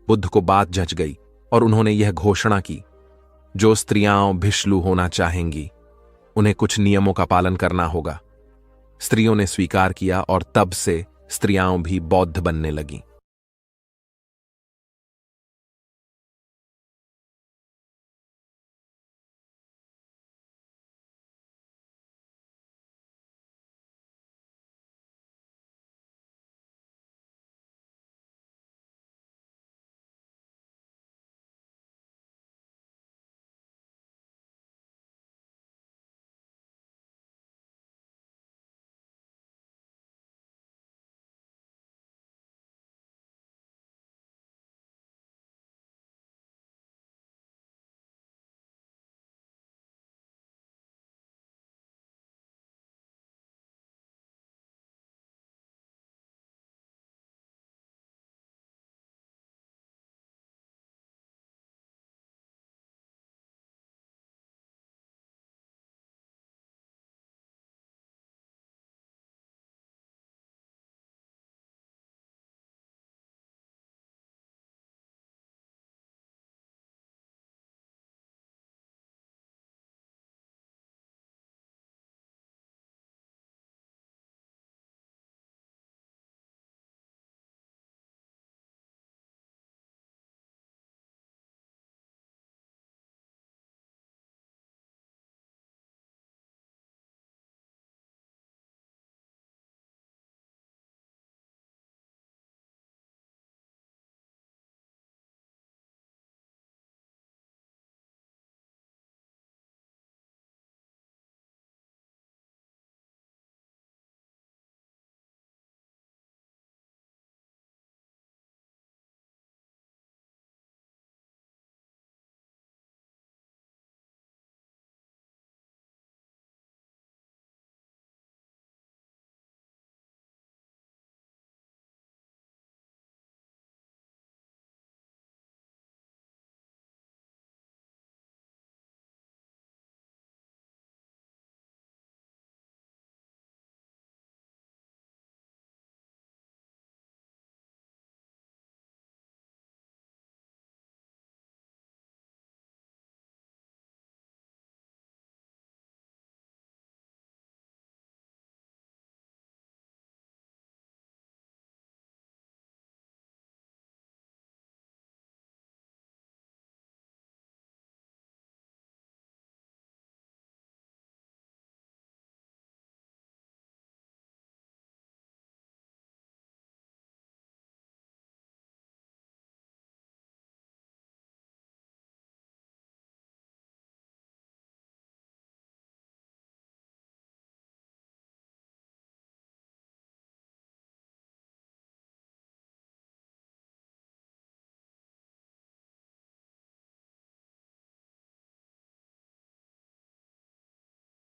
बुद्ध को बात जच गई और उन्होंने यह घोषणा की, जो स्त्रियां भिक्षु होना चाहेंगी उन्हें कुछ नियमों का पालन करना होगा। स्त्रियों ने स्वीकार किया और तब से स्त्रियां भी बौद्ध बनने लगीं।